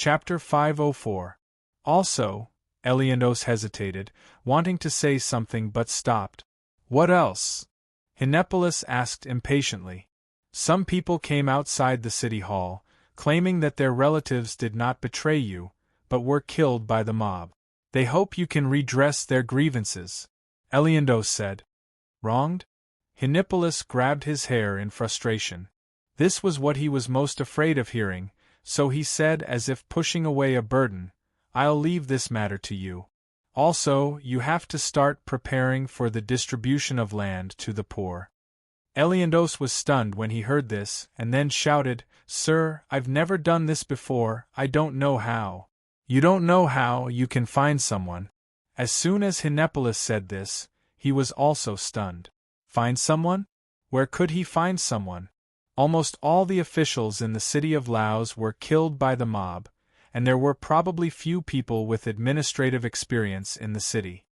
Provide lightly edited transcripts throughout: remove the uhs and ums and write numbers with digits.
Chapter 504. Also, Eliandos hesitated, wanting to say something but stopped. What else? Hinepolis asked impatiently. Some people came outside the city hall, claiming that their relatives did not betray you, but were killed by the mob. They hope you can redress their grievances, Eliandos said. Wronged? Hinepolis grabbed his hair in frustration. This was what he was most afraid of hearing, so he said as if pushing away a burden, I'll leave this matter to you. Also, you have to start preparing for the distribution of land to the poor. Eliandos was stunned when he heard this, and then shouted, Sir, I've never done this before, I don't know how. You don't know how, you can find someone. As soon as Hinepolis said this, he was also stunned. Find someone? Where could he find someone? Almost all the officials in the city of Laos were killed by the mob, and there were probably few people with administrative experience in the city.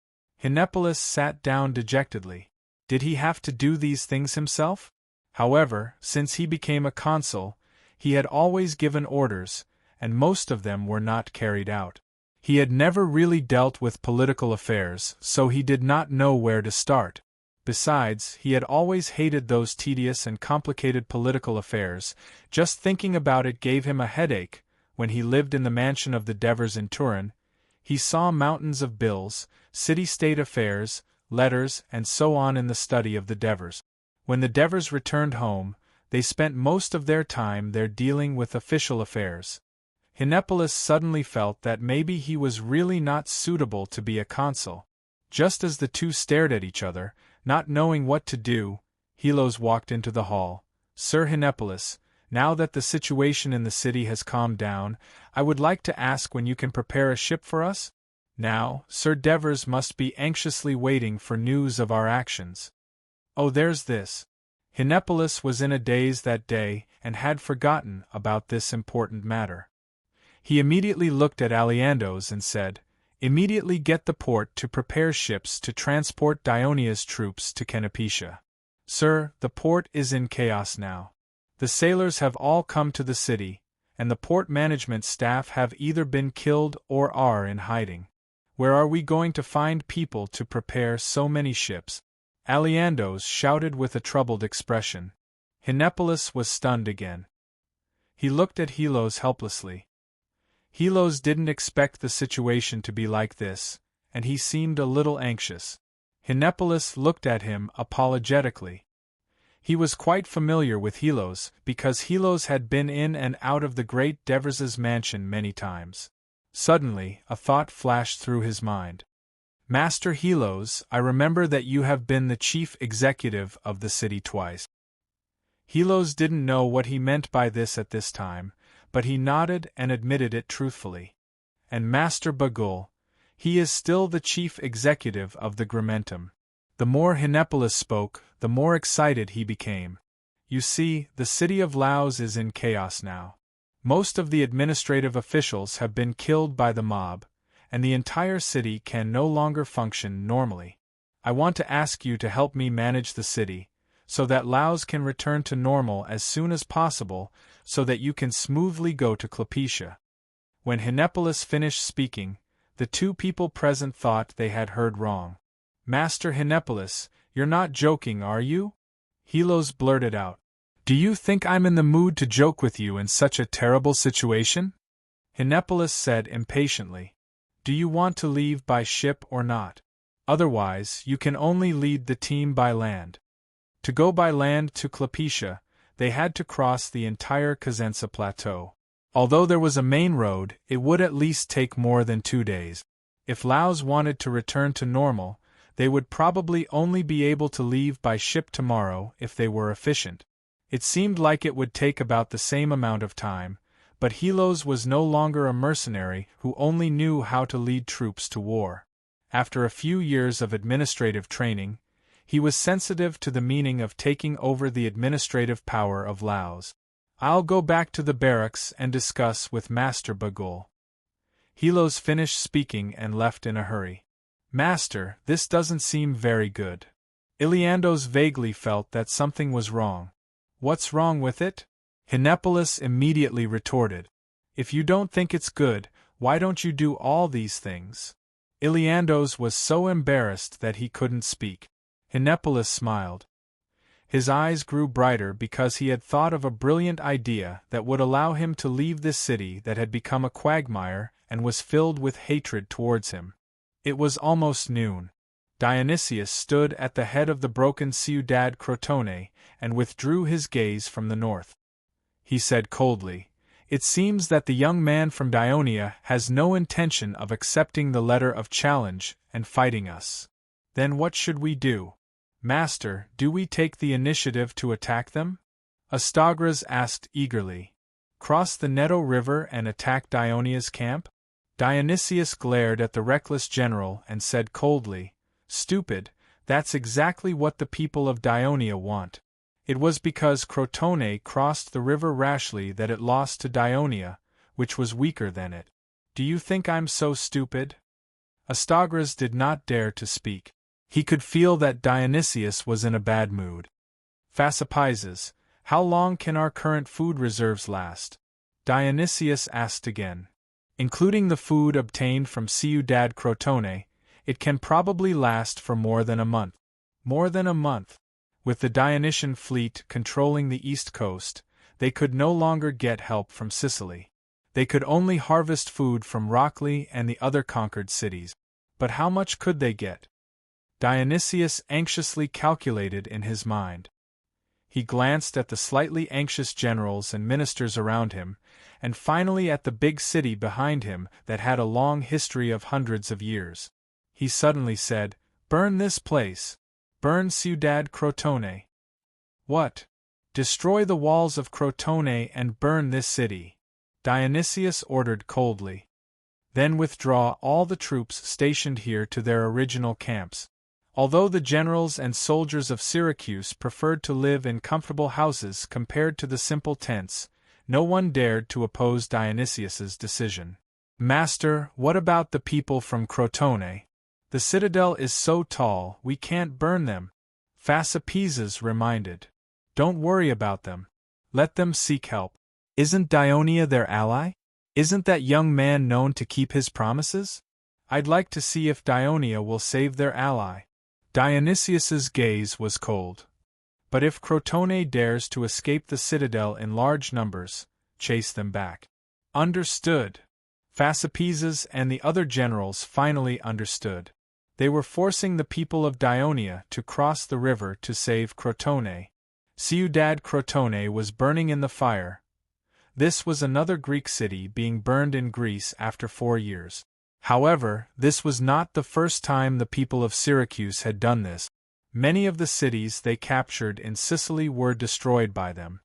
Hinepolis sat down dejectedly. Did he have to do these things himself? However, since he became a consul, he had always given orders, and most of them were not carried out. He had never really dealt with political affairs, so he did not know where to start. Besides, he had always hated those tedious and complicated political affairs. Just thinking about it gave him a headache. When he lived in the mansion of the Devers in Turin, he saw mountains of bills, city-state affairs, letters, and so on in the study of the Devers. When the Devers returned home, they spent most of their time there dealing with official affairs. Hinepolis suddenly felt that maybe he was really not suitable to be a consul. Just as the two stared at each other, not knowing what to do, Helos walked into the hall. Sir Hinepolis, now that the situation in the city has calmed down, I would like to ask when you can prepare a ship for us? Now, Sir Devers must be anxiously waiting for news of our actions. Oh, there's this. Hinepolis was in a daze that day and had forgotten about this important matter. He immediately looked at Eliandos and said, Immediately get the port to prepare ships to transport Dionia's troops to Canopetia. Sir, the port is in chaos now. The sailors have all come to the city, and the port management staff have either been killed or are in hiding. Where are we going to find people to prepare so many ships? Eliandos shouted with a troubled expression. Hinepolis was stunned again. He looked at Helos helplessly. Helos didn't expect the situation to be like this, and he seemed a little anxious. Hinepolis looked at him apologetically. He was quite familiar with Helos, because Helos had been in and out of the great Devers' mansion many times. Suddenly, a thought flashed through his mind. Master Helos, I remember that you have been the chief executive of the city twice. Helos didn't know what he meant by this at this time, but he nodded and admitted it truthfully. And Master Bagul, he is still the chief executive of the Grimentum. The more Hinepolis spoke, the more excited he became. You see, the city of Laos is in chaos now. Most of the administrative officials have been killed by the mob, and the entire city can no longer function normally. I want to ask you to help me manage the city, so that Laos can return to normal as soon as possible, so that you can smoothly go to Clopetia. When Hinepolis finished speaking, the two people present thought they had heard wrong. Master Hinepolis, you're not joking, are you? Helos blurted out. Do you think I'm in the mood to joke with you in such a terrible situation? Hinepolis said impatiently. Do you want to leave by ship or not? Otherwise, you can only lead the team by land. To go by land to Clopetia, they had to cross the entire Cosenza Plateau. Although there was a main road, it would at least take more than 2 days. If Laos wanted to return to normal, they would probably only be able to leave by ship tomorrow if they were efficient. It seemed like it would take about the same amount of time, but Helos was no longer a mercenary who only knew how to lead troops to war. After a few years of administrative training, he was sensitive to the meaning of taking over the administrative power of Laos. I'll go back to the barracks and discuss with Master Bagul. Helos finished speaking and left in a hurry. Master, this doesn't seem very good. Eliandos vaguely felt that something was wrong. What's wrong with it? Hinepolis immediately retorted. If you don't think it's good, why don't you do all these things? Iliandos was so embarrassed that he couldn't speak. Hinepolis smiled. His eyes grew brighter because he had thought of a brilliant idea that would allow him to leave this city that had become a quagmire and was filled with hatred towards him. It was almost noon. Dionysius stood at the head of the broken Ciudad Crotone and withdrew his gaze from the north. He said coldly, "It seems that the young man from Dionia has no intention of accepting the letter of challenge and fighting us. Then what should we do? Master, do we take the initiative to attack them?" Astagras asked eagerly. "Cross the Neto River and attack Dionia's camp?" Dionysius glared at the reckless general and said coldly, "Stupid, that's exactly what the people of Dionia want. It was because Crotone crossed the river rashly that it lost to Dionia, which was weaker than it. Do you think I'm so stupid?" Astagras did not dare to speak. He could feel that Dionysius was in a bad mood. "Phasapises, how long can our current food reserves last?" Dionysius asked again. "Including the food obtained from Ciudad Crotone, it can probably last for more than a month." More than a month. With the Dionysian fleet controlling the east coast, they could no longer get help from Sicily. They could only harvest food from Rockley and the other conquered cities. But how much could they get? Dionysius anxiously calculated in his mind. He glanced at the slightly anxious generals and ministers around him, and finally at the big city behind him that had a long history of hundreds of years. He suddenly said, "Burn this place! Burn Ciudad Crotone!" "What? Destroy the walls of Crotone and burn this city," Dionysius ordered coldly. "Then withdraw all the troops stationed here to their original camps." Although the generals and soldiers of Syracuse preferred to live in comfortable houses compared to the simple tents, no one dared to oppose Dionysius's decision. "Master, what about the people from Crotone? The citadel is so tall, we can't burn them," Phasapises reminded. "Don't worry about them. Let them seek help. Isn't Dionia their ally? Isn't that young man known to keep his promises? I'd like to see if Dionia will save their ally." Dionysius's gaze was cold. "But if Crotone dares to escape the citadel in large numbers, chase them back." "Understood." Phasapises and the other generals finally understood. They were forcing the people of Dionia to cross the river to save Crotone. Ciudad Crotone was burning in the fire. This was another Greek city being burned in Greece after 4 years. However, this was not the first time the people of Syracuse had done this. Many of the cities they captured in Sicily were destroyed by them.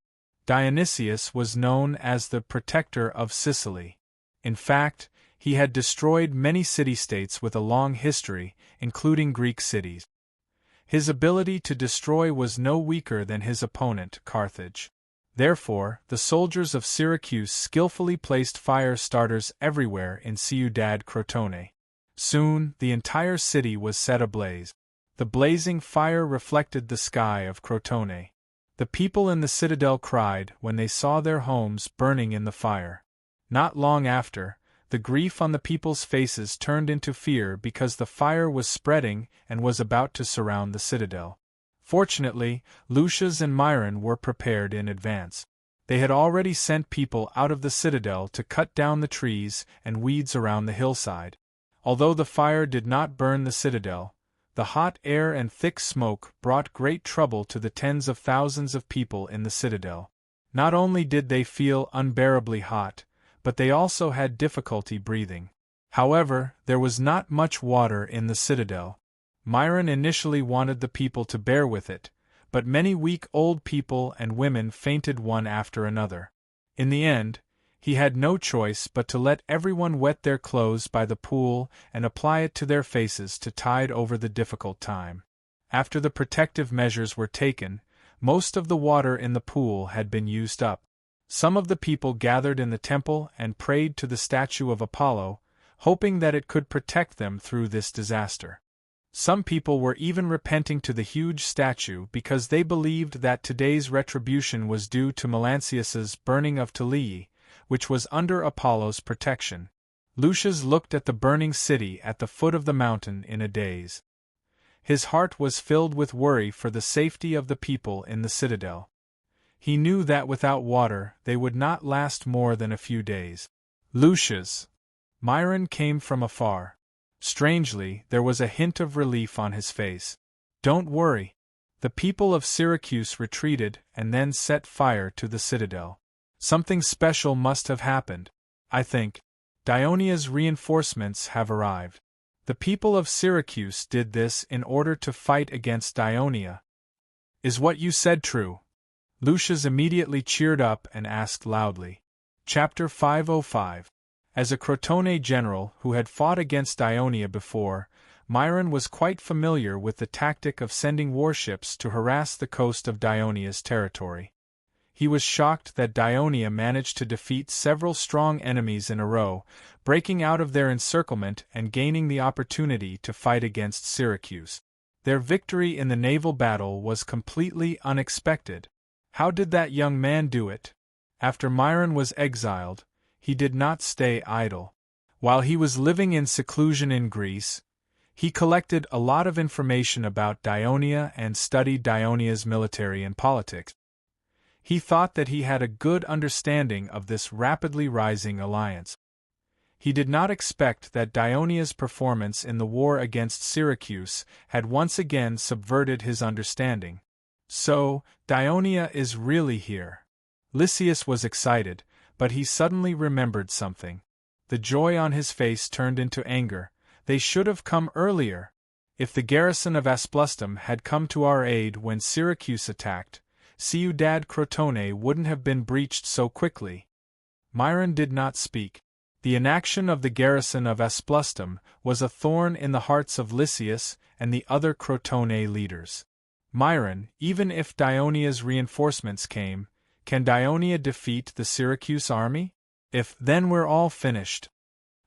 Dionysius was known as the protector of Sicily. In fact, he had destroyed many city-states with a long history, including Greek cities. His ability to destroy was no weaker than his opponent, Carthage. Therefore, the soldiers of Syracuse skillfully placed fire starters everywhere in Ciudad Crotone. Soon, the entire city was set ablaze. The blazing fire reflected the sky of Crotone. The people in the citadel cried when they saw their homes burning in the fire. Not long after, the grief on the people's faces turned into fear because the fire was spreading and was about to surround the citadel. Fortunately, Lucius and Myron were prepared in advance. They had already sent people out of the citadel to cut down the trees and weeds around the hillside. Although the fire did not burn the citadel, the hot air and thick smoke brought great trouble to the tens of thousands of people in the citadel. Not only did they feel unbearably hot, but they also had difficulty breathing. However, there was not much water in the citadel. Myron initially wanted the people to bear with it, but many weak old people and women fainted one after another. In the end, he had no choice but to let everyone wet their clothes by the pool and apply it to their faces to tide over the difficult time. After the protective measures were taken, most of the water in the pool had been used up. Some of the people gathered in the temple and prayed to the statue of Apollo, hoping that it could protect them through this disaster. Some people were even repenting to the huge statue because they believed that today's retribution was due to Melantius's burning of Tulii, which was under Apollo's protection. Lucius looked at the burning city at the foot of the mountain in a daze. His heart was filled with worry for the safety of the people in the citadel. He knew that without water they would not last more than a few days. Lucius! Myron came from afar. Strangely, there was a hint of relief on his face. Don't worry. The people of Syracuse retreated and then set fire to the citadel. Something special must have happened. I think. Dionia's reinforcements have arrived. The people of Syracuse did this in order to fight against Dionia. Is what you said true? Lucius immediately cheered up and asked loudly. Chapter 505. As a Crotone general who had fought against Dionia before, Myron was quite familiar with the tactic of sending warships to harass the coast of Dionia's territory. He was shocked that Dionia managed to defeat several strong enemies in a row, breaking out of their encirclement and gaining the opportunity to fight against Syracuse. Their victory in the naval battle was completely unexpected. How did that young man do it? After Myron was exiled, he did not stay idle. While he was living in seclusion in Greece, he collected a lot of information about Dionia and studied Dionia's military and politics. He thought that he had a good understanding of this rapidly rising alliance. He did not expect that Dionia's performance in the war against Syracuse had once again subverted his understanding. So, Dionia is really here. Lysias was excited, but he suddenly remembered something. The joy on his face turned into anger. They should have come earlier. If the garrison of Asplustum had come to our aid when Syracuse attacked, Ciudad Crotone wouldn't have been breached so quickly. Myron did not speak. The inaction of the garrison of Asplustum was a thorn in the hearts of Lysias and the other Crotone leaders. Myron, even if Dionia's reinforcements came, can Dionia defeat the Syracuse army? If, then we're all finished.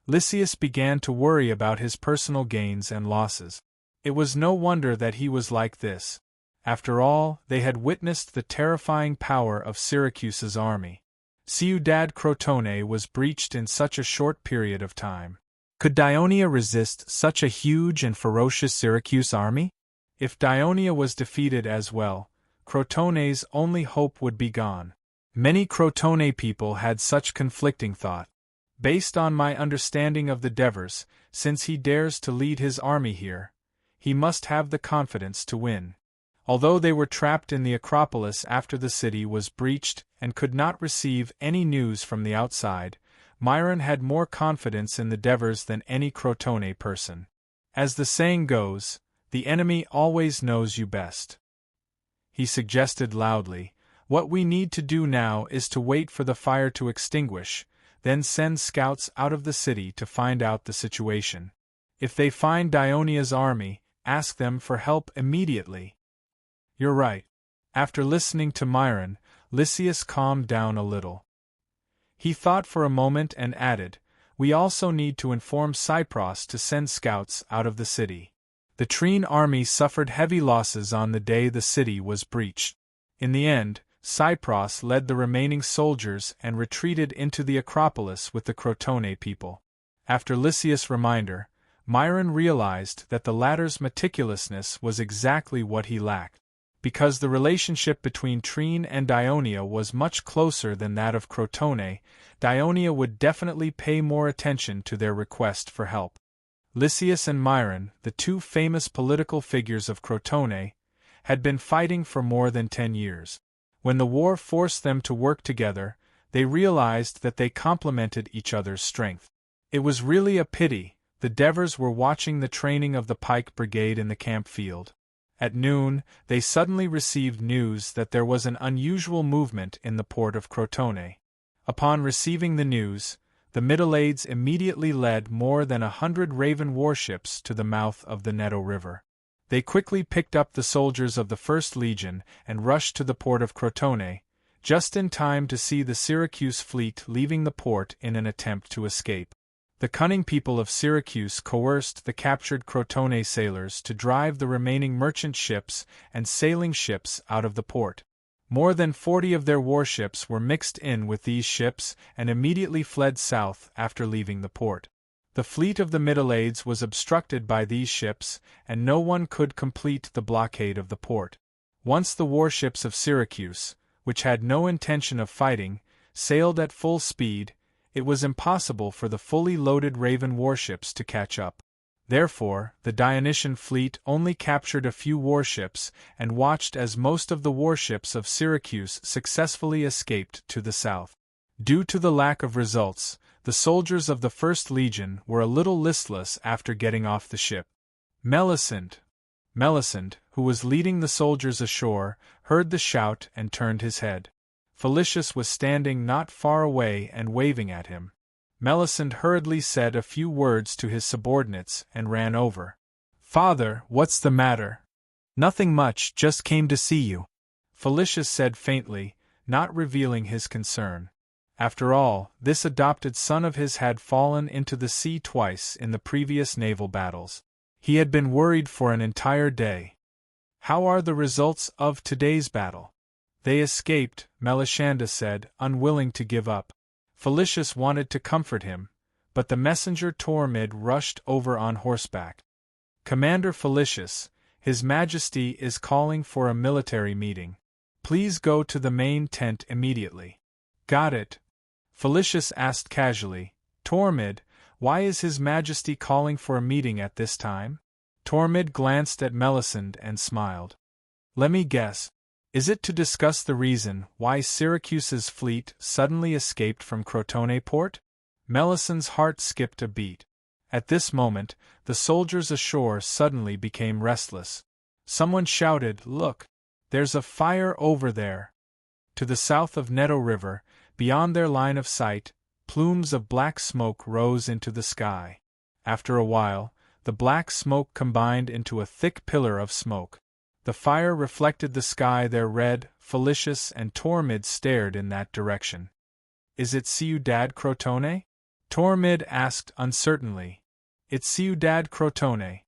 Lysias began to worry about his personal gains and losses. It was no wonder that he was like this. After all, they had witnessed the terrifying power of Syracuse's army. Ciudad Crotone was breached in such a short period of time. Could Dionia resist such a huge and ferocious Syracuse army? If Dionia was defeated as well, Crotone's only hope would be gone. Many Crotone people had such conflicting thought. Based on my understanding of the Devers, since he dares to lead his army here, he must have the confidence to win. Although they were trapped in the Acropolis after the city was breached and could not receive any news from the outside, Myron had more confidence in the Devers than any Crotone person. As the saying goes, the enemy always knows you best. He suggested loudly, what we need to do now is to wait for the fire to extinguish, then send scouts out of the city to find out the situation. If they find Dionia's army, ask them for help immediately. You're right. After listening to Myron, Lysias calmed down a little. He thought for a moment and added, we also need to inform Cypros to send scouts out of the city. The Trine army suffered heavy losses on the day the city was breached. In the end, Cypros led the remaining soldiers and retreated into the Acropolis with the Crotone people. After Lysias' reminder, Myron realized that the latter's meticulousness was exactly what he lacked. Because the relationship between Trine and Dionia was much closer than that of Crotone, Dionia would definitely pay more attention to their request for help. Lysias and Myron, the two famous political figures of Crotone, had been fighting for more than 10 years. When the war forced them to work together, they realized that they complemented each other's strength. It was really a pity. The Devers were watching the training of the Pike Brigade in the camp field. At noon, they suddenly received news that there was an unusual movement in the port of Crotone. Upon receiving the news, the Mytilades immediately led more than 100 Raven warships to the mouth of the Neto River. They quickly picked up the soldiers of the First Legion and rushed to the port of Crotone, just in time to see the Syracuse fleet leaving the port in an attempt to escape. The cunning people of Syracuse coerced the captured Crotone sailors to drive the remaining merchant ships and sailing ships out of the port. More than 40 of their warships were mixed in with these ships and immediately fled south after leaving the port. The fleet of the Middleades was obstructed by these ships, and no one could complete the blockade of the port. Once the warships of Syracuse, which had no intention of fighting, sailed at full speed, it was impossible for the fully loaded Raven warships to catch up. Therefore, the Dionysian fleet only captured a few warships and watched as most of the warships of Syracuse successfully escaped to the south. Due to the lack of results, the soldiers of the First Legion were a little listless after getting off the ship. Melisande, who was leading the soldiers ashore, heard the shout and turned his head. Felicius was standing not far away and waving at him. Melisande hurriedly said a few words to his subordinates and ran over. "Father, what's the matter?" "Nothing much, just came to see you," Felicius said faintly, not revealing his concern. After all, this adopted son of his had fallen into the sea twice in the previous naval battles. He had been worried for an entire day. "How are the results of today's battle?" "They escaped," Melisande said, unwilling to give up. Felicius wanted to comfort him, but the messenger Tormid rushed over on horseback. "Commander Felicius, His Majesty is calling for a military meeting. Please go to the main tent immediately." "Got it," Felicius asked casually. "Tormid, why is His Majesty calling for a meeting at this time?" Tormid glanced at Melisande and smiled. "Let me guess. Is it to discuss the reason why Syracuse's fleet suddenly escaped from Crotone port?" Melisande's heart skipped a beat. At this moment, the soldiers ashore suddenly became restless. Someone shouted, "Look! There's a fire over there!" To the south of Netto River, beyond their line of sight, plumes of black smoke rose into the sky. After a while, the black smoke combined into a thick pillar of smoke. The fire reflected the sky there red. Felicius and Tormid stared in that direction. "Is it Ciudad Crotone?" Tormid asked uncertainly. "It's Ciudad Crotone,"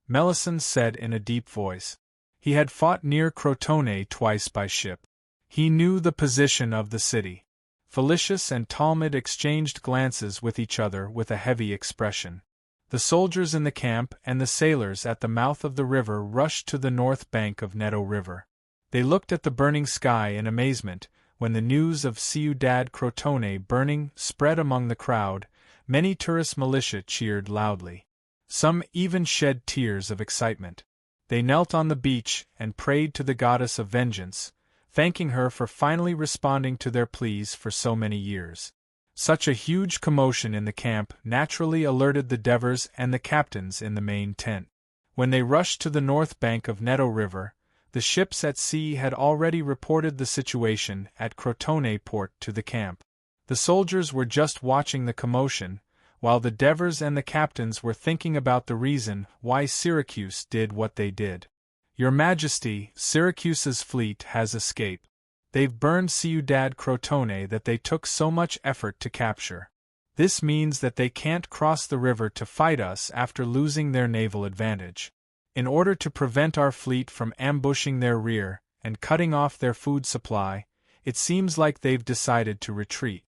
Melisande said in a deep voice. He had fought near Crotone twice by ship. He knew the position of the city. Felicius and Talmud exchanged glances with each other with a heavy expression. The soldiers in the camp and the sailors at the mouth of the river rushed to the north bank of Netto River. They looked at the burning sky in amazement. When the news of Ciudad Crotone burning spread among the crowd, many tourist militia cheered loudly. Some even shed tears of excitement. They knelt on the beach and prayed to the goddess of vengeance, thanking her for finally responding to their pleas for so many years. Such a huge commotion in the camp naturally alerted the Devers and the captains in the main tent. When they rushed to the north bank of Netto River, the ships at sea had already reported the situation at Crotone port to the camp. The soldiers were just watching the commotion, while the Devers and the captains were thinking about the reason why Syracuse did what they did. "Your Majesty, Syracuse's fleet has escaped. They've burned Ciudad Crotone that they took so much effort to capture. This means that they can't cross the river to fight us after losing their naval advantage. In order to prevent our fleet from ambushing their rear and cutting off their food supply, it seems like they've decided to retreat."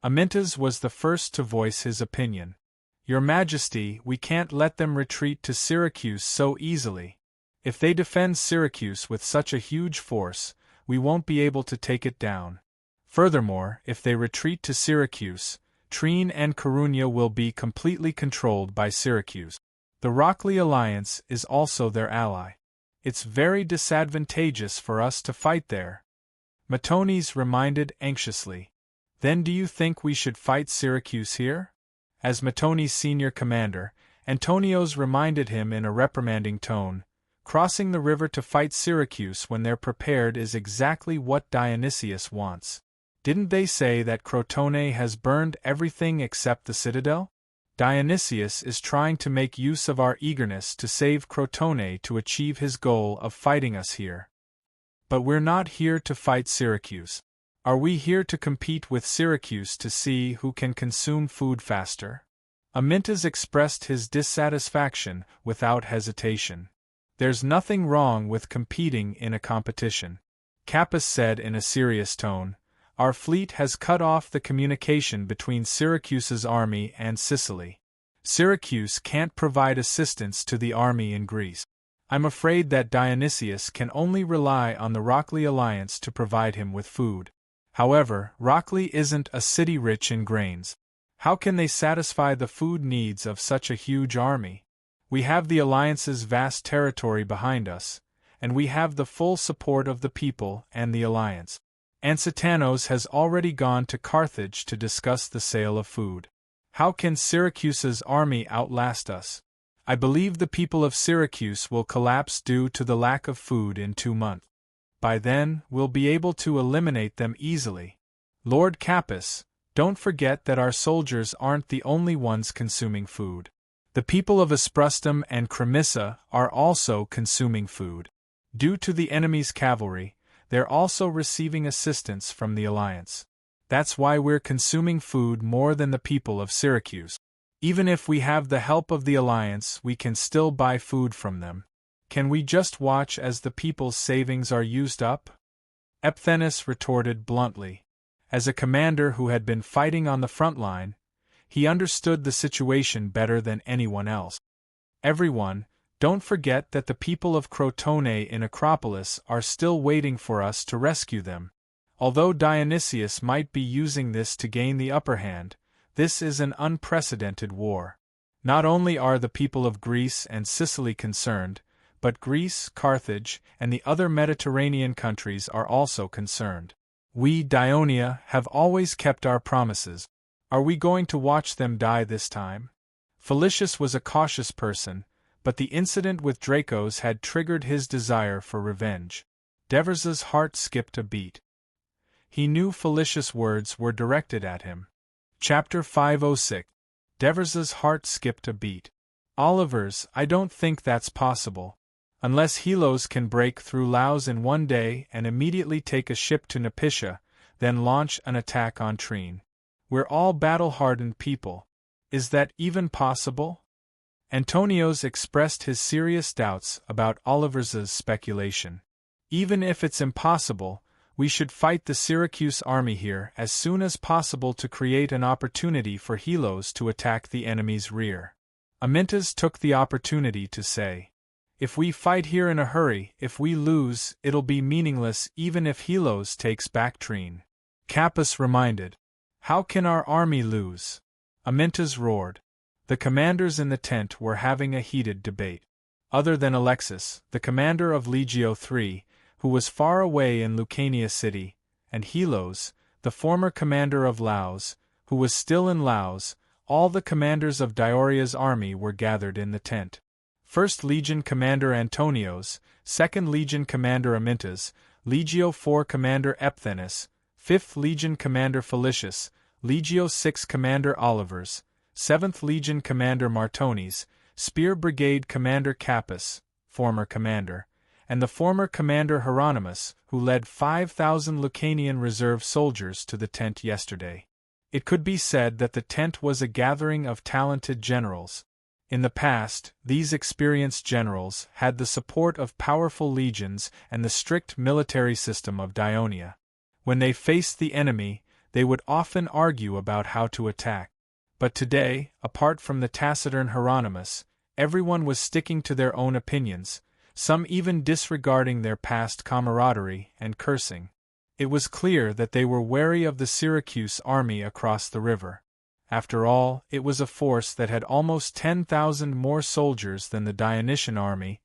Amyntas was the first to voice his opinion. "Your Majesty, we can't let them retreat to Syracuse so easily. If they defend Syracuse with such a huge force, we won't be able to take it down. Furthermore, if they retreat to Syracuse, Trine and Corunna will be completely controlled by Syracuse. The Rockley Alliance is also their ally. It's very disadvantageous for us to fight there." Matones reminded anxiously. "Then do you think we should fight Syracuse here?" As Matones' senior commander, Antonios reminded him in a reprimanding tone, "Crossing the river to fight Syracuse when they're prepared is exactly what Dionysius wants. Didn't they say that Crotone has burned everything except the citadel? Dionysius is trying to make use of our eagerness to save Crotone to achieve his goal of fighting us here. But we're not here to fight Syracuse. Are we here to compete with Syracuse to see who can consume food faster?" Amyntas expressed his dissatisfaction without hesitation. "There's nothing wrong with competing in a competition. Capys said in a serious tone, "Our fleet has cut off the communication between Syracuse's army and Sicily. Syracuse can't provide assistance to the army in Greece. I'm afraid that Dionysius can only rely on the Rockley alliance to provide him with food. However, Rockley isn't a city rich in grains. How can they satisfy the food needs of such a huge army? We have the alliance's vast territory behind us, and we have the full support of the people and the alliance. Ansitanos has already gone to Carthage to discuss the sale of food. How can Syracuse's army outlast us? I believe the people of Syracuse will collapse due to the lack of food in 2 months. By then, we'll be able to eliminate them easily. Lord Capys, don't forget that our soldiers aren't the only ones consuming food. The people of Asprustum and Cremissa are also consuming food. Due to the enemy's cavalry, they're also receiving assistance from the alliance. That's why we're consuming food more than the people of Syracuse. Even if we have the help of the alliance, we can still buy food from them. Can we just watch as the people's savings are used up?" Epiphanes retorted bluntly. As a commander who had been fighting on the front line, he understood the situation better than anyone else. "Everyone, don't forget that the people of Crotone in Acropolis are still waiting for us to rescue them. Although Dionysius might be using this to gain the upper hand, this is an unprecedented war. Not only are the people of Greece and Sicily concerned, but Greece, Carthage, and the other Mediterranean countries are also concerned. We, Dionia, have always kept our promises. Are we going to watch them die this time?" Felicius was a cautious person, but the incident with Dracos had triggered his desire for revenge. Devers's heart skipped a beat. He knew Felicius' words were directed at him. Chapter 506. Devers's heart skipped a beat. "Oliver's, I don't think that's possible. Unless Helos can break through Laos in 1 day and immediately take a ship to Nepitia, then launch an attack on Trine. We're all battle-hardened people. Is that even possible?" Antonios expressed his serious doubts about Oliver's speculation. "Even if it's impossible, we should fight the Syracuse army here as soon as possible to create an opportunity for Helos to attack the enemy's rear." Amyntas took the opportunity to say, "If we fight here in a hurry, if we lose, it'll be meaningless even if Helos takes back Trine." Capys reminded, "How can our army lose?" Amyntas roared. The commanders in the tent were having a heated debate. Other than Alexis, the commander of Legio III, who was far away in Lucania city, and Helos, the former commander of Laos, who was still in Laos, all the commanders of Dioria's army were gathered in the tent. 1st Legion Commander Antonios, 2nd Legion Commander Amyntas, Legio IV Commander Epiphanes, 5th Legion Commander Felicius, Legio VI Commander Olivers, 7th Legion Commander Martones, Spear Brigade Commander Capys, former commander, and the former commander Hieronymus, who led 5,000 Lucanian reserve soldiers to the tent yesterday. It could be said that the tent was a gathering of talented generals. In the past, these experienced generals had the support of powerful legions and the strict military system of Dionia. When they faced the enemy, they would often argue about how to attack. But today, apart from the taciturn Hieronymus, everyone was sticking to their own opinions, some even disregarding their past camaraderie and cursing. It was clear that they were wary of the Syracuse army across the river. After all, it was a force that had almost 10,000 more soldiers than the Dionysian army,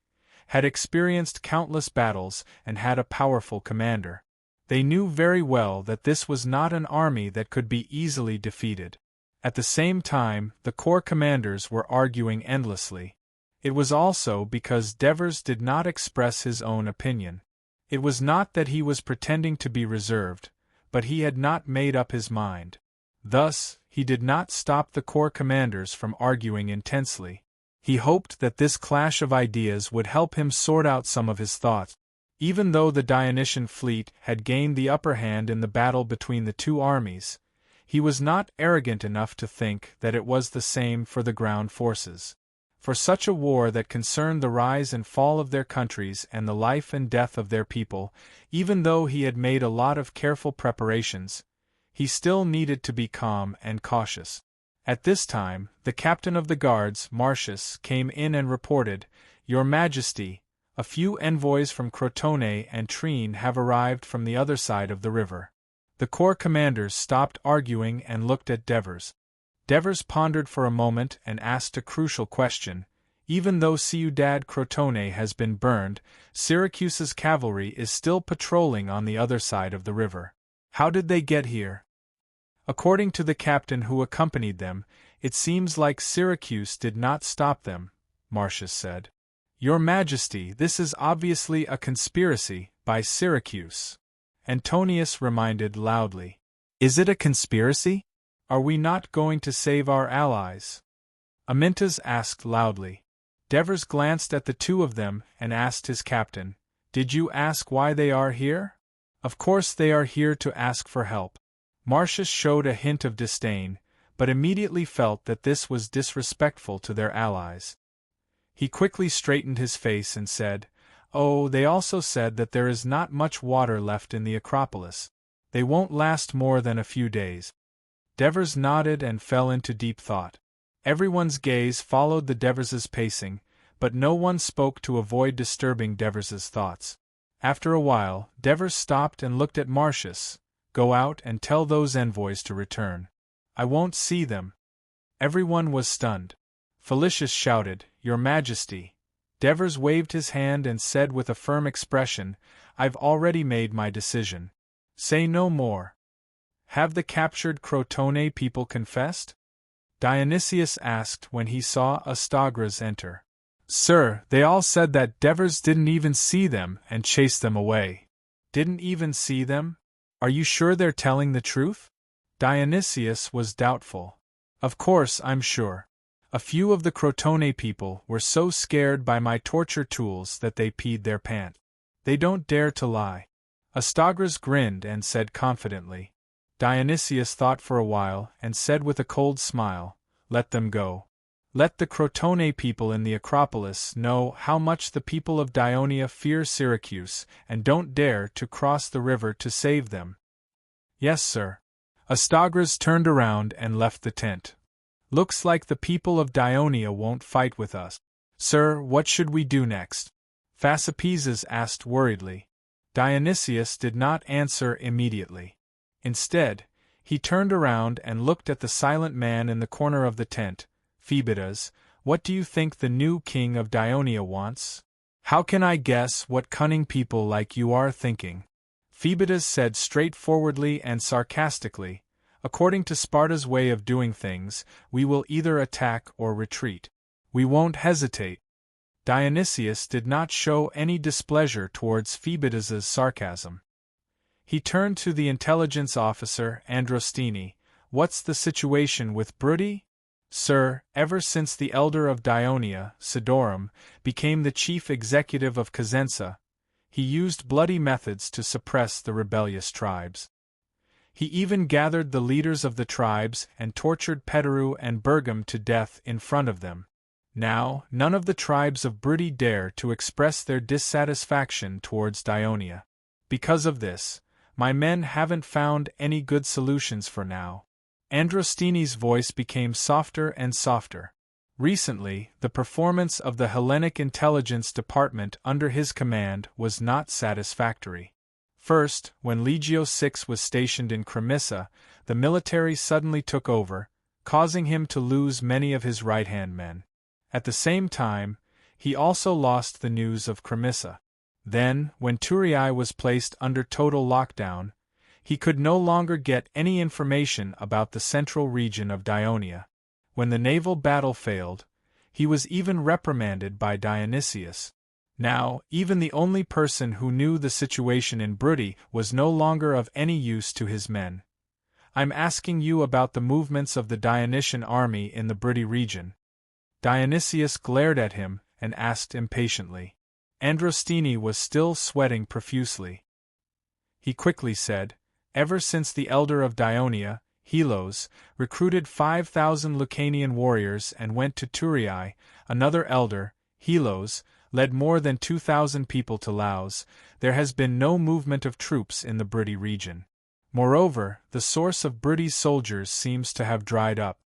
had experienced countless battles, and had a powerful commander. They knew very well that this was not an army that could be easily defeated. At the same time, the corps commanders were arguing endlessly. It was also because Devers did not express his own opinion. It was not that he was pretending to be reserved, but he had not made up his mind. Thus, he did not stop the corps commanders from arguing intensely. He hoped that this clash of ideas would help him sort out some of his thoughts. Even though the Dionysian fleet had gained the upper hand in the battle between the two armies, he was not arrogant enough to think that it was the same for the ground forces. For such a war that concerned the rise and fall of their countries and the life and death of their people, even though he had made a lot of careful preparations, he still needed to be calm and cautious. At this time, the captain of the guards, Marcius, came in and reported, "Your Majesty, a few envoys from Crotone and Trine have arrived from the other side of the river." The corps commanders stopped arguing and looked at Devers. Devers pondered for a moment and asked a crucial question. Even though Ciudad Crotone has been burned, Syracuse's cavalry is still patrolling on the other side of the river. How did they get here? According to the captain who accompanied them, it seems like Syracuse did not stop them, Marcius said. Your Majesty, this is obviously a conspiracy by Syracuse, Antonius reminded loudly. Is it a conspiracy? Are we not going to save our allies? Amintas asked loudly. Devers glanced at the two of them and asked his captain, "Did you ask why they are here?" "Of course they are here to ask for help." Marcius showed a hint of disdain, but immediately felt that this was disrespectful to their allies. He quickly straightened his face and said, "Oh, they also said that there is not much water left in the Acropolis. They won't last more than a few days." Devers nodded and fell into deep thought. Everyone's gaze followed the Devers's pacing, but no one spoke to avoid disturbing Devers's thoughts. After a while, Devers stopped and looked at Marcius. "Go out and tell those envoys to return. I won't see them." Everyone was stunned. Felicius shouted, "Your Majesty." Devers waved his hand and said with a firm expression, "I've already made my decision. Say no more." "Have the captured Crotone people confessed?" Dionysius asked when he saw Astagras enter. "Sir, they all said that Devers didn't even see them and chased them away." "Didn't even see them? Are you sure they're telling the truth?" Dionysius was doubtful. "Of course I'm sure. A few of the Crotone people were so scared by my torture tools that they peed their pants. They don't dare to lie." Astagras grinned and said confidently. Dionysius thought for a while and said with a cold smile, "Let them go. Let the Crotone people in the Acropolis know how much the people of Dionia fear Syracuse and don't dare to cross the river to save them." "Yes, sir." Astagras turned around and left the tent. "Looks like the people of Dionia won't fight with us. Sir, what should we do next?" Phasapeses asked worriedly. Dionysius did not answer immediately. Instead, he turned around and looked at the silent man in the corner of the tent. "Phoebidas, what do you think the new king of Dionia wants?" "How can I guess what cunning people like you are thinking?" Phoebidas said straightforwardly and sarcastically, "According to Sparta's way of doing things, we will either attack or retreat. We won't hesitate." Dionysius did not show any displeasure towards Phoebidas's sarcasm. He turned to the intelligence officer, Androstini. "What's the situation with Brudi?" "Sir, ever since the elder of Dionia, Sidorum, became the chief executive of Cosenza, he used bloody methods to suppress the rebellious tribes. He even gathered the leaders of the tribes and tortured Petaru and Bergam to death in front of them. Now, none of the tribes of Brudi dare to express their dissatisfaction towards Dionia. Because of this, my men haven't found any good solutions for now." Androstini's voice became softer and softer. Recently, the performance of the Hellenic intelligence department under his command was not satisfactory. First, when Legio VI was stationed in Cremissa, the military suddenly took over, causing him to lose many of his right-hand men. At the same time, he also lost the news of Cremissa. Then, when Turiae was placed under total lockdown, he could no longer get any information about the central region of Dionia. When the naval battle failed, he was even reprimanded by Dionysius. Now, even the only person who knew the situation in Brudi was no longer of any use to his men. "I'm asking you about the movements of the Dionysian army in the Brudi region." Dionysius glared at him and asked impatiently. Androstini was still sweating profusely. He quickly said, "Ever since the elder of Dionia, Helos, recruited 5,000 Lucanian warriors and went to Turii. Another elder, Helos, led more than 2,000 people to Laos. There has been no movement of troops in the Briti region. Moreover, the source of Briti's soldiers seems to have dried up.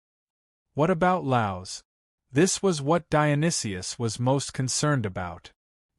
What about Laos? This was what Dionysius was most concerned about.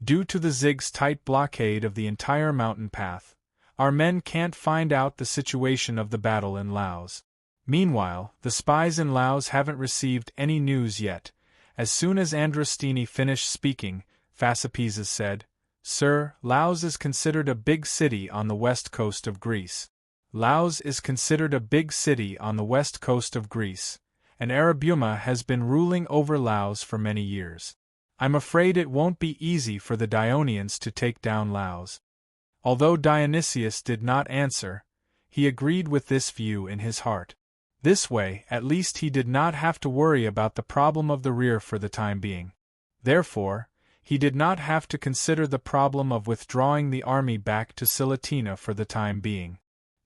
Due to the Zig's tight blockade of the entire mountain path, our men can't find out the situation of the battle in Laos. Meanwhile, the spies in Laos haven't received any news yet. As soon as Androstini finished speaking, Phasapeses said, "Sir, Laos is considered a big city on the west coast of Greece. Laos is considered a big city on the west coast of Greece, and Arabuma has been ruling over Laos for many years. I'm afraid it won't be easy for the Dionians to take down Laos." Although Dionysius did not answer, he agreed with this view in his heart. This way, at least he did not have to worry about the problem of the rear for the time being. Therefore, he did not have to consider the problem of withdrawing the army back to Silatina for the time being.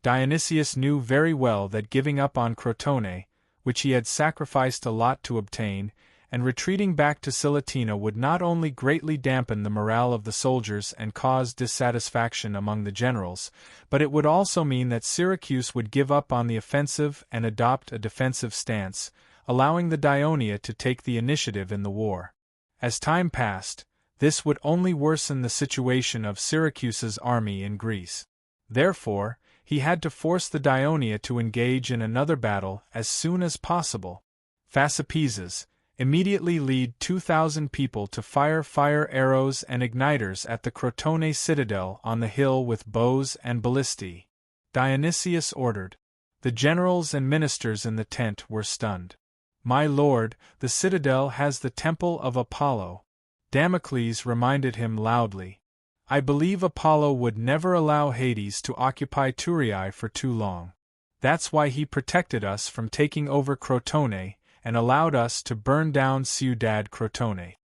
Dionysius knew very well that giving up on Crotone, which he had sacrificed a lot to obtain, and retreating back to Silatina would not only greatly dampen the morale of the soldiers and cause dissatisfaction among the generals, but it would also mean that Syracuse would give up on the offensive and adopt a defensive stance, allowing the Dionia to take the initiative in the war. As time passed, this would only worsen the situation of Syracuse's army in Greece. Therefore, he had to force the Dionia to engage in another battle as soon as possible. Phasapeses, immediately lead 2,000 people to fire arrows and igniters at the Crotone citadel on the hill with bows and ballistae. Dionysius ordered. The generals and ministers in the tent were stunned. "My lord, the citadel has the temple of Apollo." Damocles reminded him loudly. "I believe Apollo would never allow Hades to occupy Turii for too long. That's why he protected us from taking over Crotone, and allowed us to burn down Ciudad Crotone.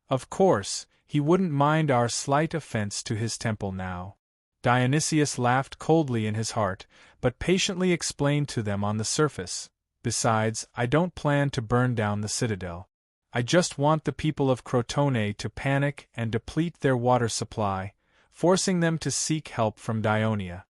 Of course, he wouldn't mind our slight offense to his temple now." Dionysius laughed coldly in his heart, but patiently explained to them on the surface, "Besides, I don't plan to burn down the citadel. I just want the people of Crotone to panic and deplete their water supply, forcing them to seek help from Dionia."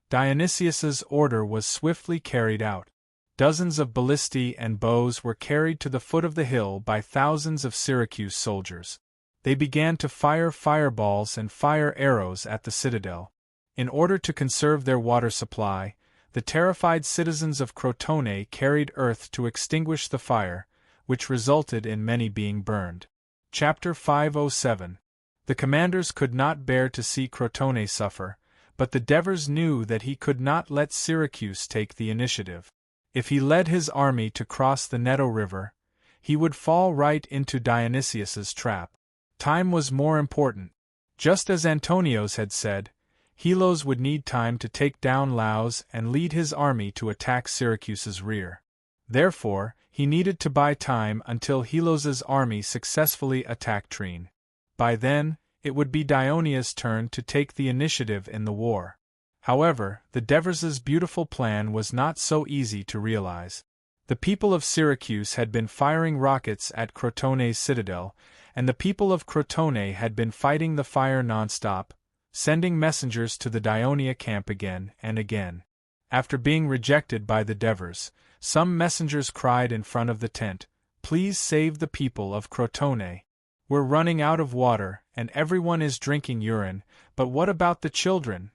Dionysius's order was swiftly carried out. Dozens of ballistae and bows were carried to the foot of the hill by thousands of Syracuse soldiers. They began to fire fireballs and fire arrows at the citadel. In order to conserve their water supply, the terrified citizens of Crotone carried earth to extinguish the fire, which resulted in many being burned. Chapter 507. The commanders could not bear to see Crotone suffer, but the Devers knew that he could not let Syracuse take the initiative. If he led his army to cross the Neto River, he would fall right into Dionysius's trap. Time was more important. Just as Antonios had said, Helos would need time to take down Laos and lead his army to attack Syracuse's rear. Therefore, he needed to buy time until Helos's army successfully attacked Trine. By then, it would be Dionia's turn to take the initiative in the war. However, the Devers' beautiful plan was not so easy to realize. The people of Syracuse had been firing rockets at Crotone's citadel, and the people of Crotone had been fighting the fire non-stop, sending messengers to the Dionia camp again and again. After being rejected by the Devers, some messengers cried in front of the tent, "Please save the people of Crotone. We're running out of water, and everyone is drinking urine, but what about the children?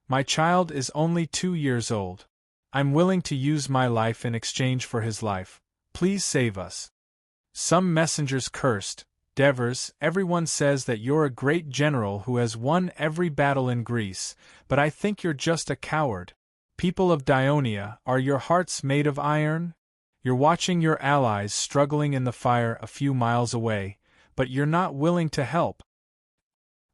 My child is only 2 years old. I'm willing to use my life in exchange for his life. Please save us." Some messengers cursed, "Devers, everyone says that you're a great general who has won every battle in Greece, but I think you're just a coward. People of Dionia, are your hearts made of iron? You're watching your allies struggling in the fire a few miles away, but you're not willing to help.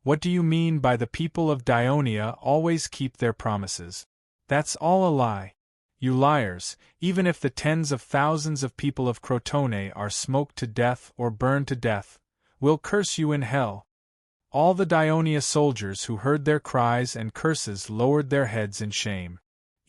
What do you mean by the people of Dionia always keep their promises? That's all a lie. You liars, even if the tens of thousands of people of Crotone are smoked to death or burned to death, we'll curse you in hell." All the Dionia soldiers who heard their cries and curses lowered their heads in shame.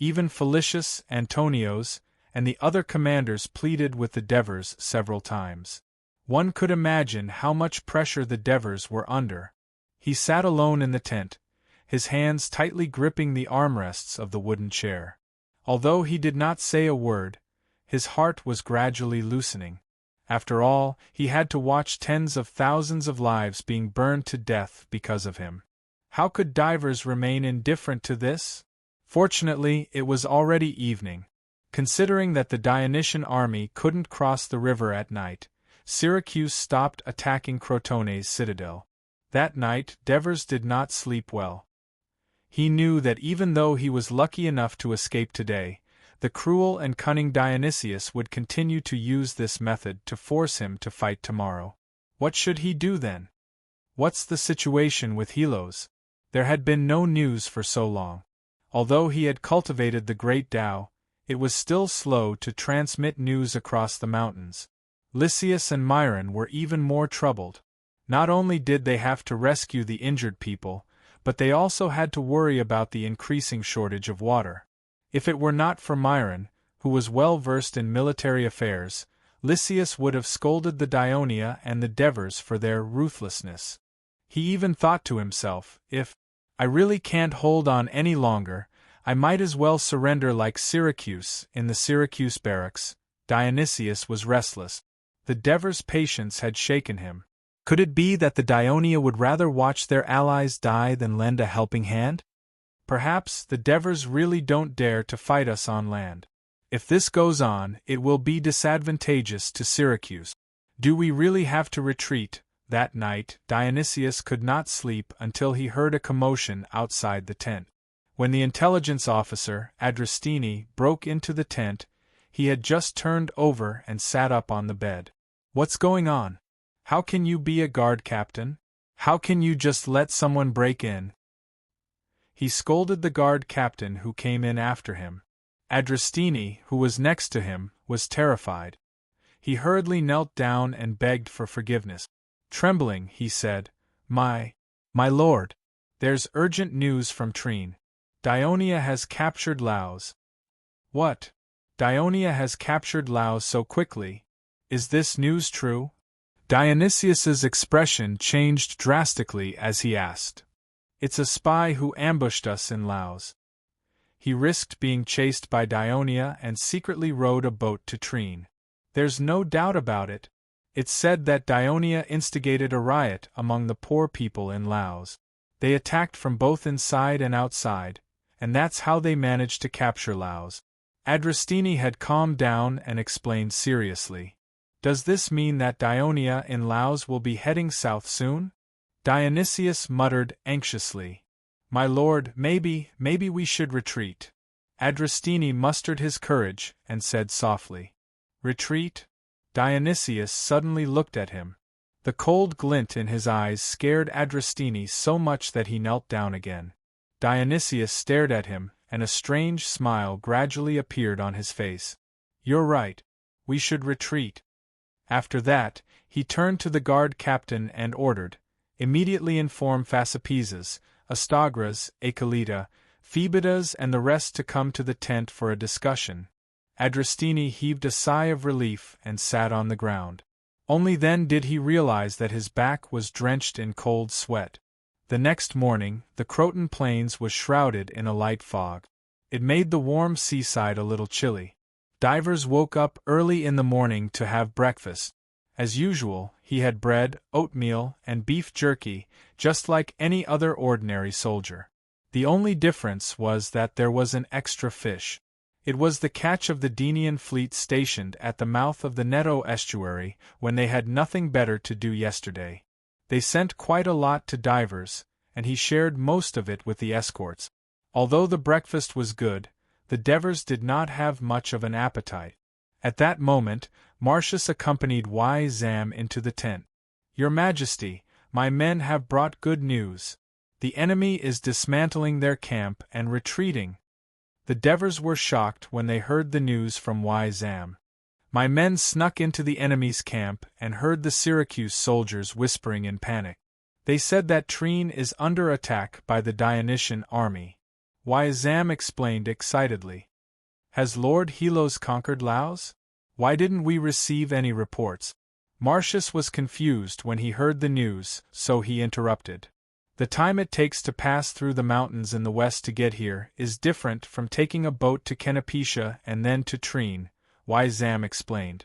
Even Felicius, Antonios, and the other commanders pleaded with the Devers several times. One could imagine how much pressure the Devers were under. He sat alone in the tent, his hands tightly gripping the armrests of the wooden chair. Although he did not say a word, his heart was gradually loosening. After all, he had to watch tens of thousands of lives being burned to death because of him. How could divers remain indifferent to this? Fortunately, it was already evening. Considering that the Dionysian army couldn't cross the river at night, Syracuse stopped attacking Crotone's citadel. That night, Devers did not sleep well. He knew that even though he was lucky enough to escape today, the cruel and cunning Dionysius would continue to use this method to force him to fight tomorrow. What should he do then? What's the situation with Helos? There had been no news for so long. Although he had cultivated the great Tao, it was still slow to transmit news across the mountains. Lysias and Myron were even more troubled. Not only did they have to rescue the injured people, but they also had to worry about the increasing shortage of water. If it were not for Myron, who was well versed in military affairs, Lysias would have scolded the Dionia and the Devers for their ruthlessness. He even thought to himself, if I really can't hold on any longer, I might as well surrender like Syracuse in the Syracuse barracks. Dionysius was restless. The Devers' patience had shaken him. Could it be that the Dionia would rather watch their allies die than lend a helping hand? Perhaps the Devers really don't dare to fight us on land. If this goes on, it will be disadvantageous to Syracuse. Do we really have to retreat? That night, Dionysius could not sleep until he heard a commotion outside the tent. When the intelligence officer, Adrastini, broke into the tent, he had just turned over and sat up on the bed. What's going on? How can you be a guard captain? How can you just let someone break in? He scolded the guard captain who came in after him. Adrastini, who was next to him, was terrified. He hurriedly knelt down and begged for forgiveness. Trembling, he said, My lord, there's urgent news from Trine. Dionia has captured Laos. What? Dionia has captured Laos so quickly? Is this news true? Dionysius's expression changed drastically as he asked. It's a spy who ambushed us in Laos. He risked being chased by Dionia and secretly rowed a boat to Trine. There's no doubt about it. It's said that Dionia instigated a riot among the poor people in Laos. They attacked from both inside and outside, and that's how they managed to capture Laos. Adrastini had calmed down and explained seriously. Does this mean that Dionia in Laos will be heading south soon? Dionysius muttered anxiously. My lord, maybe we should retreat. Adrastini mustered his courage and said softly. Retreat? Dionysius suddenly looked at him. The cold glint in his eyes scared Adrastini so much that he knelt down again. Dionysius stared at him, and a strange smile gradually appeared on his face. You're right. We should retreat. After that, he turned to the guard captain and ordered, immediately inform Phasapeses, Astagras, Achelita, Phoebidas and the rest to come to the tent for a discussion. Adrastini heaved a sigh of relief and sat on the ground. Only then did he realize that his back was drenched in cold sweat. The next morning, the Croton plains was shrouded in a light fog. It made the warm seaside a little chilly. Divers woke up early in the morning to have breakfast. As usual, he had bread, oatmeal, and beef jerky, just like any other ordinary soldier. The only difference was that there was an extra fish. It was the catch of the Denian fleet stationed at the mouth of the Neto estuary when they had nothing better to do yesterday. They sent quite a lot to Divers, and he shared most of it with the escorts. Although the breakfast was good, the Devers did not have much of an appetite. At that moment, Marcius accompanied Zam into the tent. Your Majesty, my men have brought good news. The enemy is dismantling their camp and retreating. The Devers were shocked when they heard the news from Zam. My men snuck into the enemy's camp and heard the Syracuse soldiers whispering in panic. They said that Trine is under attack by the Dionysian army. Why, Zam explained excitedly. Has Lord Helos conquered Laos? Why didn't we receive any reports? Marcius was confused when he heard the news, so he interrupted. The time it takes to pass through the mountains in the west to get here is different from taking a boat to Canopetia and then to Treen, why Zam explained.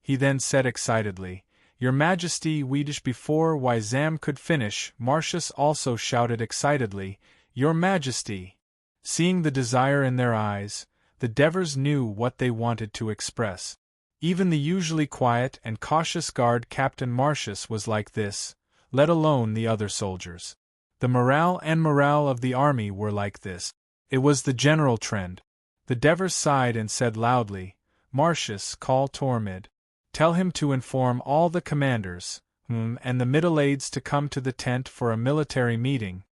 He then said excitedly, Your Majesty, Weidish. Before why Zam could finish, Marcius also shouted excitedly, Your Majesty! Seeing the desire in their eyes, the Devers knew what they wanted to express. Even the usually quiet and cautious guard Captain Marcius was like this, let alone the other soldiers. The morale of the army were like this. It was the general trend. The Devers sighed and said loudly, Marcius, call Tormid. Tell him to inform all the commanders, and the middle aides to come to the tent for a military meeting.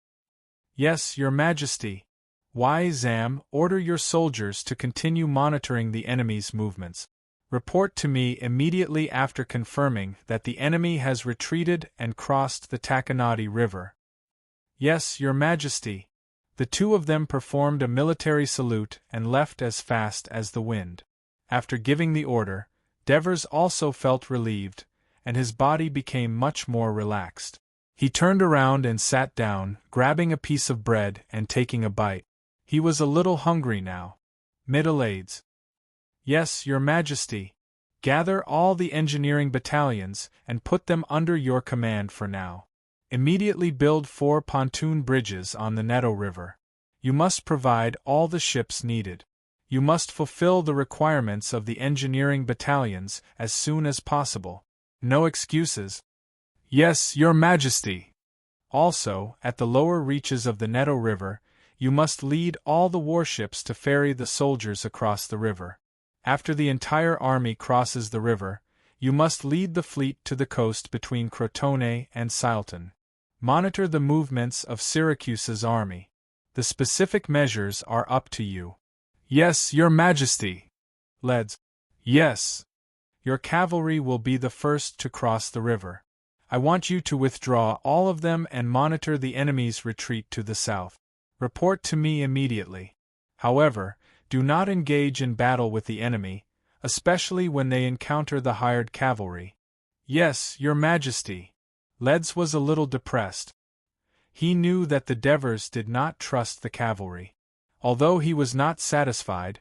Yes, Your Majesty. Why, Zam, order your soldiers to continue monitoring the enemy's movements. Report to me immediately after confirming that the enemy has retreated and crossed the Takanadi River. Yes, Your Majesty. The two of them performed a military salute and left as fast as the wind. After giving the order, Devers also felt relieved, and his body became much more relaxed. He turned around and sat down, grabbing a piece of bread and taking a bite. He was a little hungry now. Middle aides. Yes, Your Majesty. Gather all the engineering battalions and put them under your command for now. Immediately build 4 pontoon bridges on the Neto River. You must provide all the ships needed. You must fulfill the requirements of the engineering battalions as soon as possible. No excuses. Yes, Your Majesty. Also, at the lower reaches of the Neto River, you must lead all the warships to ferry the soldiers across the river. After the entire army crosses the river, you must lead the fleet to the coast between Crotone and Silton. Monitor the movements of Syracuse's army. The specific measures are up to you. Yes, Your Majesty. Leads. Yes. Your cavalry will be the first to cross the river. I want you to withdraw all of them and monitor the enemy's retreat to the south. Report to me immediately. However, do not engage in battle with the enemy, especially when they encounter the hired cavalry. Yes, Your Majesty. Leeds was a little depressed. He knew that the Devers did not trust the cavalry. Although he was not satisfied,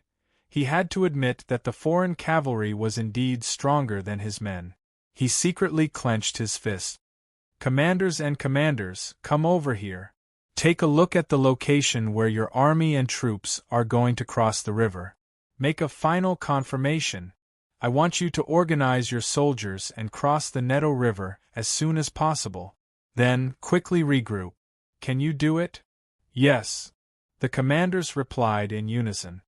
he had to admit that the foreign cavalry was indeed stronger than his men. He secretly clenched his fist. Commanders and commanders, come over here. Take a look at the location where your army and troops are going to cross the river. Make a final confirmation. I want you to organize your soldiers and cross the Neto River as soon as possible. Then, quickly regroup. Can you do it? Yes. The commanders replied in unison.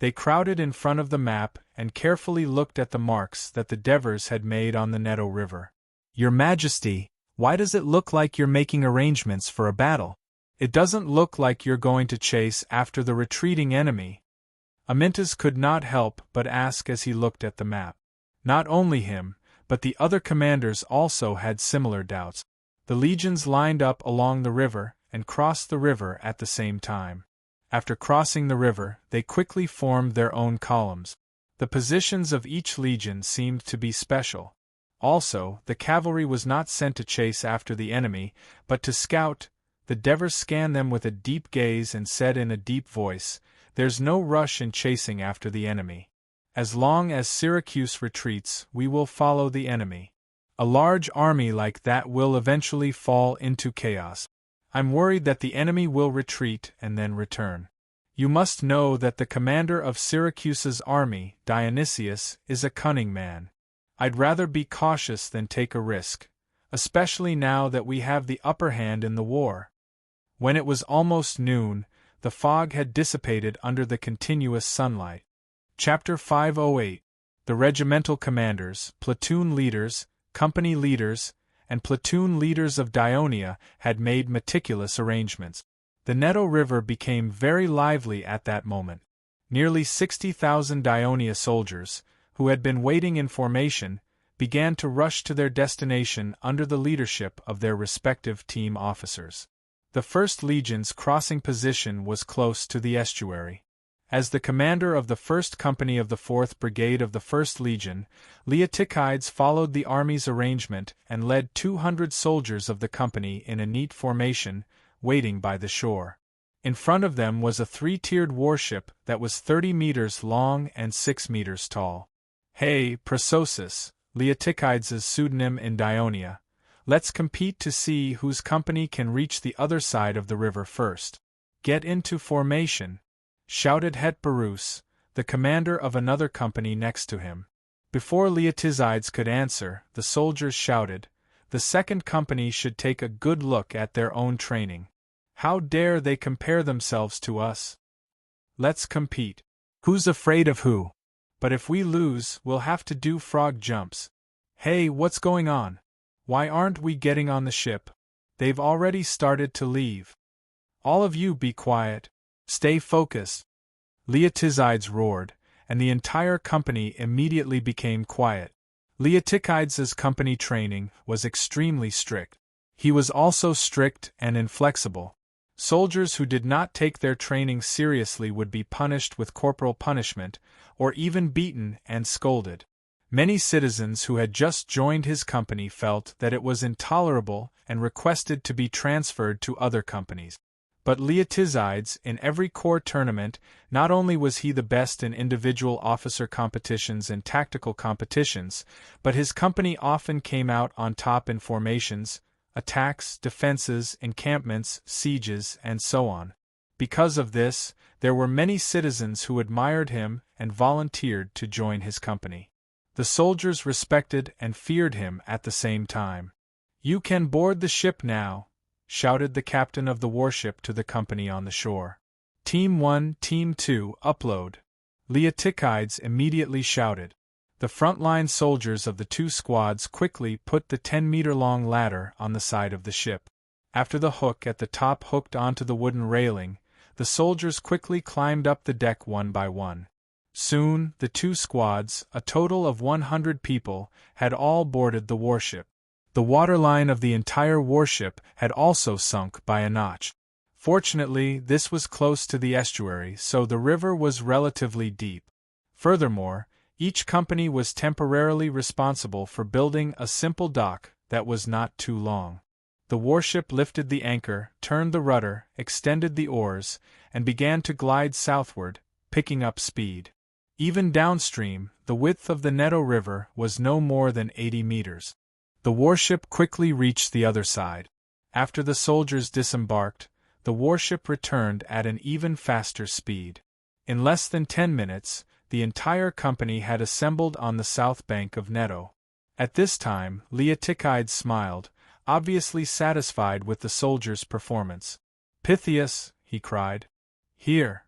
They crowded in front of the map and carefully looked at the marks that the Devers had made on the Neto River. Your Majesty, why does it look like you're making arrangements for a battle? It doesn't look like you're going to chase after the retreating enemy. Amintas could not help but ask as he looked at the map. Not only him, but the other commanders also had similar doubts. The legions lined up along the river and crossed the river at the same time. After crossing the river, they quickly formed their own columns. The positions of each legion seemed to be special. Also, the cavalry was not sent to chase after the enemy, but to scout. The Devers scanned them with a deep gaze and said in a deep voice, There's no rush in chasing after the enemy. As long as Syracuse retreats, we will follow the enemy. A large army like that will eventually fall into chaos. I'm worried that the enemy will retreat and then return. You must know that the commander of Syracuse's army, Dionysius, is a cunning man. I'd rather be cautious than take a risk, especially now that we have the upper hand in the war. When it was almost noon, the fog had dissipated under the continuous sunlight. Chapter 508. The regimental commanders, platoon leaders, company leaders, and platoon leaders of Dionia had made meticulous arrangements. The Neto River became very lively at that moment. Nearly 60,000 Dionia soldiers, who had been waiting in formation, began to rush to their destination under the leadership of their respective team officers. The 1st Legion's crossing position was close to the estuary. As the commander of the 1st Company of the 4th Brigade of the 1st Legion, Leotychides followed the army's arrangement and led 200 soldiers of the company in a neat formation, waiting by the shore. In front of them was a 3-tiered warship that was 30 meters long and 6 meters tall. "Hey, Prososus," Leotychides' pseudonym in Dionia, "let's compete to see whose company can reach the other side of the river first." "Get into formation," shouted Hetbarus, the commander of another company next to him. Before Leotychides could answer, the soldiers shouted, "The 2nd Company should take a good look at their own training. How dare they compare themselves to us? Let's compete. Who's afraid of who? But if we lose, we'll have to do frog jumps. Hey, what's going on? Why aren't we getting on the ship? They've already started to leave. All of you be quiet. Stay focused." Leotychides roared, and the entire company immediately became quiet. Leotychides' company training was extremely strict. He was also strict and inflexible. Soldiers who did not take their training seriously would be punished with corporal punishment, or even beaten and scolded. Many citizens who had just joined his company felt that it was intolerable and requested to be transferred to other companies. But Leotychides, in every corps tournament, not only was he the best in individual officer competitions and tactical competitions, but his company often came out on top in formations, attacks, defenses, encampments, sieges, and so on. Because of this, there were many citizens who admired him and volunteered to join his company. The soldiers respected and feared him at the same time. "You can board the ship now," shouted the captain of the warship to the company on the shore. "Team 1, Team 2, upload," Leotychides immediately shouted. The front-line soldiers of the 2 squads quickly put the 10-meter-long ladder on the side of the ship. After the hook at the top hooked onto the wooden railing, the soldiers quickly climbed up the deck one by one. Soon, the 2 squads, a total of 100 people, had all boarded the warship. The waterline of the entire warship had also sunk by a notch. Fortunately, this was close to the estuary, so the river was relatively deep. Furthermore, each company was temporarily responsible for building a simple dock that was not too long. The warship lifted the anchor, turned the rudder, extended the oars, and began to glide southward, picking up speed. Even downstream, the width of the Neto River was no more than 80 meters. The warship quickly reached the other side. After the soldiers disembarked, the warship returned at an even faster speed. In less than 10 minutes, the entire company had assembled on the south bank of Neto. At this time, Leotychides smiled, obviously satisfied with the soldiers' performance. "Pythias," he cried. "Here."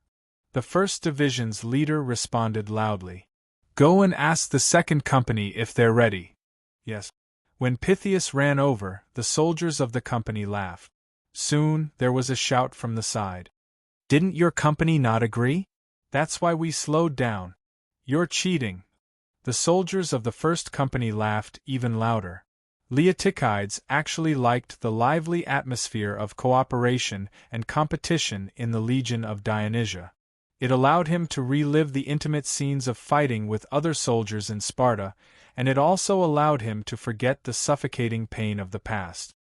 The 1st Division's leader responded loudly. "Go and ask the 2nd Company if they're ready." "Yes." When Pythias ran over, the soldiers of the company laughed. Soon, there was a shout from the side. "Didn't your company not agree? That's why we slowed down. You're cheating." The soldiers of the 1st Company laughed even louder. Leotychides actually liked the lively atmosphere of cooperation and competition in the Legion of Dionysia. It allowed him to relive the intimate scenes of fighting with other soldiers in Sparta, and it also allowed him to forget the suffocating pain of the past.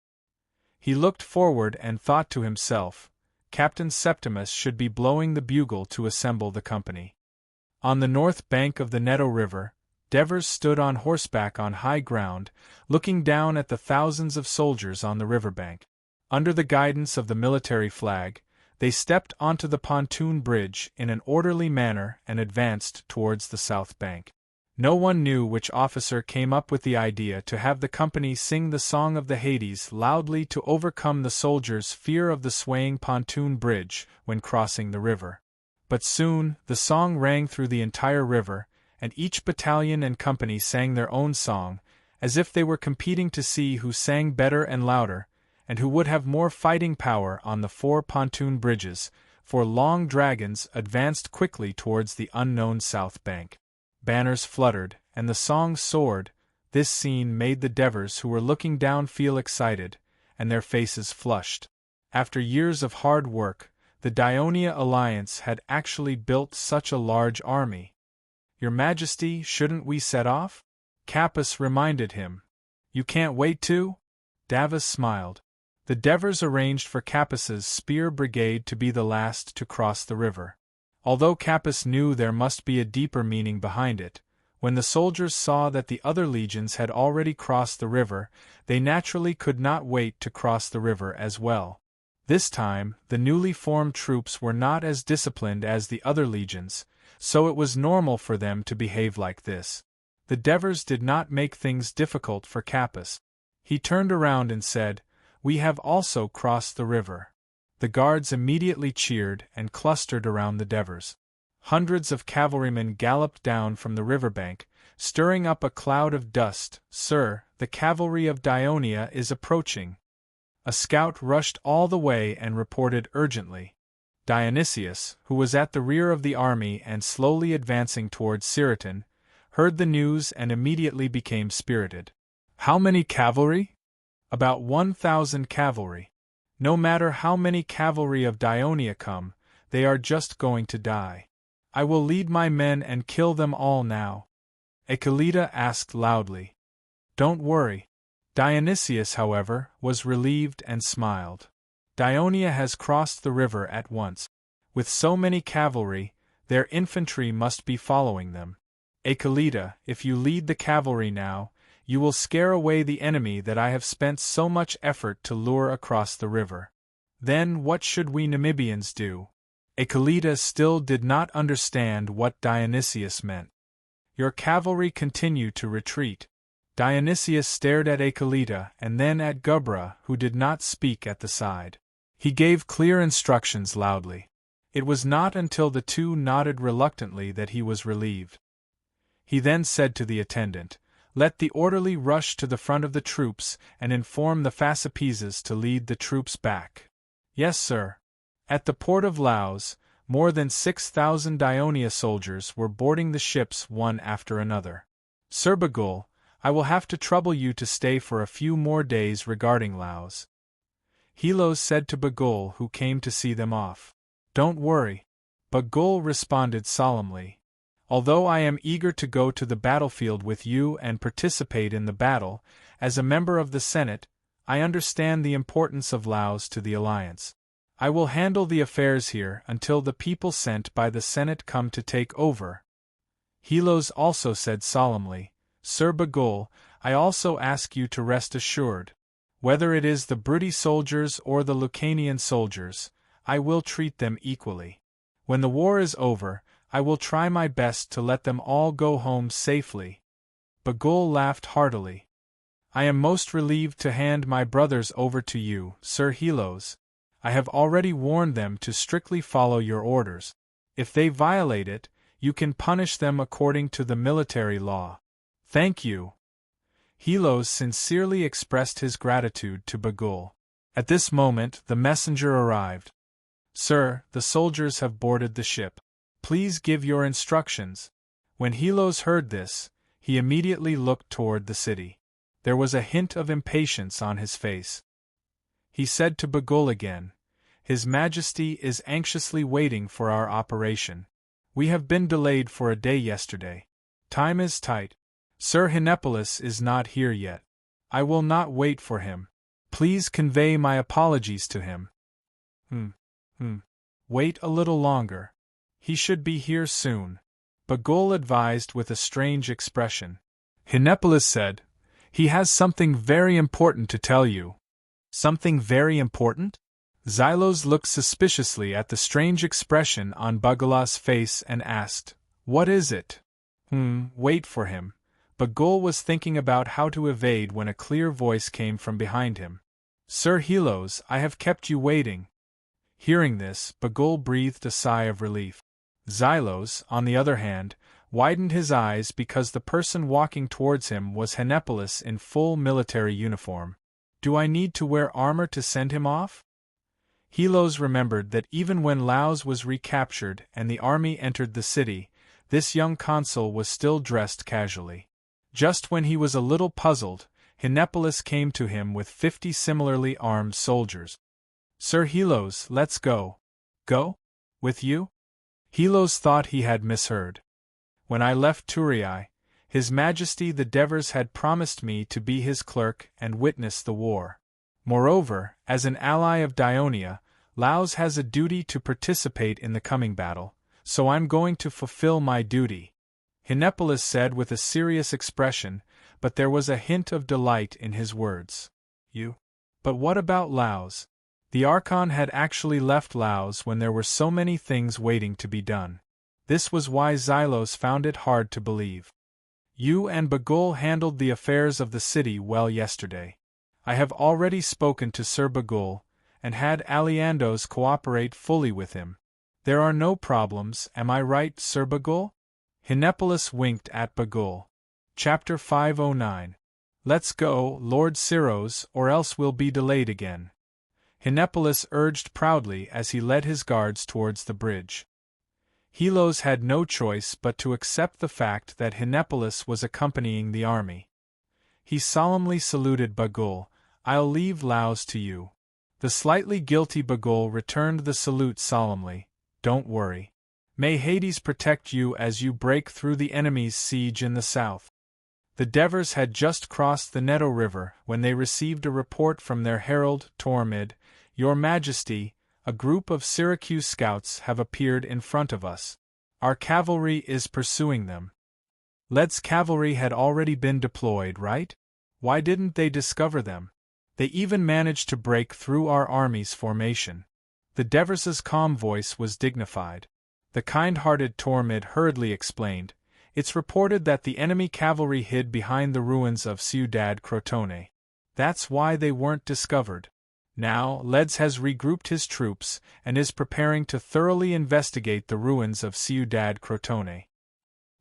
He looked forward and thought to himself, Captain Septimus should be blowing the bugle to assemble the company. On the north bank of the Neto River, Devers stood on horseback on high ground, looking down at the thousands of soldiers on the riverbank. Under the guidance of the military flag, they stepped onto the pontoon bridge in an orderly manner and advanced towards the south bank. No one knew which officer came up with the idea to have the company sing the Song of the Hades loudly to overcome the soldiers' fear of the swaying pontoon bridge when crossing the river. But soon, the song rang through the entire river, and each battalion and company sang their own song, as if they were competing to see who sang better and louder, and who would have more fighting power on the 4 pontoon bridges, for long dragons advanced quickly towards the unknown south bank. Banners fluttered, and the song soared. This scene made the Devers who were looking down feel excited, and their faces flushed. After years of hard work, the Dionia alliance had actually built such a large army. Your Majesty, shouldn't we set off? Capys reminded him. You can't wait to? Davos smiled. The Devers arranged for Capys's spear brigade to be the last to cross the river. Although Capys knew there must be a deeper meaning behind it, when the soldiers saw that the other legions had already crossed the river, they naturally could not wait to cross the river as well. This time, the newly formed troops were not as disciplined as the other legions, so it was normal for them to behave like this. The Devers did not make things difficult for Capys. He turned around and said, "We have also crossed the river." The guards immediately cheered and clustered around the Devers. Hundreds of cavalrymen galloped down from the riverbank, stirring up a cloud of dust. "Sir, the cavalry of Dionia is approaching." A scout rushed all the way and reported urgently. Dionysius, who was at the rear of the army and slowly advancing towards Serene, heard the news and immediately became spirited. "How many cavalry?" "About 1,000 cavalry. No matter how many cavalry of Dionia come, they are just going to die. I will lead my men and kill them all now." Aeaclida asked loudly. "Don't worry." Dionysius, however, was relieved and smiled. "Dionia has crossed the river at once. With so many cavalry, their infantry must be following them. Aeaclida, if you lead the cavalry now, you will scare away the enemy that I have spent so much effort to lure across the river. Then what should we Namibians do?" Aeaclida still did not understand what Dionysius meant. "Your cavalry continue to retreat." Dionysius stared at Aeaclida and then at Gubra, who did not speak at the side. He gave clear instructions loudly. It was not until the two nodded reluctantly that he was relieved. He then said to the attendant, "Let the orderly rush to the front of the troops and inform the Facipizes to lead the troops back." "Yes, sir." At the port of Laos, more than 6,000 Dionia soldiers were boarding the ships one after another. "Sir Bagul, I will have to trouble you to stay for a few more days regarding Laos," Helos said to Bagul, who came to see them off. "Don't worry," Bagul responded solemnly. "Although I am eager to go to the battlefield with you and participate in the battle, as a member of the Senate, I understand the importance of Laos to the Alliance. I will handle the affairs here until the people sent by the Senate come to take over." Helos also said solemnly, "Sir Bagul, I also ask you to rest assured. Whether it is the Brutty soldiers or the Lucanian soldiers, I will treat them equally. When the war is over, I will try my best to let them all go home safely." Bagul laughed heartily. "I am most relieved to hand my brothers over to you, Sir Helos. I have already warned them to strictly follow your orders. If they violate it, you can punish them according to the military law." "Thank you." Helos sincerely expressed his gratitude to Bagul. At this moment the messenger arrived. "Sir, the soldiers have boarded the ship. Please give your instructions." When Helos heard this, he immediately looked toward the city. There was a hint of impatience on his face. He said to Bagul again, "His Majesty is anxiously waiting for our operation. We have been delayed for a day yesterday. Time is tight. Sir Hinepolis is not here yet. I will not wait for him. Please convey my apologies to him." Wait a little longer. He should be here soon," Bagul advised with a strange expression. Hinepolis said, "He has something very important to tell you." "Something very important?" Xylos looked suspiciously at the strange expression on Bagul's face and asked, "What is it?" Wait for him." Bagul was thinking about how to evade when a clear voice came from behind him. "Sir Helos, I have kept you waiting." Hearing this, Bagul breathed a sigh of relief. Xylos, on the other hand, widened his eyes because the person walking towards him was Hinepolis in full military uniform. "Do I need to wear armor to send him off?" Helos remembered that even when Laos was recaptured and the army entered the city, this young consul was still dressed casually. Just when he was a little puzzled, Hinepolis came to him with 50 similarly armed soldiers. Sir Helos, let's go. Go? With you? Helos thought he had misheard. When I left Turii, His Majesty the Devers had promised me to be his clerk and witness the war. Moreover, as an ally of Dionia, Laos has a duty to participate in the coming battle, so I'm going to fulfill my duty. Hinepolis said with a serious expression, but there was a hint of delight in his words. You? But what about Laos? The Archon had actually left Laos when there were so many things waiting to be done. This was why Xylos found it hard to believe. You and Bagul handled the affairs of the city well yesterday. I have already spoken to Sir Bagul, and had Aliandos cooperate fully with him. There are no problems, am I right, Sir Bagul? Hinepolis winked at Bagul. Chapter 509. Let's go, Lord Siros, or else we'll be delayed again. Hinepolis urged proudly as he led his guards towards the bridge. Helos had no choice but to accept the fact that Hinepolis was accompanying the army. He solemnly saluted Bagul. I'll leave Laos to you. The slightly guilty Bagul returned the salute solemnly. Don't worry. May Hades protect you as you break through the enemy's siege in the south. The Devers had just crossed the Neto River when they received a report from their herald, Tormid. Your Majesty, a group of Syracuse scouts have appeared in front of us. Our cavalry is pursuing them. Led's cavalry had already been deployed, right? Why didn't they discover them? They even managed to break through our army's formation. The Devers' calm voice was dignified. The kind-hearted Tormid hurriedly explained, It's reported that the enemy cavalry hid behind the ruins of Ciudad Crotone. That's why they weren't discovered. Now, Leds has regrouped his troops and is preparing to thoroughly investigate the ruins of Ciudad Crotone.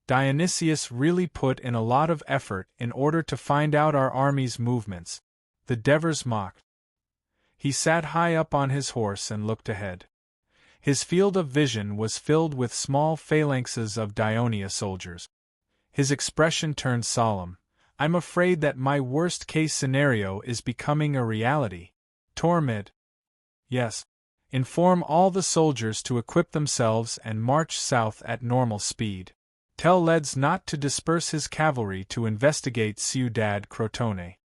Dionysius really put in a lot of effort in order to find out our army's movements. The Devers mocked. He sat high up on his horse and looked ahead. His field of vision was filled with small phalanxes of Dionia soldiers. His expression turned solemn. I'm afraid that my worst-case scenario is becoming a reality. Tormid. Yes. Inform all the soldiers to equip themselves and march south at normal speed. Tell Leds not to disperse his cavalry to investigate Ciudad Crotone.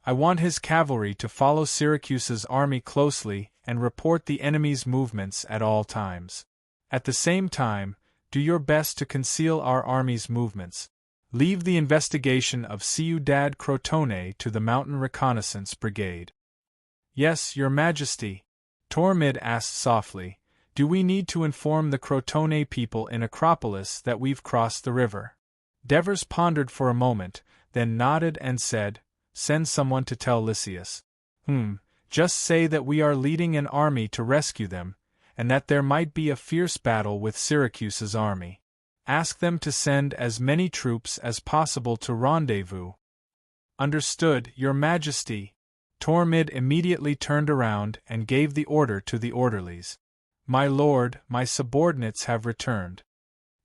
I want his cavalry to follow Syracuse's army closely and report the enemy's movements at all times. At the same time, do your best to conceal our army's movements. Leave the investigation of Ciudad Crotone to the Mountain Reconnaissance Brigade. Yes, Your Majesty. Tormid asked softly, Do we need to inform the Crotone people in Acropolis that we've crossed the river? Devers pondered for a moment, then nodded and said, Send someone to tell Lysias. Just say that we are leading an army to rescue them, and that there might be a fierce battle with Syracuse's army. Ask them to send as many troops as possible to rendezvous. Understood, Your Majesty. Tormid immediately turned around and gave the order to the orderlies. My lord, my subordinates have returned.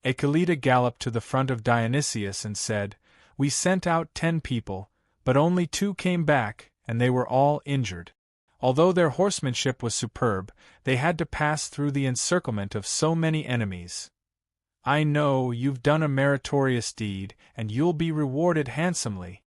Achelida galloped to the front of Dionysius and said, We sent out 10 people, but only 2 came back, and they were all injured. Although their horsemanship was superb, they had to pass through the encirclement of so many enemies. I know you've done a meritorious deed, and you'll be rewarded handsomely.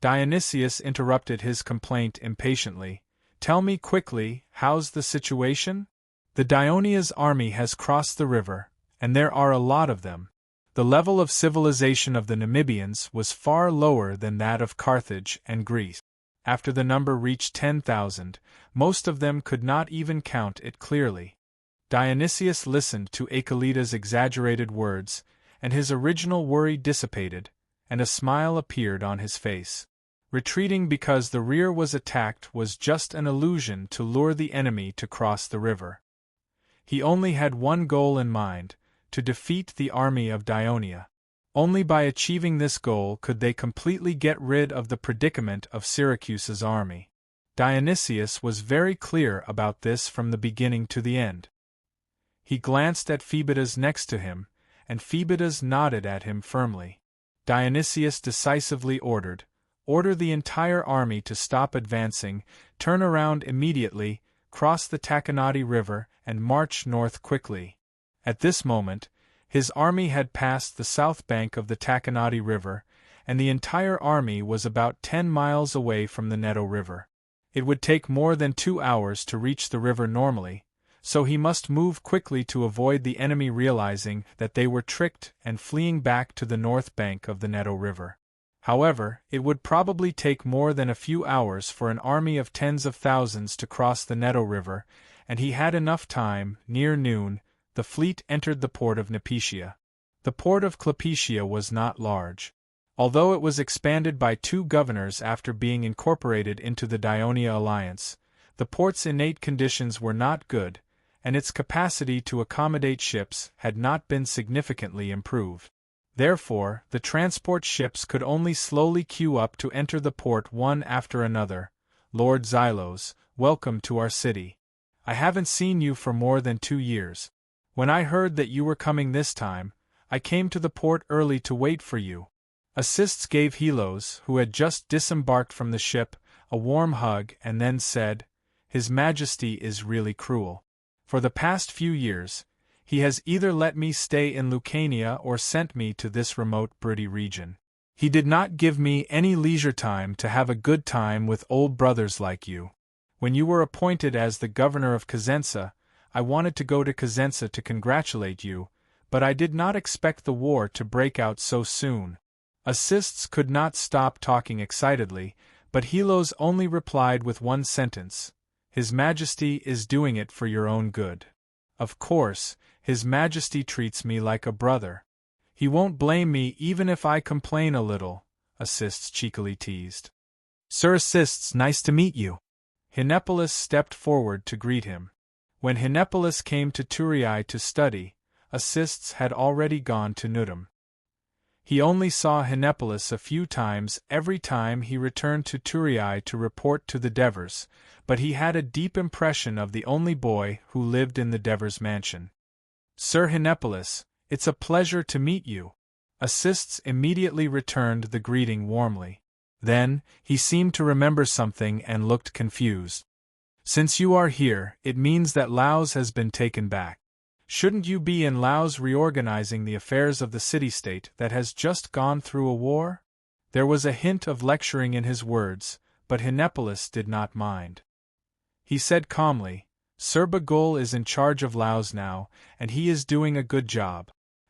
Dionysius interrupted his complaint impatiently. Tell me quickly, how's the situation? The Dionia's army has crossed the river, and there are a lot of them. The level of civilization of the Namibians was far lower than that of Carthage and Greece. After the number reached 10,000, most of them could not even count it clearly. Dionysius listened to Achelida's exaggerated words, and his original worry dissipated, and a smile appeared on his face. Retreating because the rear was attacked was just an illusion to lure the enemy to cross the river. He only had one goal in mind, to defeat the army of Dionia. Only by achieving this goal could they completely get rid of the predicament of Syracuse's army. Dionysius was very clear about this from the beginning to the end. He glanced at Phoebidas next to him, and Phoebidas nodded at him firmly. Dionysius decisively ordered, Order the entire army to stop advancing, turn around immediately, cross the Takanadi River and march north quickly. At this moment, his army had passed the south bank of the Takanadi River, and the entire army was about 10 miles away from the Neto River. It would take more than 2 hours to reach the river normally, so he must move quickly to avoid the enemy realizing that they were tricked and fleeing back to the north bank of the Neto River. However, it would probably take more than a few hours for an army of tens of thousands to cross the Neto River, and he had enough time. Near noon, the fleet entered the port of Nipetia. The port of Clepetia was not large. Although it was expanded by 2 governors after being incorporated into the Dionia alliance, the port's innate conditions were not good, and its capacity to accommodate ships had not been significantly improved. Therefore, the transport ships could only slowly queue up to enter the port one after another. Lord Xylos, welcome to our city. I haven't seen you for more than 2 years. When I heard that you were coming this time, I came to the port early to wait for you. Assists gave Helos, who had just disembarked from the ship, a warm hug and then said, His Majesty is really cruel. For the past few years, he has either let me stay in Lucania or sent me to this remote Brity region. He did not give me any leisure time to have a good time with old brothers like you. When you were appointed as the governor of Cosenza, I wanted to go to Cosenza to congratulate you, but I did not expect the war to break out so soon. Assists could not stop talking excitedly, but Helos only replied with one sentence, His Majesty is doing it for your own good. Of course, His Majesty treats me like a brother. He won't blame me even if I complain a little, Assists cheekily teased. Sir Assists, nice to meet you. Hinepolis stepped forward to greet him. When Hinepolis came to Turiai to study, Assists had already gone to Nudum. He only saw Hinepolis a few times every time he returned to Turiai to report to the Devers, but he had a deep impression of the only boy who lived in the Devers mansion. Sir Hinepolis, it's a pleasure to meet you. Assists immediately returned the greeting warmly. Then, he seemed to remember something and looked confused. Since you are here, it means that Laos has been taken back. Shouldn't you be in Laos reorganizing the affairs of the city-state that has just gone through a war? There was a hint of lecturing in his words, but Hinepolis did not mind. He said calmly, Sir Bagul is in charge of Laos now, and he is doing a good job.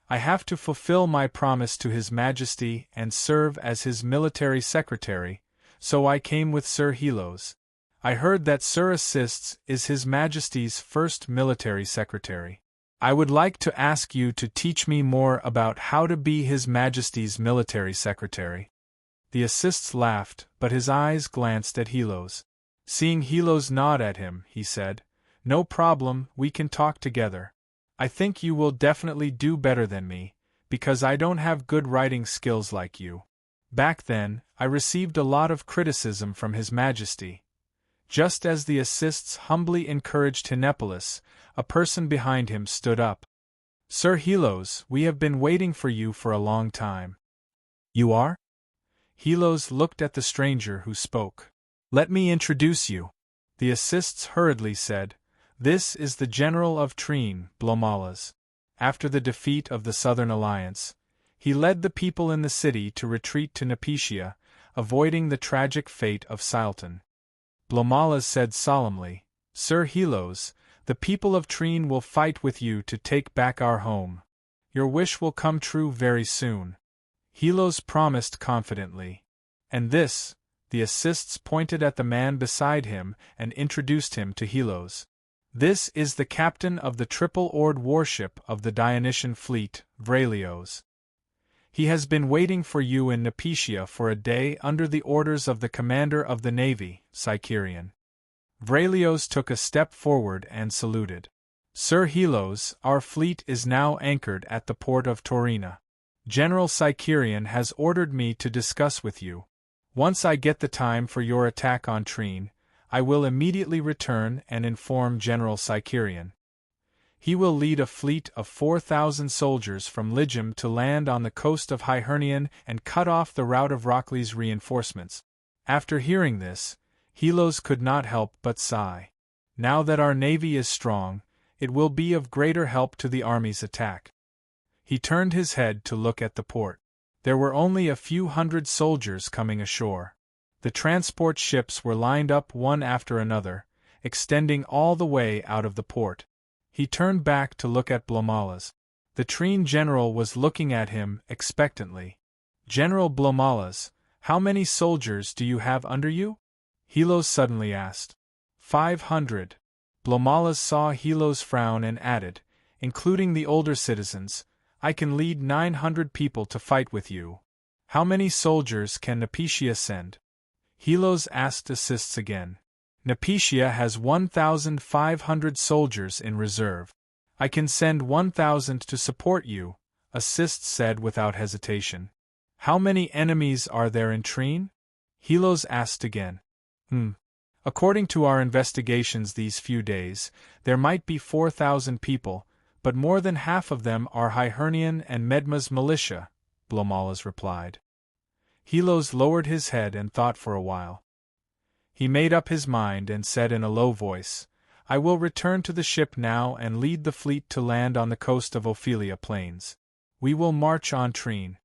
I have to fulfill my promise to His Majesty and serve as his military secretary, so I came with Sir Helos. I heard that Sir Assists is His Majesty's first military secretary. I would like to ask you to teach me more about how to be His Majesty's military secretary. The Assists laughed, but his eyes glanced at Helos. Seeing Helos nod at him, he said, No problem, we can talk together. I think you will definitely do better than me, because I don't have good writing skills like you. Back then, I received a lot of criticism from His Majesty. Just as the Assists humbly encouraged Hinepolis, a person behind him stood up. Sir Helos, we have been waiting for you for a long time. You are? Helos looked at the stranger who spoke. Let me introduce you. The Assists hurriedly said, This is the General of Trine, Blomalas. After the defeat of the Southern Alliance, he led the people in the city to retreat to Nipetia, avoiding the tragic fate of Silton. Blomalas said solemnly, Sir Helos, the people of Trine will fight with you to take back our home. Your wish will come true very soon. Helos promised confidently. And this, the Assists pointed at the man beside him and introduced him to Helos. This is the captain of the triple-oared warship of the Dionysian fleet, Vralios. He has been waiting for you in Nipetia for a day under the orders of the commander of the navy, Sicerian. Vralios took a step forward and saluted. Sir Helos, our fleet is now anchored at the port of Torina. General Sicerian has ordered me to discuss with you. Once I get the time for your attack on Trine, I will immediately return and inform General Sicerian. He will lead a fleet of 4,000 soldiers from Lygium to land on the coast of Hyhernion and cut off the route of Rockley's reinforcements. After hearing this, Helos could not help but sigh. Now that our navy is strong, it will be of greater help to the army's attack. He turned his head to look at the port. There were only a few hundred soldiers coming ashore. The transport ships were lined up one after another, extending all the way out of the port. He turned back to look at Blomalas. The Trine general was looking at him expectantly. "General Blomalas, how many soldiers do you have under you?" Helos suddenly asked. 500. Blomalas saw Helos frown and added, "Including the older citizens, I can lead 900 people to fight with you. How many soldiers can Nepetia send?" Helos asked assists again. "Nepetia has 1,500 soldiers in reserve. I can send 1,000 to support you," assists said without hesitation. "How many enemies are there in Trine?" Helos asked again. According to our investigations these few days, there might be 4,000 people, but more than half of them are Hyhernian and Medma's militia," Blomalas replied. Helos lowered his head and thought for a while. He made up his mind and said in a low voice, "I will return to the ship now and lead the fleet to land on the coast of Ophelia Plains. We will march on Trine."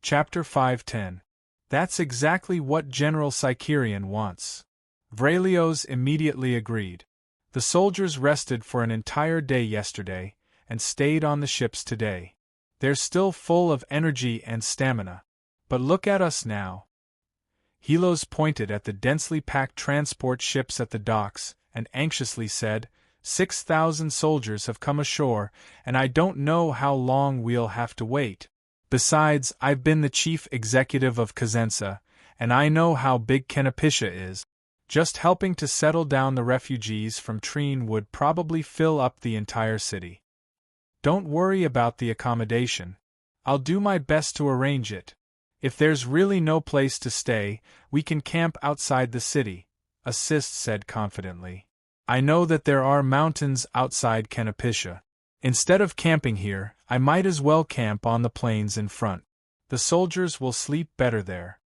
Chapter 5:10. That's exactly what General Sicerian wants. Vrelios immediately agreed. The soldiers rested for an entire day yesterday, and stayed on the ships today. They're still full of energy and stamina. But look at us now. Helos pointed at the densely packed transport ships at the docks, and anxiously said, 6,000 soldiers have come ashore, and I don't know how long we'll have to wait. Besides, I've been the chief executive of Cosenza, and I know how big Canopitia is. Just helping to settle down the refugees from Trine would probably fill up the entire city. Don't worry about the accommodation. I'll do my best to arrange it. If there's really no place to stay, we can camp outside the city," Assist said confidently. "I know that there are mountains outside Canopitia. Instead of camping here, I might as well camp on the plains in front. The soldiers will sleep better there."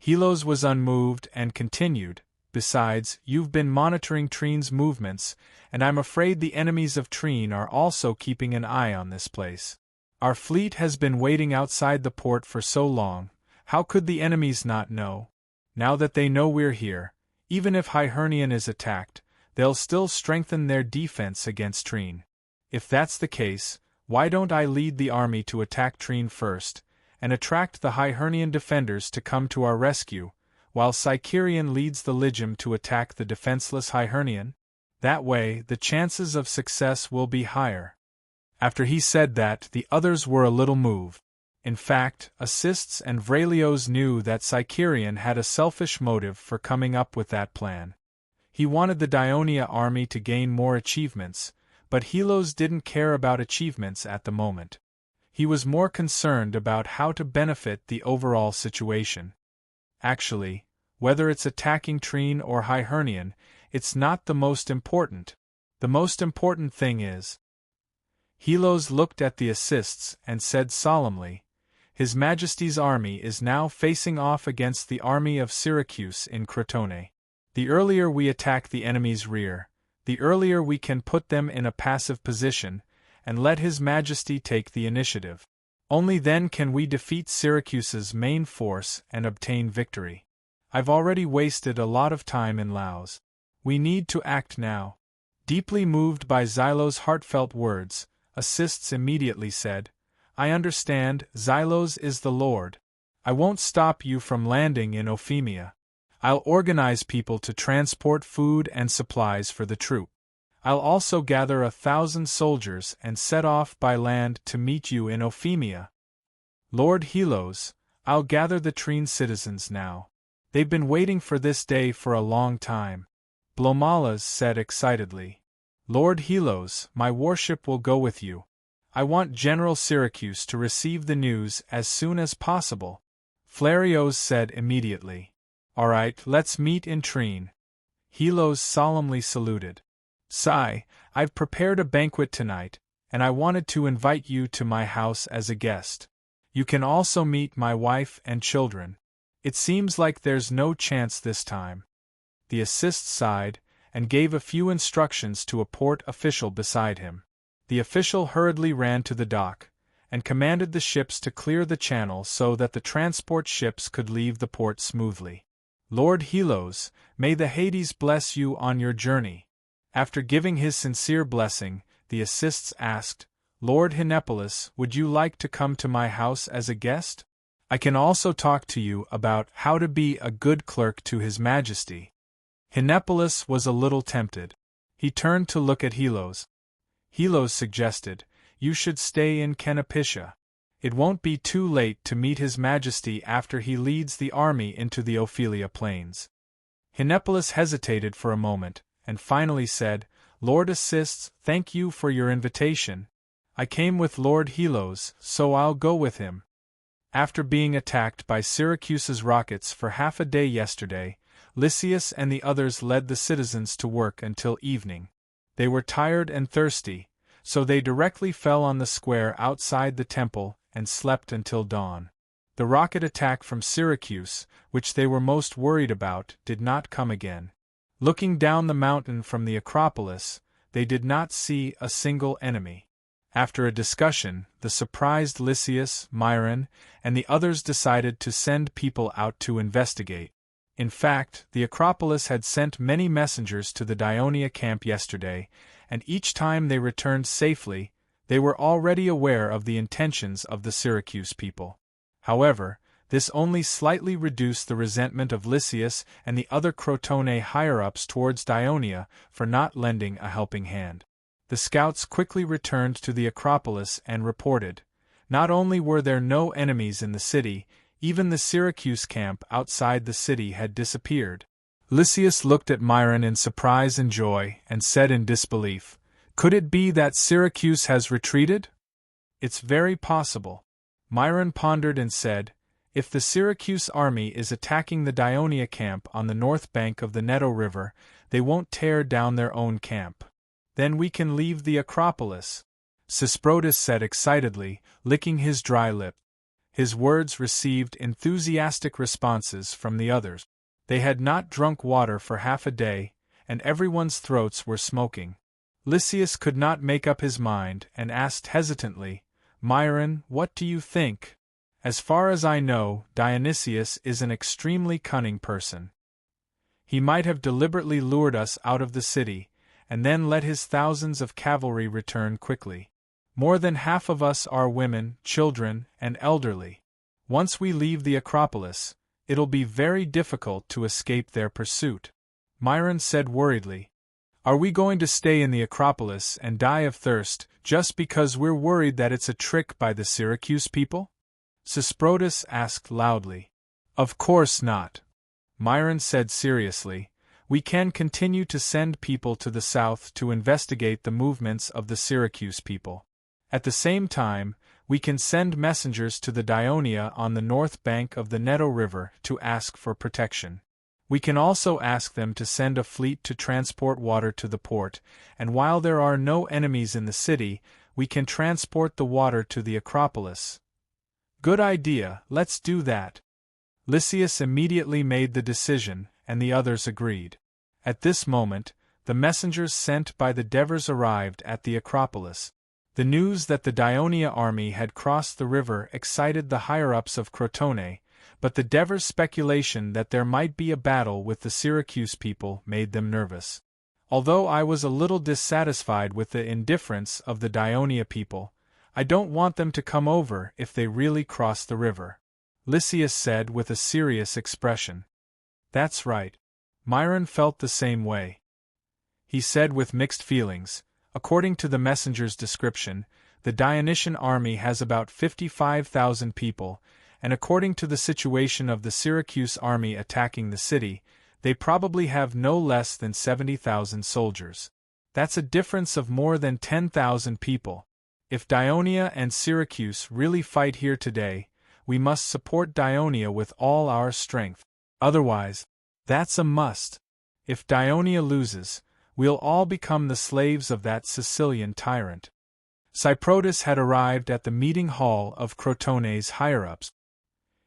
Helos was unmoved and continued, "Besides, you've been monitoring Trine's movements, and I'm afraid the enemies of Trine are also keeping an eye on this place. Our fleet has been waiting outside the port for so long, how could the enemies not know? Now that they know we're here, even if Hyhernian is attacked, they'll still strengthen their defense against Trine. If that's the case, why don't I lead the army to attack Trine first, and attract the Hyhernian defenders to come to our rescue, while Sicerian leads the Legium to attack the defenseless Hyhernian? That way, the chances of success will be higher." After he said that, the others were a little moved. In fact, Assists and Vrelios knew that Sicerian had a selfish motive for coming up with that plan. He wanted the Dionia army to gain more achievements, but Helos didn't care about achievements at the moment. He was more concerned about how to benefit the overall situation. Actually, whether it's attacking Trine or Hyhernian, it's not the most important. The most important thing is. Helos looked at the Assists and said solemnly, "His Majesty's army is now facing off against the army of Syracuse in Crotone. The earlier we attack the enemy's rear, the earlier we can put them in a passive position, and let His Majesty take the initiative. Only then can we defeat Syracuse's main force and obtain victory. I've already wasted a lot of time in Laos. We need to act now." Deeply moved by Xylo's heartfelt words, Assists immediately said, "I understand, Xylos is the Lord. I won't stop you from landing in Euphemia. I'll organize people to transport food and supplies for the troop. I'll also gather 1,000 soldiers and set off by land to meet you in Euphemia. Lord Helos, I'll gather the Trine citizens now. They've been waiting for this day for a long time," Blomalas said excitedly. "Lord Helos, my warship will go with you. I want General Syracuse to receive the news as soon as possible," Flarios said immediately. "All right, let's meet in Trine." Helos solemnly saluted. I've prepared a banquet tonight, and I wanted to invite you to my house as a guest. You can also meet my wife and children. It seems like there's no chance this time." The Assist sighed, and gave a few instructions to a port official beside him. The official hurriedly ran to the dock, and commanded the ships to clear the channel so that the transport ships could leave the port smoothly. "Lord Helos, may the Hades bless you on your journey." After giving his sincere blessing, the assists asked, "Lord Hinepolis, would you like to come to my house as a guest? I can also talk to you about how to be a good clerk to His Majesty." Hinepolis was a little tempted. He turned to look at Helos. Helos suggested, "You should stay in Canopitia. It won't be too late to meet His Majesty after he leads the army into the Ophelia Plains." Hinepolis hesitated for a moment, and finally said, "Lord Assists, thank you for your invitation. I came with Lord Helos, so I'll go with him." After being attacked by Syracuse's rockets for half a day yesterday, Lysias and the others led the citizens to work until evening. They were tired and thirsty, so they directly fell on the square outside the temple and slept until dawn. The rocket attack from Syracuse, which they were most worried about, did not come again. Looking down the mountain from the Acropolis, they did not see a single enemy. After a discussion, the surprised Lysias, Myron, and the others decided to send people out to investigate. In fact, the Acropolis had sent many messengers to the Dionia camp yesterday, and each time they returned safely, they were already aware of the intentions of the Syracuse people. However, this only slightly reduced the resentment of Lysias and the other Crotone higher-ups towards Dionia for not lending a helping hand. The scouts quickly returned to the Acropolis and reported, not only were there no enemies in the city, even the Syracuse camp outside the city had disappeared. Lysias looked at Myron in surprise and joy, and said in disbelief, "Could it be that Syracuse has retreated?" "It's very possible." Myron pondered and said, "If the Syracuse army is attacking the Dionia camp on the north bank of the Neto River, they won't tear down their own camp. Then we can leave the Acropolis," Sesprotus said excitedly, licking his dry lip. His words received enthusiastic responses from the others. They had not drunk water for half a day, and everyone's throats were smoking. Lysias could not make up his mind and asked hesitantly, "Myron, what do you think? As far as I know, Dionysius is an extremely cunning person. He might have deliberately lured us out of the city, and then let his thousands of cavalry return quickly. More than half of us are women, children, and elderly. Once we leave the Acropolis, it'll be very difficult to escape their pursuit." Myron said worriedly, "Are we going to stay in the Acropolis and die of thirst just because we're worried that it's a trick by the Syracuse people?" Sesprotus asked loudly. "Of course not," Myron said seriously. "We can continue to send people to the south to investigate the movements of the Syracuse people. At the same time, we can send messengers to the Dionia on the north bank of the Neto River to ask for protection. We can also ask them to send a fleet to transport water to the port, and while there are no enemies in the city, we can transport the water to the Acropolis." "Good idea, let's do that." Lysias immediately made the decision, and the others agreed. At this moment, the messengers sent by the Devers arrived at the Acropolis. The news that the Dionia army had crossed the river excited the higher-ups of Crotone, but the Devers' speculation that there might be a battle with the Syracuse people made them nervous. Although I was a little dissatisfied with the indifference of the Dionia people, I don't want them to come over if they really cross the river," Lysias said with a serious expression. "That's right." Myron felt the same way. He said with mixed feelings, "According to the messenger's description, the Dionysian army has about 55,000 people, and according to the situation of the Syracuse army attacking the city, they probably have no less than 70,000 soldiers. That's a difference of more than 10,000 people. If Dionia and Syracuse really fight here today, we must support Dionia with all our strength. Otherwise, that's a must. If Dionia loses, we'll all become the slaves of that Sicilian tyrant." Sesprotus had arrived at the meeting hall of Crotone's higher-ups.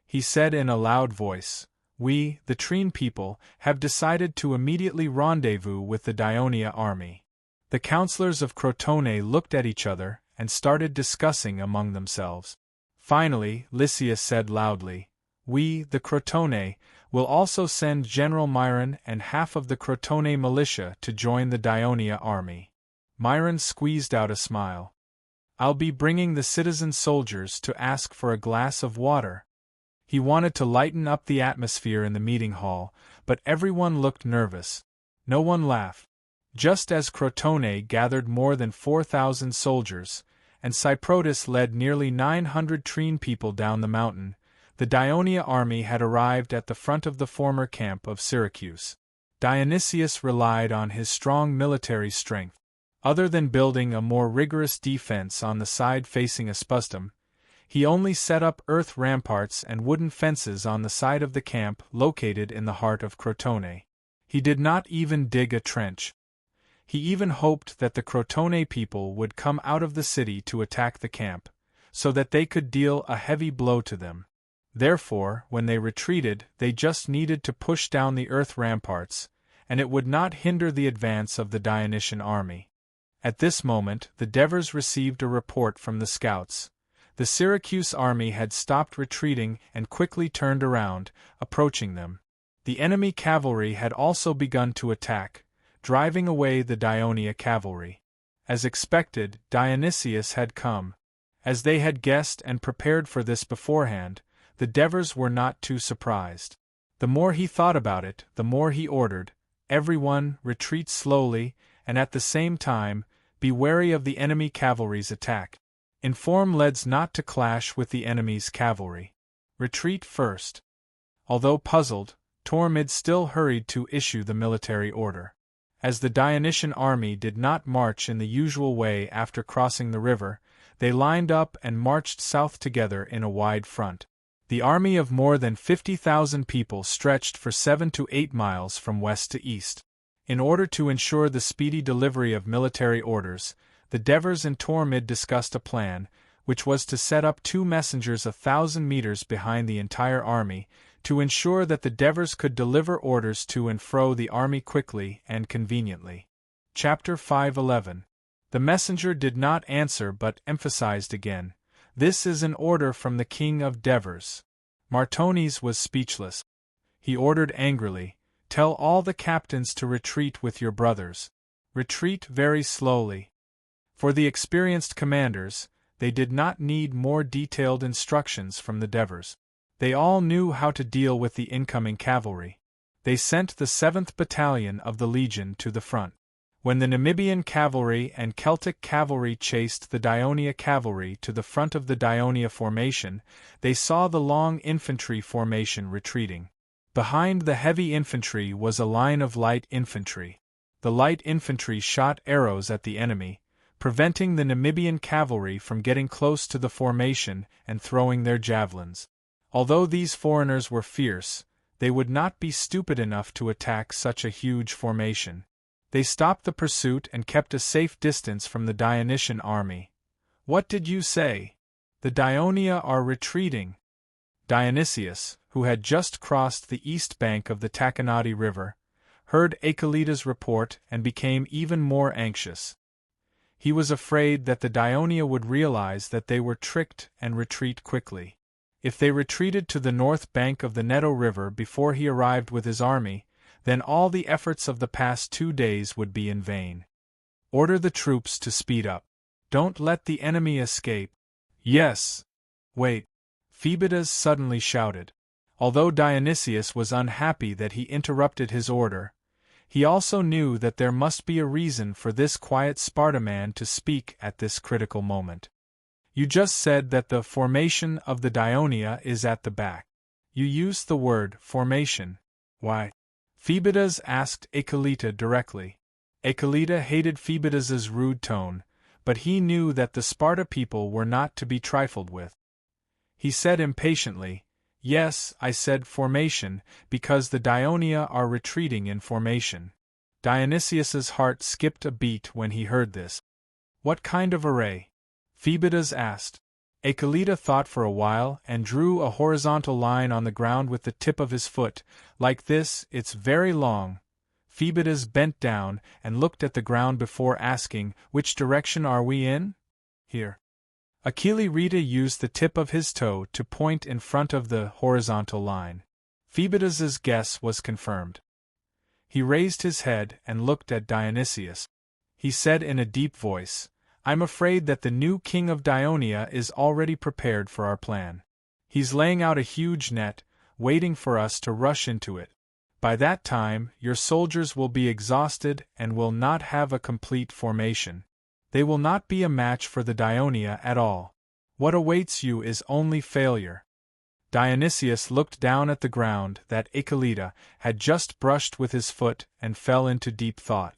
He said in a loud voice, we, the Trine people, have decided to immediately rendezvous with the Dionia army. The counselors of Crotone looked at each other and started discussing among themselves. Finally, Lysias said loudly, "We, the Crotone, will also send General Myron and half of the Crotone militia to join the Dionia army." Myron squeezed out a smile. "I'll be bringing the citizen soldiers to ask for a glass of water." He wanted to lighten up the atmosphere in the meeting hall, but everyone looked nervous. No one laughed. Just as Crotone gathered more than 4,000 soldiers, and Cyprotus led nearly 900 Trine people down the mountain, the Dionia army had arrived at the front of the former camp of Syracuse. Dionysius relied on his strong military strength. Other than building a more rigorous defense on the side facing Aspustum, he only set up earth ramparts and wooden fences on the side of the camp located in the heart of Crotone. He did not even dig a trench. He even hoped that the Crotone people would come out of the city to attack the camp, so that they could deal a heavy blow to them. Therefore, when they retreated, they just needed to push down the earth ramparts, and it would not hinder the advance of the Dionysian army. At this moment, the Devers received a report from the scouts. The Syracuse army had stopped retreating and quickly turned around, approaching them. The enemy cavalry had also begun to attack, driving away the Dionia cavalry. As expected, Dionysius had come. As they had guessed and prepared for this beforehand, the Devers were not too surprised. The more he thought about it, the more he ordered, "Everyone, retreat slowly, and at the same time, be wary of the enemy cavalry's attack. Inform leads not to clash with the enemy's cavalry. Retreat first." Although puzzled, Tormid still hurried to issue the military order. As the Dionysian army did not march in the usual way after crossing the river, they lined up and marched south together in a wide front. The army of more than 50,000 people stretched for 7 to 8 miles from west to east. In order to ensure the speedy delivery of military orders, the Devers and Tormid discussed a plan, which was to set up 2 messengers 1,000 meters behind the entire army, to ensure that the Devers could deliver orders to and fro the army quickly and conveniently. Chapter 5:11. The messenger did not answer but emphasized again, "This is an order from the king of Devers." Martones was speechless. He ordered angrily, "Tell all the captains to retreat with your brothers. Retreat very slowly." For the experienced commanders, they did not need more detailed instructions from the Devers. They all knew how to deal with the incoming cavalry. They sent the 7th Battalion of the Legion to the front. When the Namibian cavalry and Celtic cavalry chased the Dionia cavalry to the front of the Dionia formation, they saw the long infantry formation retreating. Behind the heavy infantry was a line of light infantry. The light infantry shot arrows at the enemy, preventing the Namibian cavalry from getting close to the formation and throwing their javelins. Although these foreigners were fierce, they would not be stupid enough to attack such a huge formation. They stopped the pursuit and kept a safe distance from the Dionysian army. "What did you say? The Dionia are retreating." Dionysius, who had just crossed the east bank of the Taconati River, heard Achelita's report and became even more anxious. He was afraid that the Dionia would realize that they were tricked and retreat quickly. If they retreated to the north bank of the Neto River before he arrived with his army, then all the efforts of the past 2 days would be in vain. "Order the troops to speed up. Don't let the enemy escape." "Yes." "Wait," Phoebidas suddenly shouted. Although Dionysius was unhappy that he interrupted his order, he also knew that there must be a reason for this quiet Sparta man to speak at this critical moment. "You just said that the formation of the Dionia is at the back. You used the word formation. Why?" Phoebidas asked Achelita directly. Achelita hated Phoebidas's rude tone, but he knew that the Sparta people were not to be trifled with. He said impatiently, "Yes, I said formation, because the Dionia are retreating in formation." Dionysius's heart skipped a beat when he heard this. "What kind of array?" Phoebidas asked. Akelita thought for a while and drew a horizontal line on the ground with the tip of his foot. Like this, it's very long. Phoebidas bent down and looked at the ground before asking, "Which direction are we in?" "Here." Rita used the tip of his toe to point in front of the horizontal line. Phoebidas's guess was confirmed. He raised his head and looked at Dionysius. He said in a deep voice, "I'm afraid that the new king of Dionia is already prepared for our plan. He's laying out a huge net, waiting for us to rush into it. By that time, your soldiers will be exhausted and will not have a complete formation. They will not be a match for the Dionia at all. What awaits you is only failure." Dionysius looked down at the ground that Akelita had just brushed with his foot and fell into deep thought.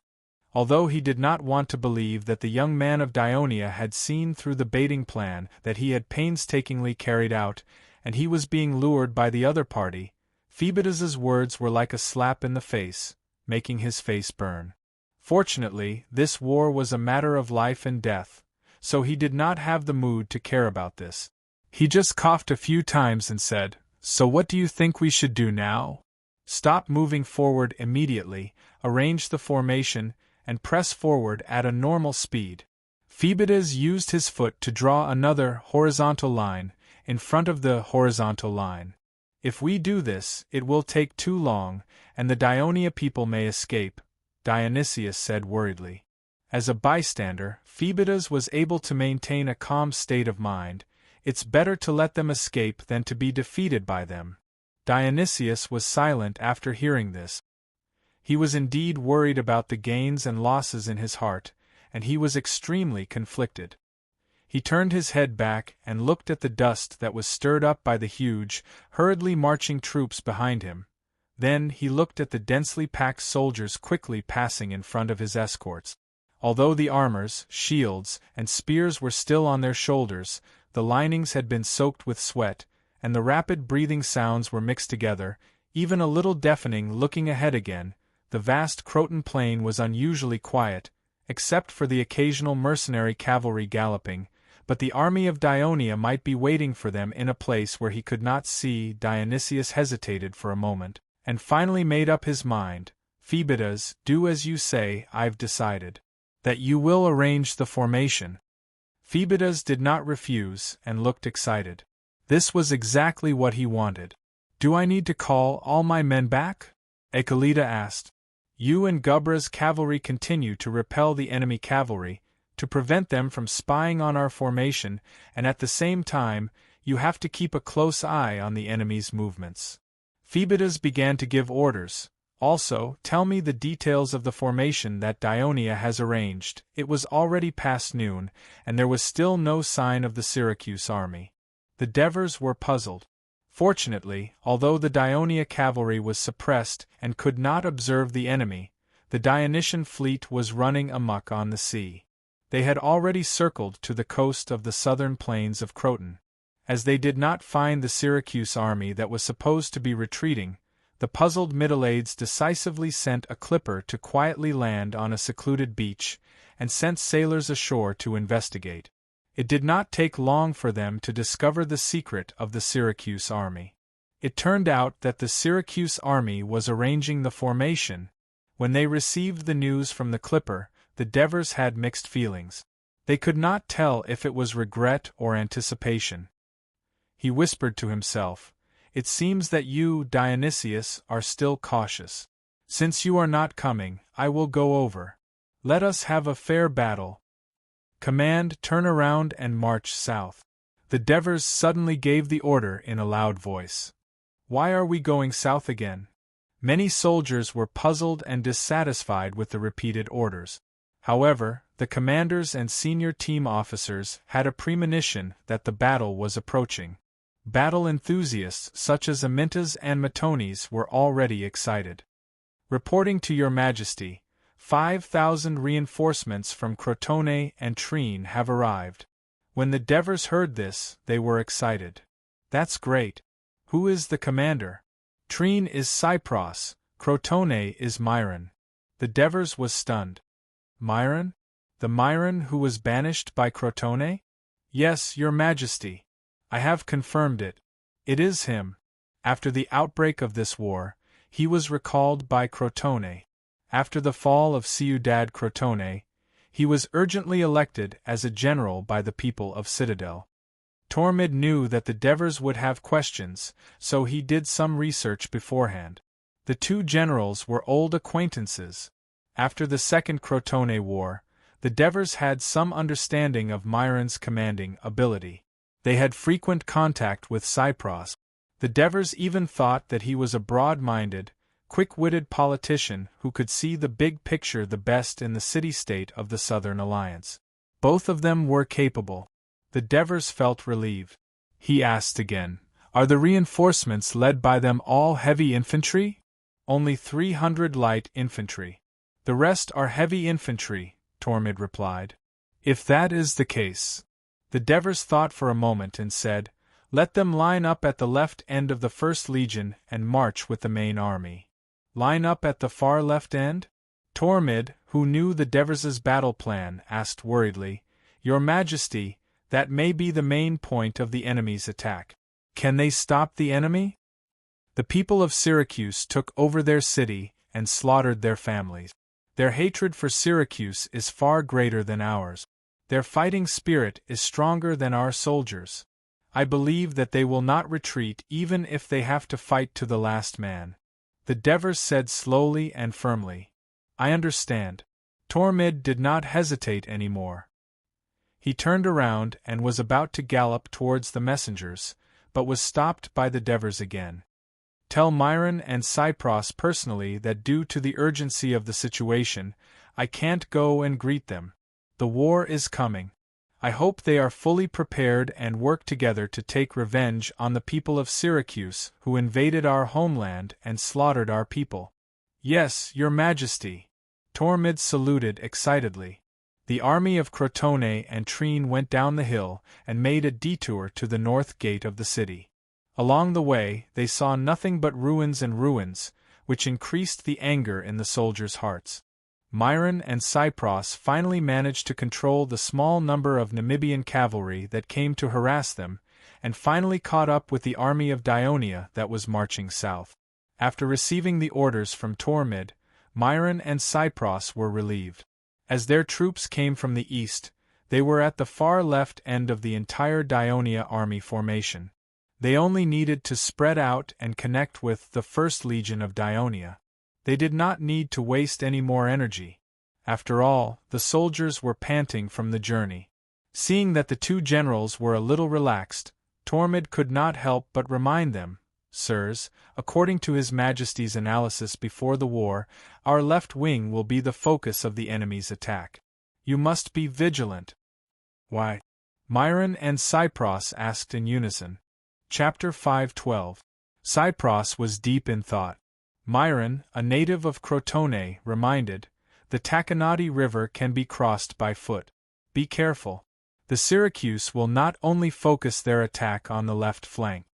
Although he did not want to believe that the young man of Dionia had seen through the baiting plan that he had painstakingly carried out, and he was being lured by the other party, Phoebidas's words were like a slap in the face, making his face burn. Fortunately, this war was a matter of life and death, so he did not have the mood to care about this. He just coughed a few times and said, "So what do you think we should do now?" "Stop moving forward immediately, arrange the formation, and press forward at a normal speed." Phoebidas used his foot to draw another horizontal line in front of the horizontal line. "If we do this, it will take too long, and the Dionia people may escape," Dionysius said worriedly. As a bystander, Phoebidas was able to maintain a calm state of mind. "It's better to let them escape than to be defeated by them." Dionysius was silent after hearing this. He was indeed worried about the gains and losses in his heart, and he was extremely conflicted. He turned his head back and looked at the dust that was stirred up by the huge, hurriedly marching troops behind him. Then he looked at the densely packed soldiers quickly passing in front of his escorts. Although the armors, shields, and spears were still on their shoulders, the linings had been soaked with sweat, and the rapid breathing sounds were mixed together, even a little deafening. Looking ahead again, the vast Croton plain was unusually quiet, except for the occasional mercenary cavalry galloping, but the army of Dionia might be waiting for them in a place where he could not see. Dionysius hesitated for a moment, and finally made up his mind. "Phoebidas, do as you say. I've decided that you will arrange the formation." Phoebidas did not refuse and looked excited. This was exactly what he wanted. "Do I need to call all my men back?" Akelita asked. "You and Gubra's cavalry continue to repel the enemy cavalry, to prevent them from spying on our formation, and at the same time, you have to keep a close eye on the enemy's movements." Phoebidas began to give orders. "Also, tell me the details of the formation that Dionia has arranged." It was already past noon, and there was still no sign of the Syracuse army. The Devers were puzzled. Fortunately, although the Dionia cavalry was suppressed and could not observe the enemy, the Dionysian fleet was running amok on the sea. They had already circled to the coast of the southern plains of Croton. As they did not find the Syracuse army that was supposed to be retreating, the puzzled Middleades decisively sent a clipper to quietly land on a secluded beach, and sent sailors ashore to investigate. It did not take long for them to discover the secret of the Syracuse army. It turned out that the Syracuse army was arranging the formation. When they received the news from the clipper, the Devers had mixed feelings. They could not tell if it was regret or anticipation. He whispered to himself, "It seems that you, Dionysius, are still cautious. Since you are not coming, I will go over. Let us have a fair battle. Command, turn around and march south." The Devers suddenly gave the order in a loud voice. "Why are we going south again?" Many soldiers were puzzled and dissatisfied with the repeated orders. However, the commanders and senior team officers had a premonition that the battle was approaching. Battle enthusiasts such as Amintas and Matones were already excited. "Reporting to your Majesty, 5,000 reinforcements from Crotone and Trine have arrived." When the Devers heard this, they were excited. "That's great. Who is the commander?" "Trine is Cypros, Crotone is Myron." The Devers was stunned. "Myron? The Myron who was banished by Crotone?" Yes, your majesty. I have confirmed it. It is him. After the outbreak of this war, he was recalled by Crotone. After the fall of Ciudad Crotone, he was urgently elected as a general by the people of Citadel. Tormid knew that the Devers would have questions, so he did some research beforehand. The two generals were old acquaintances. After the Second Crotone War, the Devers had some understanding of Myron's commanding ability. They had frequent contact with Cypros. The Devers even thought that he was a broad-minded, quick-witted politician who could see the big picture the best in the city-state of the Southern Alliance. Both of them were capable. The Devers felt relieved. He asked again, "Are the reinforcements led by them all heavy infantry?" "Only 300 light infantry. The rest are heavy infantry," Tormid replied. "If that is the case..." The Devers thought for a moment and said, "Let them line up at the left end of the First Legion and march with the main army." "Line up at the far left end?" Tormid, who knew the Devers' battle plan, asked worriedly, "Your Majesty, that may be the main point of the enemy's attack. Can they stop the enemy?" The people of Syracuse took over their city and slaughtered their families. Their hatred for Syracuse is far greater than ours. Their fighting spirit is stronger than our soldiers. I believe that they will not retreat even if they have to fight to the last man." The Devers said slowly and firmly, "I understand." Tormid did not hesitate any more. He turned around and was about to gallop towards the messengers, but was stopped by the Devers again. "Tell Myron and Cypros personally that due to the urgency of the situation, I can't go and greet them. The war is coming. I hope they are fully prepared and work together to take revenge on the people of Syracuse who invaded our homeland and slaughtered our people." "Yes, your Majesty." Tormid saluted excitedly. The army of Crotone and Trine went down the hill and made a detour to the north gate of the city. Along the way, they saw nothing but ruins and ruins, which increased the anger in the soldiers' hearts. Myron and Cypros finally managed to control the small number of Namibian cavalry that came to harass them, and finally caught up with the army of Dionia that was marching south. After receiving the orders from Tormid, Myron and Cypros were relieved. As their troops came from the east, they were at the far left end of the entire Dionia army formation. They only needed to spread out and connect with the First Legion of Dionia. They did not need to waste any more energy. After all, the soldiers were panting from the journey. Seeing that the two generals were a little relaxed, Tormid could not help but remind them, "Sirs, according to His Majesty's analysis before the war, our left wing will be the focus of the enemy's attack. You must be vigilant." "Why?" Myron and Cypros asked in unison. Chapter 5:12. Cypros was deep in thought. Myron, a native of Crotone, reminded, "The Taconati River can be crossed by foot. Be careful. The Syracuse will not only focus their attack on the left flank."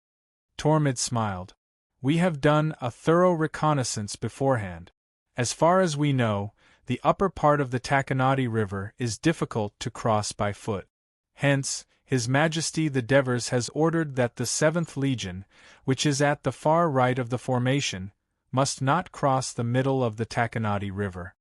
Tormid smiled. "We have done a thorough reconnaissance beforehand. As far as we know, the upper part of the Taconati River is difficult to cross by foot. Hence, His Majesty the Devers has ordered that the 7th Legion, which is at the far right of the formation, must not cross the middle of the Taconati River."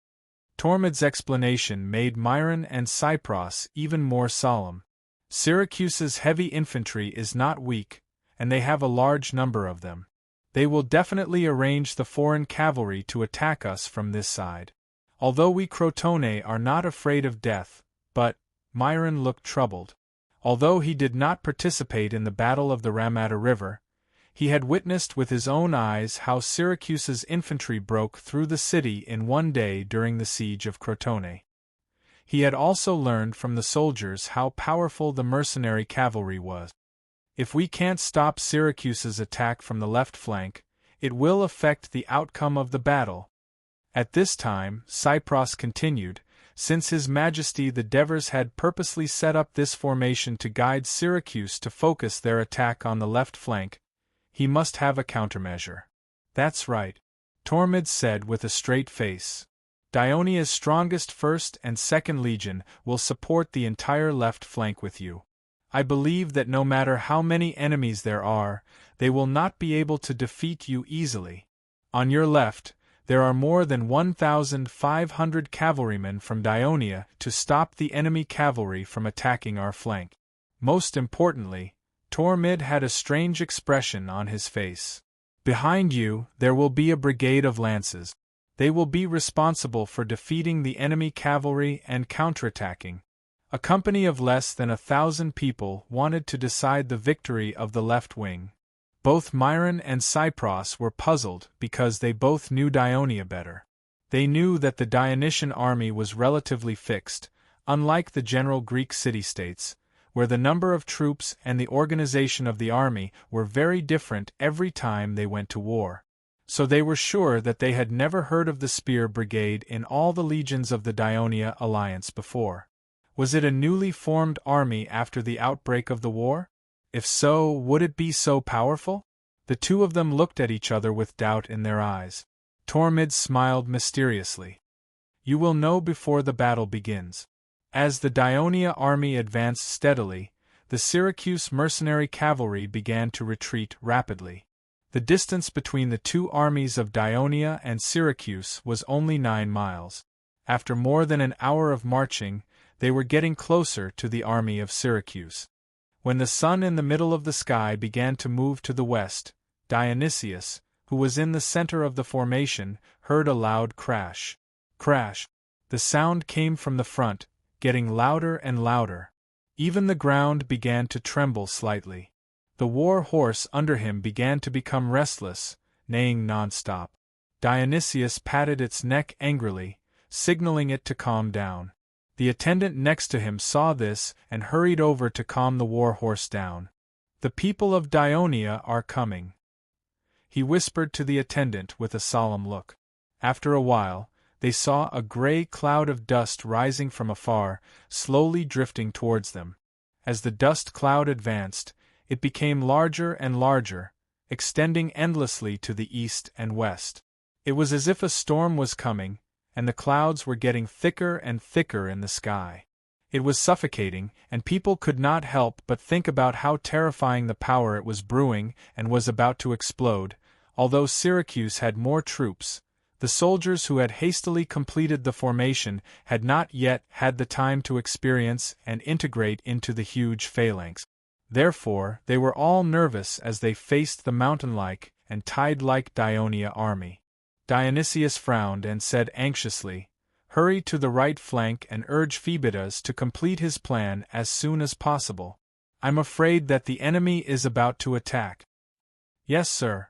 Tormid's explanation made Myron and Cypros even more solemn. Syracuse's heavy infantry is not weak, and they have a large number of them. They will definitely arrange the foreign cavalry to attack us from this side. Although we Crotone are not afraid of death, but, Myron looked troubled. Although he did not participate in the Battle of the Ramata River, he had witnessed with his own eyes how Syracuse's infantry broke through the city in one day during the siege of Crotone. He had also learned from the soldiers how powerful the mercenary cavalry was. If we can't stop Syracuse's attack from the left flank, it will affect the outcome of the battle. At this time, Cypros continued, since His Majesty the Devers had purposely set up this formation to guide Syracuse to focus their attack on the left flank, he must have a countermeasure. That's right, Tormid said with a straight face. Dionia's strongest 1st and 2nd Legion will support the entire left flank with you. I believe that no matter how many enemies there are, they will not be able to defeat you easily. On your left, there are more than 1,500 cavalrymen from Dionia to stop the enemy cavalry from attacking our flank. Most importantly, Tormid had a strange expression on his face. Behind you, there will be a brigade of lances. They will be responsible for defeating the enemy cavalry and counterattacking. A company of less than 1,000 people wanted to decide the victory of the left wing. Both Myron and Cypros were puzzled because they both knew Dionia better. They knew that the Dionysian army was relatively fixed, unlike the general Greek city-states, where the number of troops and the organization of the army were very different every time they went to war. So they were sure that they had never heard of the Spear Brigade in all the legions of the Dionia alliance before. Was it a newly formed army after the outbreak of the war? If so, would it be so powerful? The two of them looked at each other with doubt in their eyes. Tormid smiled mysteriously. You will know before the battle begins. As the Dionia army advanced steadily, the Syracuse mercenary cavalry began to retreat rapidly. The distance between the two armies of Dionia and Syracuse was only 9 miles. After more than an hour of marching, they were getting closer to the army of Syracuse. When the sun in the middle of the sky began to move to the west, Dionysius, who was in the center of the formation, heard a loud crash. Crash! The sound came from the front, getting louder and louder. Even the ground began to tremble slightly. The war horse under him began to become restless, neighing non-stop. Dionysius patted its neck angrily, signaling it to calm down. The attendant next to him saw this and hurried over to calm the war horse down. The people of Dionia are coming, he whispered to the attendant with a solemn look. After a while, they saw a gray cloud of dust rising from afar, slowly drifting towards them. As the dust cloud advanced, it became larger and larger, extending endlessly to the east and west. It was as if a storm was coming, and the clouds were getting thicker and thicker in the sky. It was suffocating, and people could not help but think about how terrifying the power it was brewing and was about to explode. Although Syracuse had more troops, the soldiers who had hastily completed the formation had not yet had the time to experience and integrate into the huge phalanx. Therefore, they were all nervous as they faced the mountain-like and tide-like Dionia army. Dionysius frowned and said anxiously, "Hurry to the right flank and urge Phoebidas to complete his plan as soon as possible. I'm afraid that the enemy is about to attack." "Yes, sir."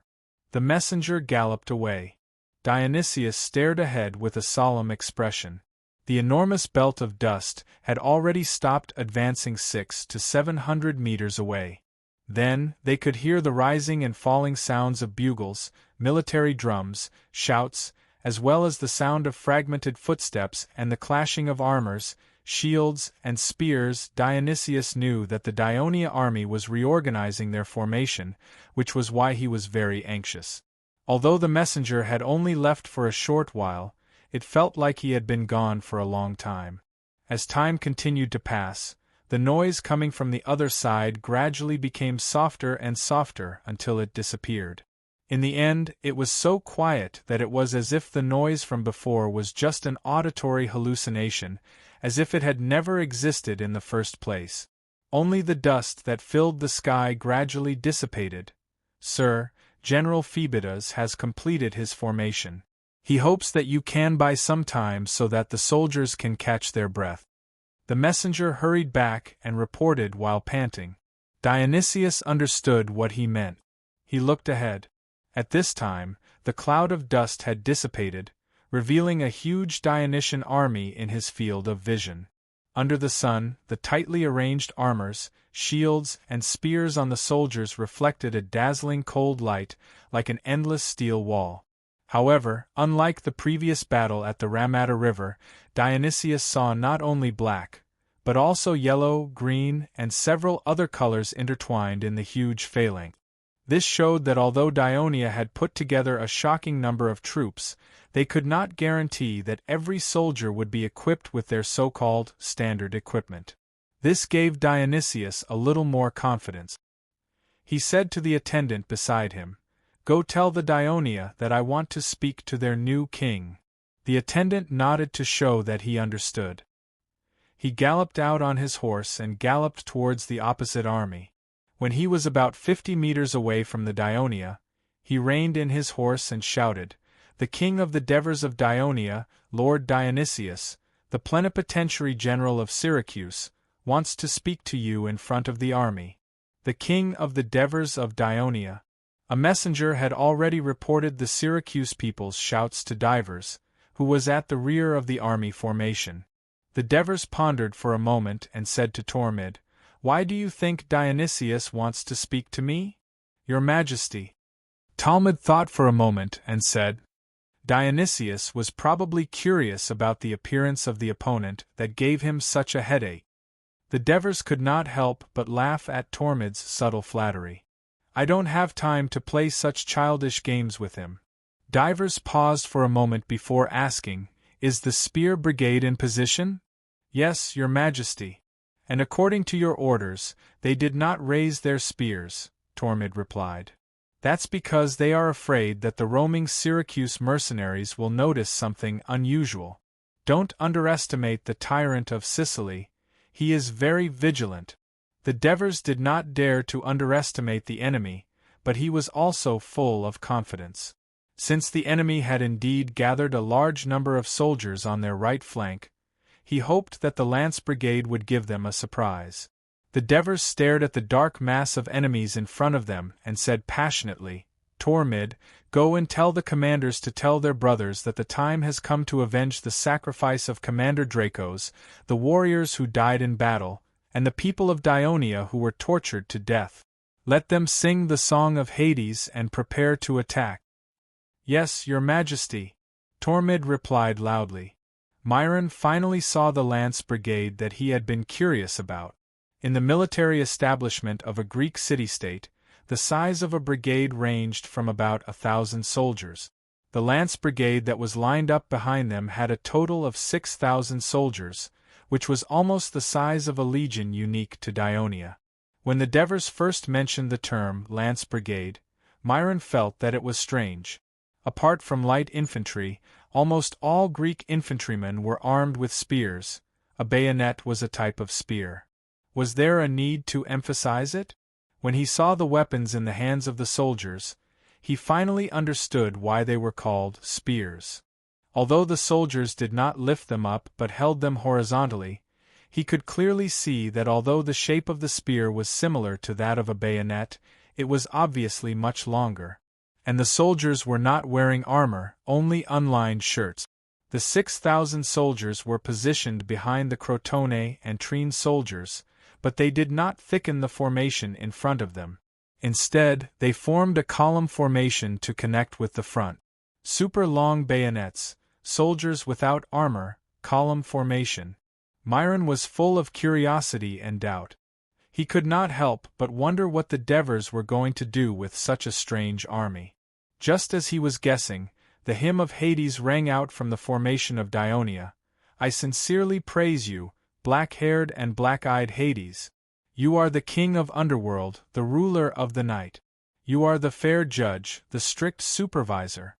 The messenger galloped away. Dionysius stared ahead with a solemn expression. The enormous belt of dust had already stopped advancing 600 to 700 meters away. Then, they could hear the rising and falling sounds of bugles, military drums, shouts, as well as the sound of fragmented footsteps and the clashing of armors, shields, and spears. Dionysius knew that the Dionia army was reorganizing their formation, which was why he was very anxious. Although the messenger had only left for a short while, it felt like he had been gone for a long time. As time continued to pass, the noise coming from the other side gradually became softer and softer until it disappeared. In the end, it was so quiet that it was as if the noise from before was just an auditory hallucination, as if it had never existed in the first place. Only the dust that filled the sky gradually dissipated. "Sir, General Phoebidas has completed his formation. He hopes that you can buy some time so that the soldiers can catch their breath." The messenger hurried back and reported while panting. Dionysius understood what he meant. He looked ahead. At this time, the cloud of dust had dissipated, revealing a huge Dionysian army in his field of vision. Under the sun, the tightly arranged armors, shields, and spears on the soldiers reflected a dazzling cold light, like an endless steel wall. However, unlike the previous battle at the Ramata River, Dionysius saw not only black, but also yellow, green, and several other colors intertwined in the huge phalanx. This showed that although Dionia had put together a shocking number of troops, they could not guarantee that every soldier would be equipped with their so-called standard equipment. This gave Dionysius a little more confidence. He said to the attendant beside him, "Go tell the Dionia that I want to speak to their new king." The attendant nodded to show that he understood. He galloped out on his horse and galloped towards the opposite army. When he was about 50 meters away from the Dionia, he reined in his horse and shouted, "The king of the Devers of Dionia, Lord Dionysius, the plenipotentiary general of Syracuse, wants to speak to you in front of the army." The king of the Devers of Dionia. A messenger had already reported the Syracuse people's shouts to Divers, who was at the rear of the army formation. The Devers pondered for a moment and said to Tormid, "Why do you think Dionysius wants to speak to me, Your Majesty?" Talmud thought for a moment and said, "Dionysius was probably curious about the appearance of the opponent that gave him such a headache." The Devers could not help but laugh at Tormid's subtle flattery. "I don't have time to play such childish games with him." Divers paused for a moment before asking, "Is the spear brigade in position?" "Yes, Your Majesty. And according to your orders, they did not raise their spears," Tormid replied. "That's because they are afraid that the roaming Syracuse mercenaries will notice something unusual. Don't underestimate the tyrant of Sicily. He is very vigilant." The Devers did not dare to underestimate the enemy, but he was also full of confidence. Since the enemy had indeed gathered a large number of soldiers on their right flank, he hoped that the Lance Brigade would give them a surprise. The Devers stared at the dark mass of enemies in front of them and said passionately, "Tormid, go and tell the commanders to tell their brothers that the time has come to avenge the sacrifice of Commander Dracos, the warriors who died in battle, and the people of Dionia who were tortured to death. Let them sing the song of Hades and prepare to attack." "Yes, Your Majesty," Tormid replied loudly. Myron finally saw the Lance Brigade that he had been curious about. In the military establishment of a Greek city-state, the size of a brigade ranged from about 1,000 soldiers. The Lance Brigade that was lined up behind them had a total of 6,000 soldiers, which was almost the size of a legion unique to Dionia. When the Devers first mentioned the term Lance Brigade, Myron felt that it was strange. Apart from light infantry, almost all Greek infantrymen were armed with spears. A bayonet was a type of spear. Was there a need to emphasize it? When he saw the weapons in the hands of the soldiers, he finally understood why they were called spears. Although the soldiers did not lift them up but held them horizontally, he could clearly see that although the shape of the spear was similar to that of a bayonet, it was obviously much longer. And the soldiers were not wearing armor, only unlined shirts. The 6,000 soldiers were positioned behind the Crotone and Trine soldiers, but they did not thicken the formation in front of them. Instead, they formed a column formation to connect with the front. Super long bayonets, soldiers without armor, column formation. Myron was full of curiosity and doubt. He could not help but wonder what the Devers were going to do with such a strange army. Just as he was guessing, the hymn of Hades rang out from the formation of Dionia. "I sincerely praise you, black-haired and black-eyed Hades. You are the king of underworld, the ruler of the night. You are the fair judge, the strict supervisor."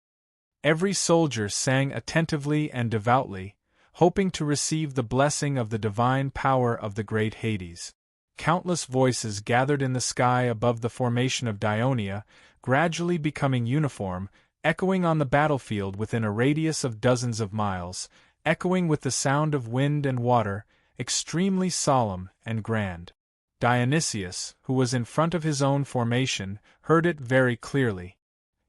Every soldier sang attentively and devoutly, hoping to receive the blessing of the divine power of the great Hades. Countless voices gathered in the sky above the formation of Dionia, gradually becoming uniform, echoing on the battlefield within a radius of dozens of miles, echoing with the sound of wind and water, extremely solemn and grand. Dionysius, who was in front of his own formation, heard it very clearly.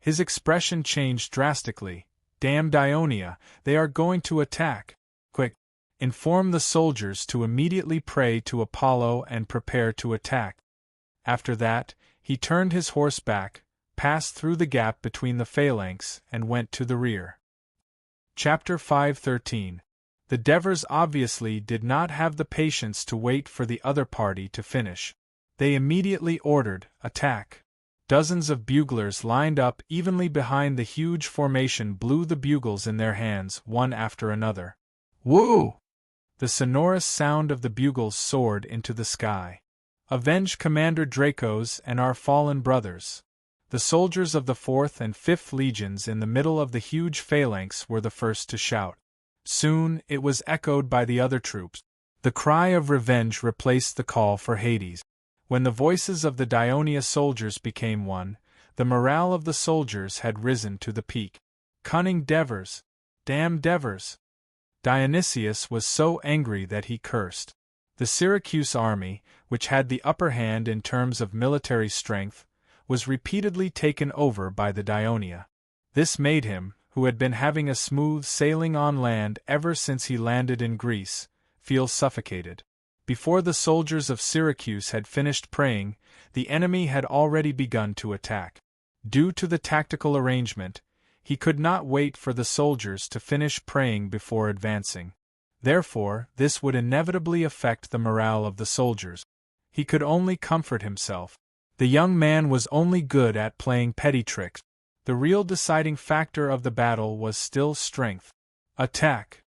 His expression changed drastically. "Damn Dionia, they are going to attack. Quick! Inform the soldiers to immediately pray to Apollo and prepare to attack." After that, he turned his horse back, passed through the gap between the phalanx, and went to the rear. Chapter 5:13. The Devers obviously did not have the patience to wait for the other party to finish. They immediately ordered, "Attack!" Dozens of buglers lined up evenly behind the huge formation blew the bugles in their hands, one after another. Woo! The sonorous sound of the bugles soared into the sky. "Avenge Commander Dracos and our fallen brothers!" The soldiers of the 4th and 5th Legions in the middle of the huge phalanx were the first to shout. Soon, it was echoed by the other troops. The cry of revenge replaced the call for Hades. When the voices of the Dionia soldiers became one, the morale of the soldiers had risen to the peak. Cunning Devers! Damn Devers! Dionysius was so angry that he cursed. The Syracuse army, which had the upper hand in terms of military strength, was repeatedly taken over by the Dionia. This made him, who had been having a smooth sailing on land ever since he landed in Greece, feel suffocated. Before the soldiers of Syracuse had finished praying, the enemy had already begun to attack. Due to the tactical arrangement, he could not wait for the soldiers to finish praying before advancing. Therefore, this would inevitably affect the morale of the soldiers. He could only comfort himself. The young man was only good at playing petty tricks. The real deciding factor of the battle was still strength. Attack!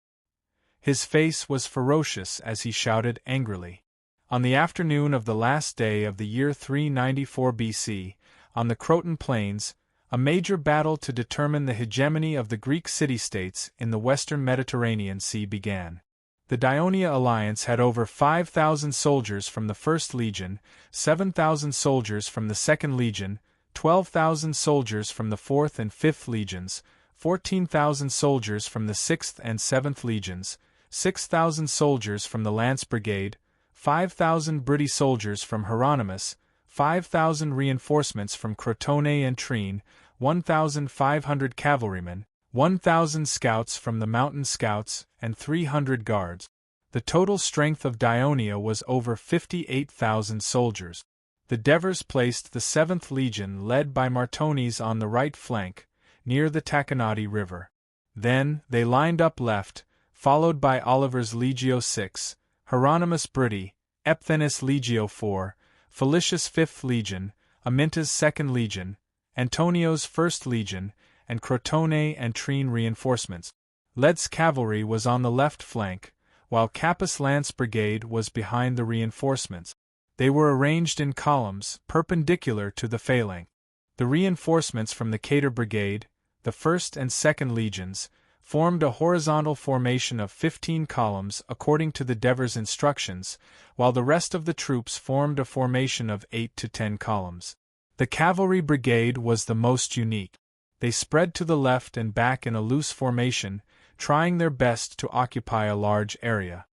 His face was ferocious as he shouted angrily. On the afternoon of the last day of the year 394 BC, on the Croton Plains, a major battle to determine the hegemony of the Greek city-states in the western Mediterranean Sea began. The Dionia alliance had over 5,000 soldiers from the 1st Legion, 7,000 soldiers from the 2nd Legion, 12,000 soldiers from the 4th and 5th Legions, 14,000 soldiers from the 6th and 7th Legions, 6,000 soldiers from the Lance Brigade, 5,000 Briti soldiers from Hieronymus, 5,000 reinforcements from Crotone and Trine, 1,500 cavalrymen, 1,000 scouts from the Mountain Scouts, and 300 guards. The total strength of Dionia was over 58,000 soldiers. The Devers placed the 7th Legion led by Martones on the right flank, near the Taconati River. Then, they lined up left, followed by Oliver's Legio VI, Hieronymus Briti, Epthenis Legio IV, Felicius' 5th Legion, Aminta's 2nd Legion, Antonio's 1st Legion, and Crotone and Trine reinforcements. Led's cavalry was on the left flank, while Capus' Lance Brigade was behind the reinforcements. They were arranged in columns, perpendicular to the phalanx. The reinforcements from the Cater Brigade, the 1st and 2nd Legions, formed a horizontal formation of 15 columns according to the Devers' instructions, while the rest of the troops formed a formation of 8 to 10 columns. The Cavalry Brigade was the most unique. They spread to the left and back in a loose formation, trying their best to occupy a large area.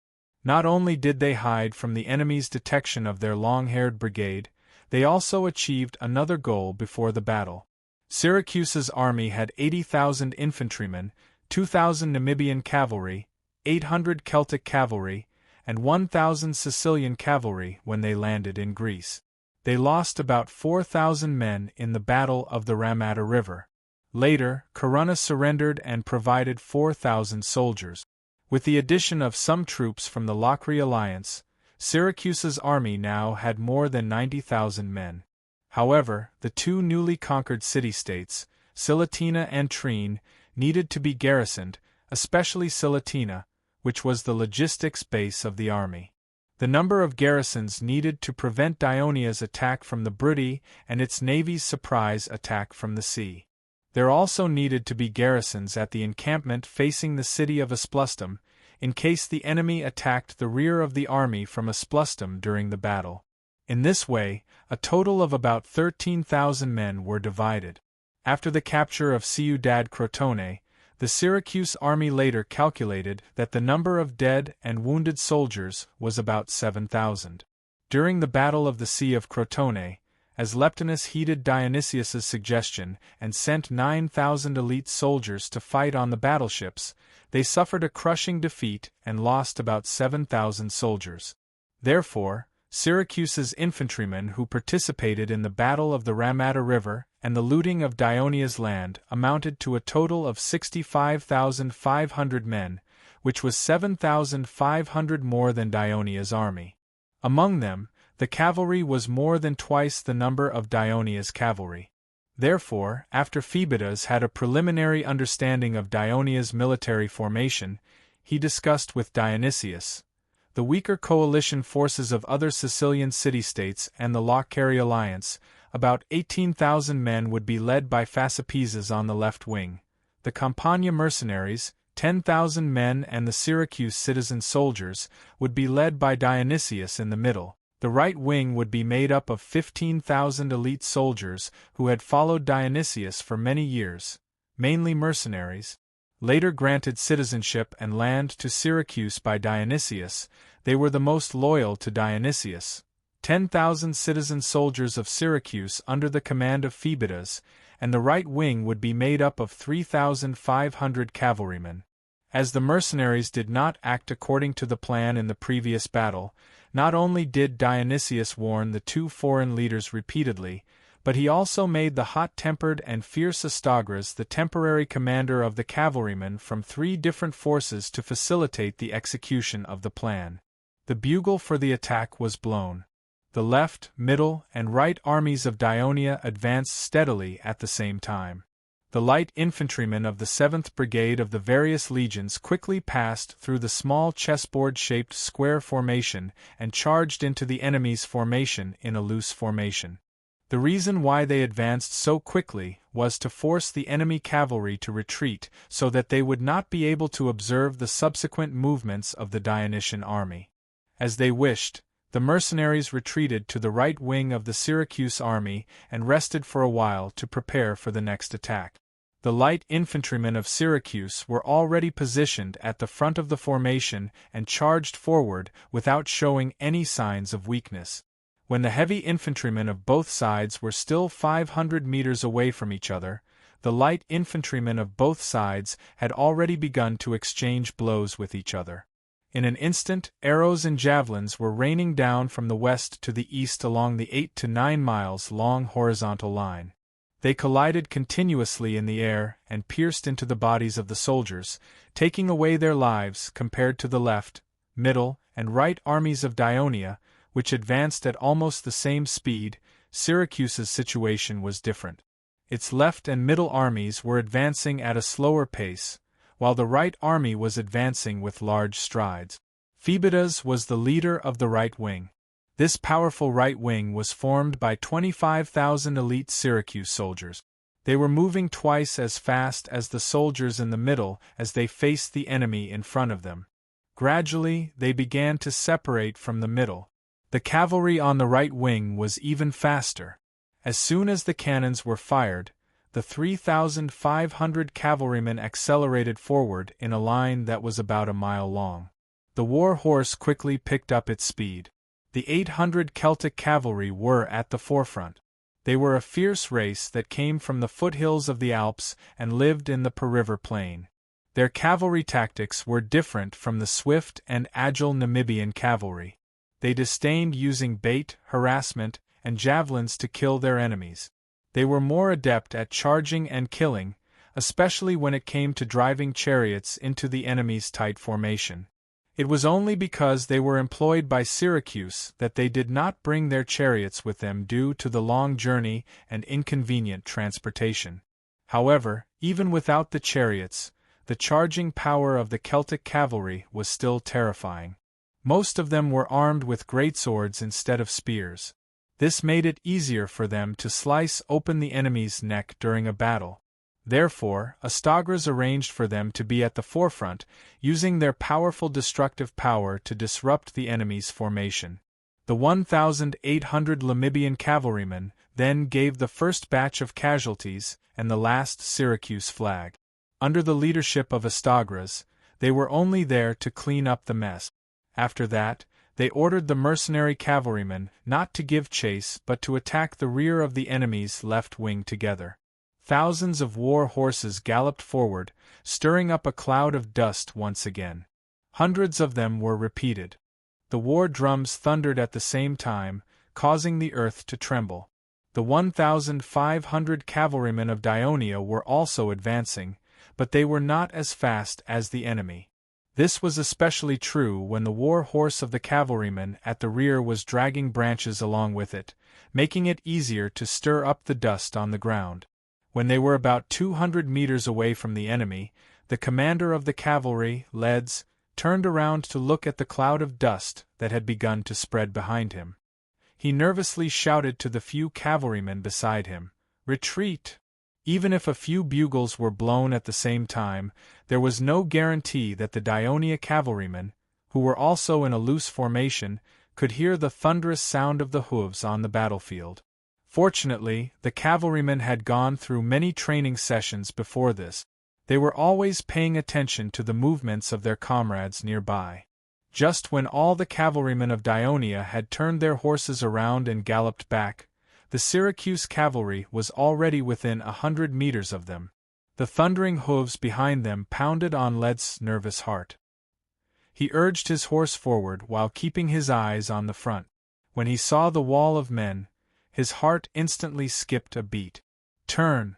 Not only did they hide from the enemy's detection of their long-haired brigade, they also achieved another goal before the battle. Syracuse's army had 80,000 infantrymen, 2,000 Namibian cavalry, 800 Celtic cavalry, and 1,000 Sicilian cavalry when they landed in Greece. They lost about 4,000 men in the Battle of the Ramata River. Later, Corunna surrendered and provided 4,000 soldiers. With the addition of some troops from the Locri alliance, Syracuse's army now had more than 90,000 men. However, the two newly conquered city-states, Silatina and Trine, needed to be garrisoned, especially Silatina, which was the logistics base of the army. The number of garrisons needed to prevent Dionia's attack from the Briti and its navy's surprise attack from the sea. There also needed to be garrisons at the encampment facing the city of Asplustum, in case the enemy attacked the rear of the army from Asplustum during the battle. In this way, a total of about 13,000 men were divided. After the capture of Ciudad Crotone, the Syracuse army later calculated that the number of dead and wounded soldiers was about 7,000. During the Battle of the Sea of Crotone, as Leptinus heeded Dionysius's suggestion and sent 9,000 elite soldiers to fight on the battleships, they suffered a crushing defeat and lost about 7,000 soldiers. Therefore, Syracuse's infantrymen who participated in the Battle of the Ramata River and the looting of Dionia's land amounted to a total of 65,500 men, which was 7,500 more than Dionia's army. Among them, the cavalry was more than twice the number of Dionia's cavalry. Therefore, after Phoebidas had a preliminary understanding of Dionia's military formation, he discussed with Dionysius. The weaker coalition forces of other Sicilian city-states and the Locrian alliance, about 18,000 men, would be led by Phasippeses on the left wing, the Campania mercenaries, 10,000 men, and the Syracuse citizen soldiers would be led by Dionysius in the middle. The right wing would be made up of 15,000 elite soldiers who had followed Dionysius for many years, mainly mercenaries. Later granted citizenship and land to Syracuse by Dionysius, they were the most loyal to Dionysius. 10,000 citizen soldiers of Syracuse under the command of Phoebidas, and the right wing would be made up of 3,500 cavalrymen. As the mercenaries did not act according to the plan in the previous battle, not only did Dionysius warn the two foreign leaders repeatedly, but he also made the hot-tempered and fierce Astagras the temporary commander of the cavalrymen from 3 different forces to facilitate the execution of the plan. The bugle for the attack was blown. The left, middle, and right armies of Dionia advanced steadily at the same time. The light infantrymen of the 7th Brigade of the various legions quickly passed through the small chessboard-shaped square formation and charged into the enemy's formation in a loose formation. The reason why they advanced so quickly was to force the enemy cavalry to retreat so that they would not be able to observe the subsequent movements of the Dionysian army. As they wished, the mercenaries retreated to the right wing of the Syracuse army and rested for a while to prepare for the next attack. The light infantrymen of Syracuse were already positioned at the front of the formation and charged forward without showing any signs of weakness. When the heavy infantrymen of both sides were still 500 meters away from each other, the light infantrymen of both sides had already begun to exchange blows with each other. In an instant, arrows and javelins were raining down from the west to the east along the 8 to 9 miles long horizontal line. They collided continuously in the air and pierced into the bodies of the soldiers, taking away their lives compared to the left, middle, and right armies of Dionia, which advanced at almost the same speed. Syracuse's situation was different. Its left and middle armies were advancing at a slower pace, while the right army was advancing with large strides. Phoebidas was the leader of the right wing. This powerful right wing was formed by 25,000 elite Syracuse soldiers. They were moving twice as fast as the soldiers in the middle as they faced the enemy in front of them. Gradually, they began to separate from the middle. The cavalry on the right wing was even faster. As soon as the cannons were fired, the 3,500 cavalrymen accelerated forward in a line that was about a mile long. The war horse quickly picked up its speed. The 800 Celtic cavalry were at the forefront. They were a fierce race that came from the foothills of the Alps and lived in the Per-River plain. Their cavalry tactics were different from the swift and agile Namibian cavalry. They disdained using bait, harassment, and javelins to kill their enemies. They were more adept at charging and killing, especially when it came to driving chariots into the enemy's tight formation. It was only because they were employed by Syracuse that they did not bring their chariots with them due to the long journey and inconvenient transportation. However, even without the chariots, the charging power of the Celtic cavalry was still terrifying. Most of them were armed with greatswords instead of spears. This made it easier for them to slice open the enemy's neck during a battle. Therefore, Astagras arranged for them to be at the forefront, using their powerful destructive power to disrupt the enemy's formation. The 1,800 Namibian cavalrymen then gave the first batch of casualties and the last Syracuse flag. Under the leadership of Astagras, they were only there to clean up the mess. After that, they ordered the mercenary cavalrymen not to give chase but to attack the rear of the enemy's left wing together. Thousands of war horses galloped forward, stirring up a cloud of dust once again. Hundreds of them were repeated. The war drums thundered at the same time, causing the earth to tremble. The 1,500 cavalrymen of Dionia were also advancing, but they were not as fast as the enemy. This was especially true when the war horse of the cavalryman at the rear was dragging branches along with it, making it easier to stir up the dust on the ground. When they were about 200 meters away from the enemy, the commander of the cavalry, Leds, turned around to look at the cloud of dust that had begun to spread behind him. He nervously shouted to the few cavalrymen beside him, "Retreat!" Even if a few bugles were blown at the same time, there was no guarantee that the Daionia cavalrymen, who were also in a loose formation, could hear the thunderous sound of the hooves on the battlefield. Fortunately, the cavalrymen had gone through many training sessions before this. They were always paying attention to the movements of their comrades nearby. Just when all the cavalrymen of Daionia had turned their horses around and galloped back, the Syracuse cavalry was already within 100 meters of them. The thundering hooves behind them pounded on Led's nervous heart. He urged his horse forward while keeping his eyes on the front. When he saw the wall of men, his heart instantly skipped a beat. "Turn!"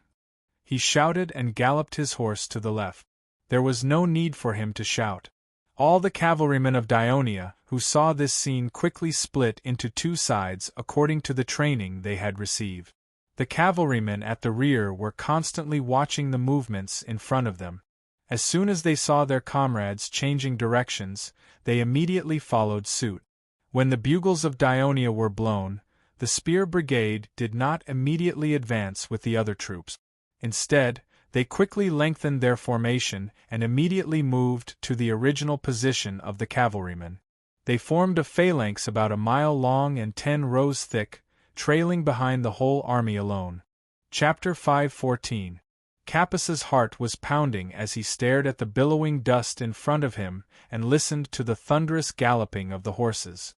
he shouted and galloped his horse to the left. There was no need for him to shout. All the cavalrymen of Daionia who saw this scene quickly split into two sides according to the training they had received. The cavalrymen at the rear were constantly watching the movements in front of them. As soon as they saw their comrades changing directions, they immediately followed suit. When the bugles of Daionia were blown, the spear brigade did not immediately advance with the other troops. Instead, they quickly lengthened their formation and immediately moved to the original position of the cavalrymen. They formed a phalanx about a mile long and 10 rows thick, trailing behind the whole army alone. Chapter 5:14. Capus's heart was pounding as he stared at the billowing dust in front of him and listened to the thunderous galloping of the horses.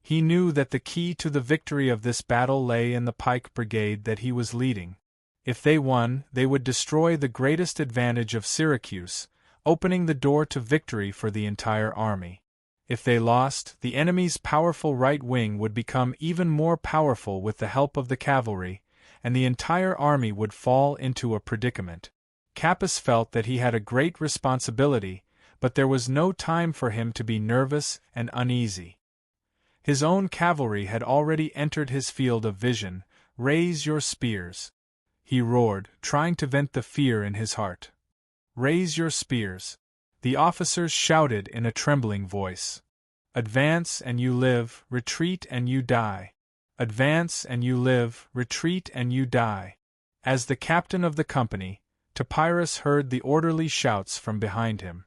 He knew that the key to the victory of this battle lay in the pike brigade that he was leading. If they won, they would destroy the greatest advantage of Syracuse, opening the door to victory for the entire army. If they lost, the enemy's powerful right wing would become even more powerful with the help of the cavalry, and the entire army would fall into a predicament. Capus felt that he had a great responsibility, but there was no time for him to be nervous and uneasy. His own cavalry had already entered his field of vision. "Raise your spears!" he roared, trying to vent the fear in his heart. "Raise your spears!" The officers shouted in a trembling voice. "Advance and you live, retreat and you die. Advance and you live, retreat and you die." As the captain of the company, Topyrus heard the orderly shouts from behind him.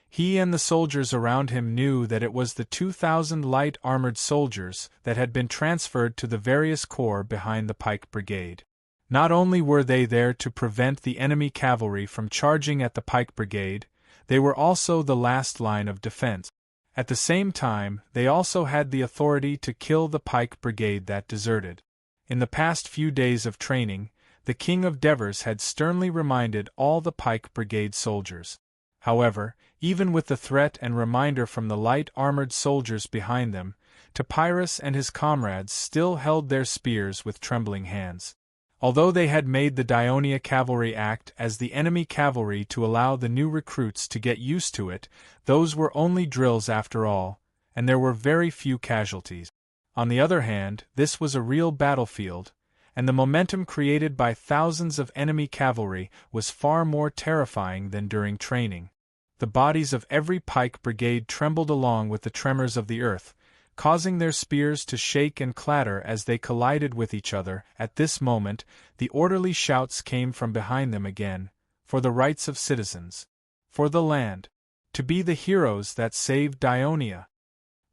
He and the soldiers around him knew that it was the 2,000 light armored soldiers that had been transferred to the various corps behind the pike brigade. Not only were they there to prevent the enemy cavalry from charging at the pike brigade, they were also the last line of defense. At the same time, they also had the authority to kill the pike brigade that deserted. In the past few days of training, the King of Devers had sternly reminded all the pike brigade soldiers. However, even with the threat and reminder from the light armored soldiers behind them, Topyrus and his comrades still held their spears with trembling hands. Although they had made the Daionia cavalry act as the enemy cavalry to allow the new recruits to get used to it, those were only drills after all, and there were very few casualties. On the other hand, this was a real battlefield, and the momentum created by thousands of enemy cavalry was far more terrifying than during training. The bodies of every pike brigade trembled along with the tremors of the earth, causing their spears to shake and clatter as they collided with each other. At this moment, the orderly shouts came from behind them again, for the rights of citizens, for the land, to be the heroes that saved Daionia.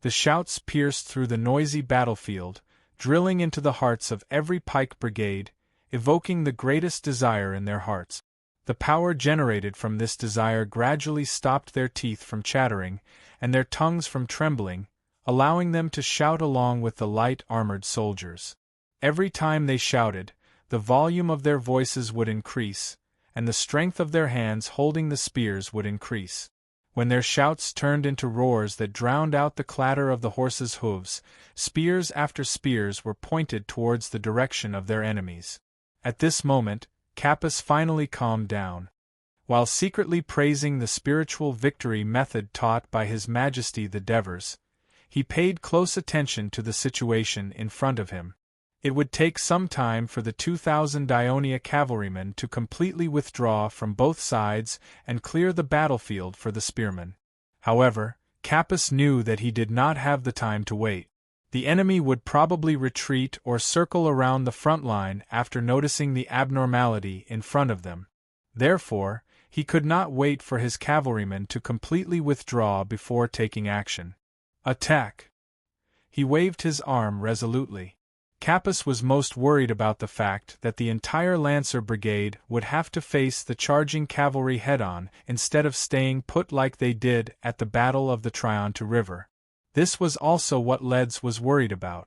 The shouts pierced through the noisy battlefield, drilling into the hearts of every pike brigade, evoking the greatest desire in their hearts. The power generated from this desire gradually stopped their teeth from chattering, and their tongues from trembling, allowing them to shout along with the light armored soldiers. Every time they shouted, the volume of their voices would increase, and the strength of their hands holding the spears would increase. When their shouts turned into roars that drowned out the clatter of the horses' hooves, spears after spears were pointed towards the direction of their enemies. At this moment, Capus finally calmed down. While secretly praising the spiritual victory method taught by His Majesty the Devers, he paid close attention to the situation in front of him. It would take some time for the 2,000 Daionia cavalrymen to completely withdraw from both sides and clear the battlefield for the spearmen. However, Capys knew that he did not have the time to wait. The enemy would probably retreat or circle around the front line after noticing the abnormality in front of them. Therefore, he could not wait for his cavalrymen to completely withdraw before taking action. Attack! He waved his arm resolutely. Capys was most worried about the fact that the entire Lancer brigade would have to face the charging cavalry head-on instead of staying put like they did at the Battle of the Trionto River. This was also what Leds was worried about.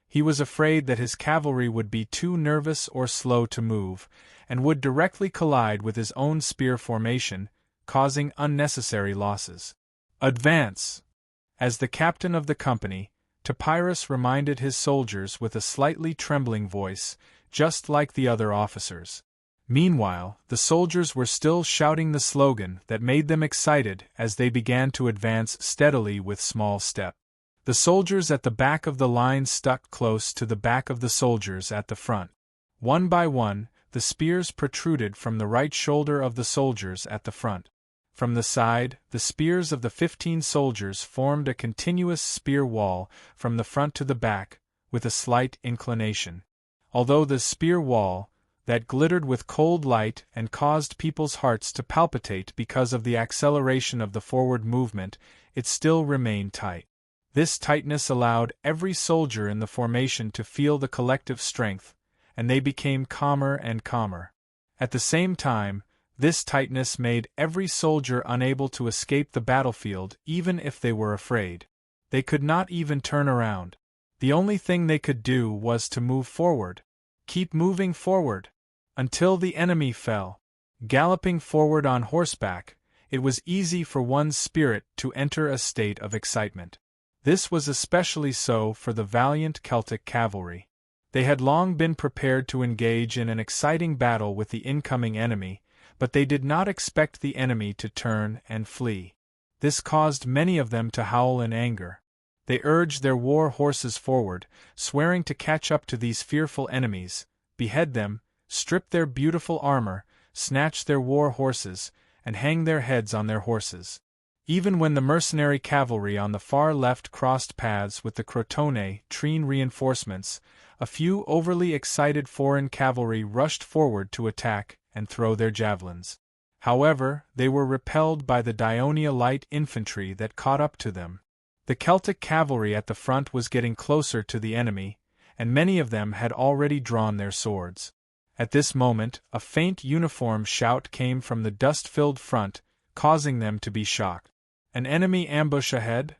He was afraid that his cavalry would be too nervous or slow to move, and would directly collide with his own spear formation, causing unnecessary losses. Advance! As the captain of the company, Topyrus reminded his soldiers with a slightly trembling voice, just like the other officers. Meanwhile, the soldiers were still shouting the slogan that made them excited as they began to advance steadily with small step. The soldiers at the back of the line stuck close to the back of the soldiers at the front. One by one, the spears protruded from the right shoulder of the soldiers at the front. From the side, the spears of the 15 soldiers formed a continuous spear wall from the front to the back, with a slight inclination. Although the spear wall, that glittered with cold light and caused people's hearts to palpitate because of the acceleration of the forward movement, it still remained tight. This tightness allowed every soldier in the formation to feel the collective strength, and they became calmer and calmer. At the same time, this tightness made every soldier unable to escape the battlefield even if they were afraid. They could not even turn around. The only thing they could do was to move forward. Keep moving forward. Until the enemy fell. Galloping forward on horseback, it was easy for one's spirit to enter a state of excitement. This was especially so for the valiant Celtic cavalry. They had long been prepared to engage in an exciting battle with the incoming enemy, but they did not expect the enemy to turn and flee. This caused many of them to howl in anger. They urged their war horses forward, swearing to catch up to these fearful enemies, behead them, strip their beautiful armor, snatch their war horses, and hang their heads on their horses. Even when the mercenary cavalry on the far left crossed paths with the Crotone Trine reinforcements, a few overly excited foreign cavalry rushed forward to attack and throw their javelins. However, they were repelled by the Dionia light infantry that caught up to them. The Celtic cavalry at the front was getting closer to the enemy, and many of them had already drawn their swords. At this moment, a faint uniform shout came from the dust-filled front, causing them to be shocked. An enemy ambush ahead?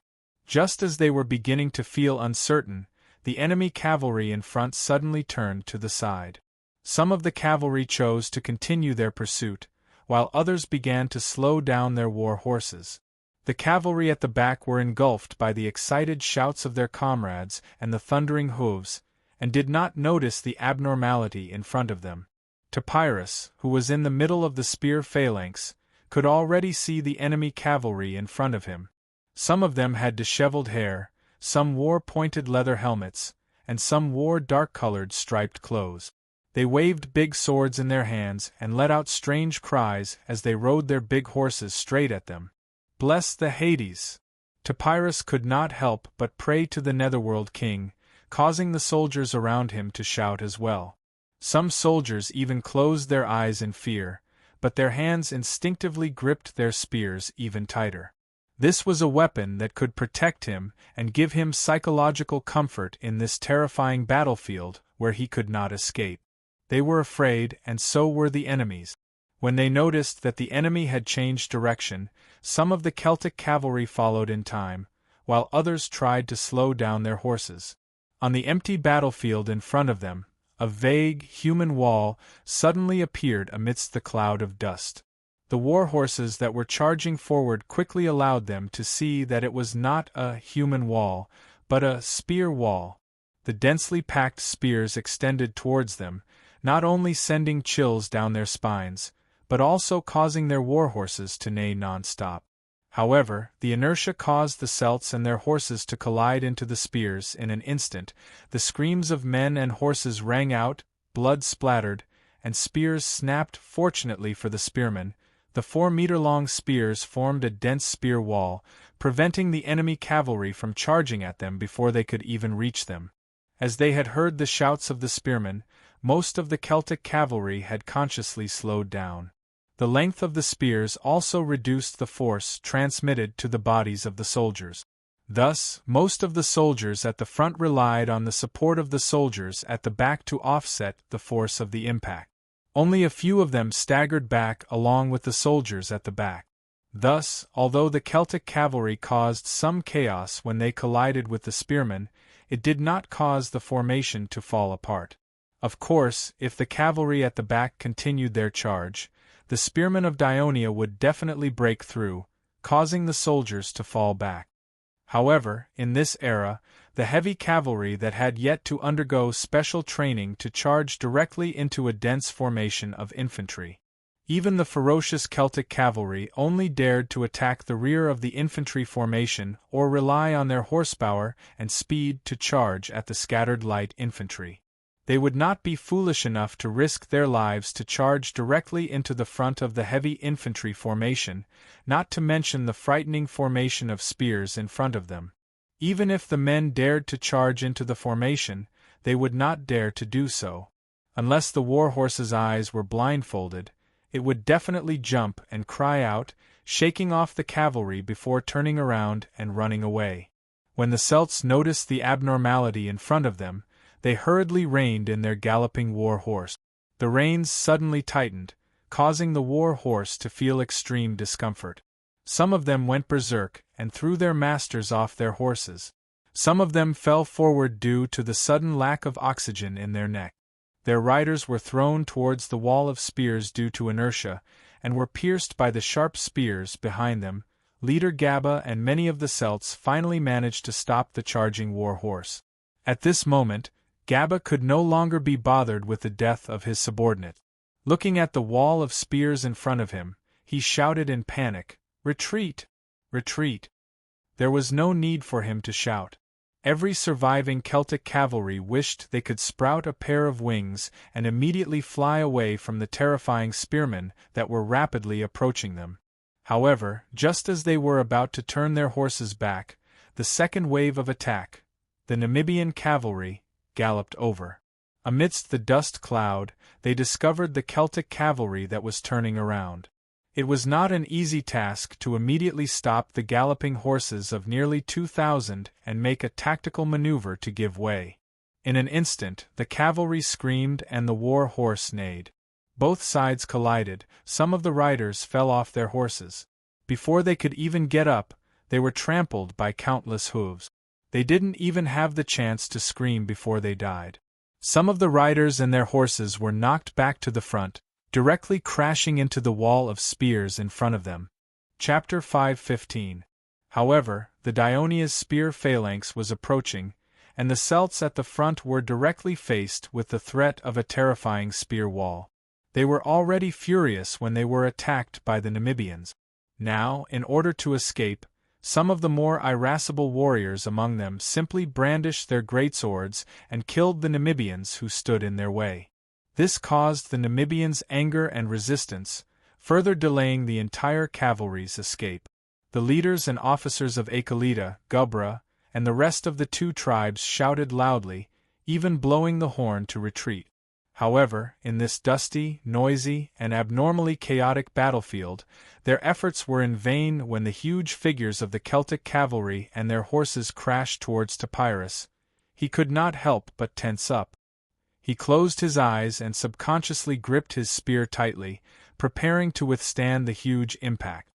Just as they were beginning to feel uncertain, the enemy cavalry in front suddenly turned to the side. Some of the cavalry chose to continue their pursuit, while others began to slow down their war horses. The cavalry at the back were engulfed by the excited shouts of their comrades and the thundering hooves, and did not notice the abnormality in front of them. Topyrus, who was in the middle of the spear phalanx, could already see the enemy cavalry in front of him. Some of them had disheveled hair, some wore pointed leather helmets, and some wore dark-colored striped clothes. They waved big swords in their hands and let out strange cries as they rode their big horses straight at them. Bless the Hades! Topyrus could not help but pray to the Netherworld King, causing the soldiers around him to shout as well. Some soldiers even closed their eyes in fear, but their hands instinctively gripped their spears even tighter. This was a weapon that could protect him and give him psychological comfort in this terrifying battlefield where he could not escape. They were afraid, and so were the enemies. When they noticed that the enemy had changed direction, some of the Celtic cavalry followed in time, while others tried to slow down their horses. On the empty battlefield in front of them, a vague, human wall suddenly appeared amidst the cloud of dust. The war horses that were charging forward quickly allowed them to see that it was not a human wall, but a spear wall. The densely packed spears extended towards them, not only sending chills down their spines, but also causing their war horses to neigh non-stop. However, the inertia caused the Celts and their horses to collide into the spears in an instant. The screams of men and horses rang out, blood splattered, and spears snapped. Fortunately for the spearmen, The 4-meter-long spears formed a dense spear wall, preventing the enemy cavalry from charging at them before they could even reach them. As they had heard the shouts of the spearmen, most of the Celtic cavalry had consciously slowed down. The length of the spears also reduced the force transmitted to the bodies of the soldiers. Thus, most of the soldiers at the front relied on the support of the soldiers at the back to offset the force of the impact. Only a few of them staggered back along with the soldiers at the back. Thus, although the Celtic cavalry caused some chaos when they collided with the spearmen, it did not cause the formation to fall apart. Of course, if the cavalry at the back continued their charge, the spearmen of Dionia would definitely break through, causing the soldiers to fall back. However, in this era, the heavy cavalry that had yet to undergo special training to charge directly into a dense formation of infantry. Even the ferocious Celtic cavalry only dared to attack the rear of the infantry formation or rely on their horsepower and speed to charge at the scattered light infantry. They would not be foolish enough to risk their lives to charge directly into the front of the heavy infantry formation, not to mention the frightening formation of spears in front of them. Even if the men dared to charge into the formation, they would not dare to do so. Unless the warhorse's eyes were blindfolded, it would definitely jump and cry out, shaking off the cavalry before turning around and running away. When the Celts noticed the abnormality in front of them, they hurriedly reined in their galloping war horse. The reins suddenly tightened, causing the war horse to feel extreme discomfort. Some of them went berserk and threw their masters off their horses. Some of them fell forward due to the sudden lack of oxygen in their neck. Their riders were thrown towards the wall of spears due to inertia, and were pierced by the sharp spears behind them. Leader Gaba and many of the Celts finally managed to stop the charging war horse. At this moment, Gaba could no longer be bothered with the death of his subordinate. Looking at the wall of spears in front of him, he shouted in panic, "Retreat! Retreat!" There was no need for him to shout. Every surviving Celtic cavalry wished they could sprout a pair of wings and immediately fly away from the terrifying spearmen that were rapidly approaching them. However, just as they were about to turn their horses back, the second wave of attack, the Namibian cavalry, galloped over. Amidst the dust cloud, they discovered the Celtic cavalry that was turning around. It was not an easy task to immediately stop the galloping horses of nearly 2,000 and make a tactical maneuver to give way. In an instant, the cavalry screamed and the war horse neighed. Both sides collided, some of the riders fell off their horses. Before they could even get up, they were trampled by countless hooves. They didn't even have the chance to scream before they died. Some of the riders and their horses were knocked back to the front, directly crashing into the wall of spears in front of them. Chapter 5:15. However, the Dionia's spear phalanx was approaching, and the Celts at the front were directly faced with the threat of a terrifying spear wall. They were already furious when they were attacked by the Namibians. Now, in order to escape, some of the more irascible warriors among them simply brandished their greatswords and killed the Namibians who stood in their way. This caused the Namibians' anger and resistance, further delaying the entire cavalry's escape. The leaders and officers of Akelida, Gubra, and the rest of the two tribes shouted loudly, even blowing the horn to retreat. However, in this dusty, noisy, and abnormally chaotic battlefield, their efforts were in vain when the huge figures of the Celtic cavalry and their horses crashed towards Topyrus. He could not help but tense up. He closed his eyes and subconsciously gripped his spear tightly, preparing to withstand the huge impact.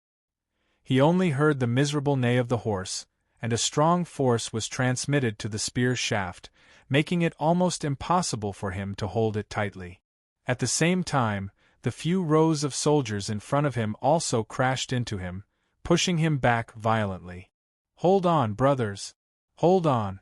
He only heard the miserable neigh of the horse, and a strong force was transmitted to the spear shaft, making it almost impossible for him to hold it tightly. At the same time, the few rows of soldiers in front of him also crashed into him, pushing him back violently. "Hold on, brothers! Hold on!"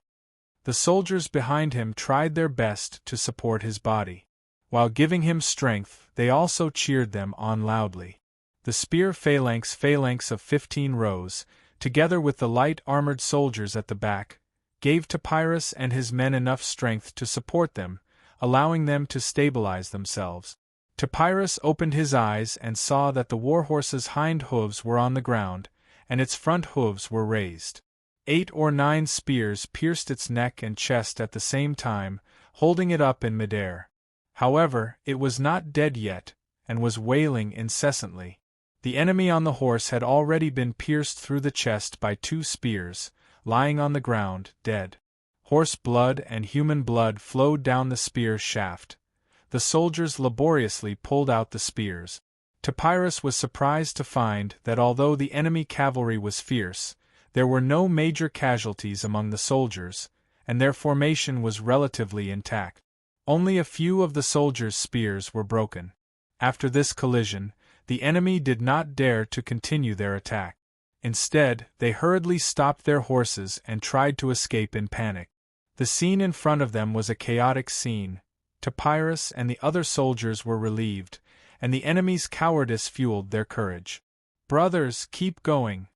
The soldiers behind him tried their best to support his body. While giving him strength, they also cheered them on loudly. The spear phalanx of 15 rows, together with the light-armored soldiers at the back, gave Topyrus and his men enough strength to support them, allowing them to stabilize themselves. Topyrus opened his eyes and saw that the warhorse's hind hooves were on the ground, and its front hooves were raised. 8 or 9 spears pierced its neck and chest at the same time, holding it up in midair. However, it was not dead yet, and was wailing incessantly. The enemy on the horse had already been pierced through the chest by 2 spears, lying on the ground, dead. Horse blood and human blood flowed down the spear shaft. The soldiers laboriously pulled out the spears. Topyrus was surprised to find that although the enemy cavalry was fierce, there were no major casualties among the soldiers, and their formation was relatively intact. Only a few of the soldiers' spears were broken. After this collision, the enemy did not dare to continue their attack. Instead, they hurriedly stopped their horses and tried to escape in panic. The scene in front of them was a chaotic scene. Topyrus and the other soldiers were relieved, and the enemy's cowardice fueled their courage. "Brothers, keep going!"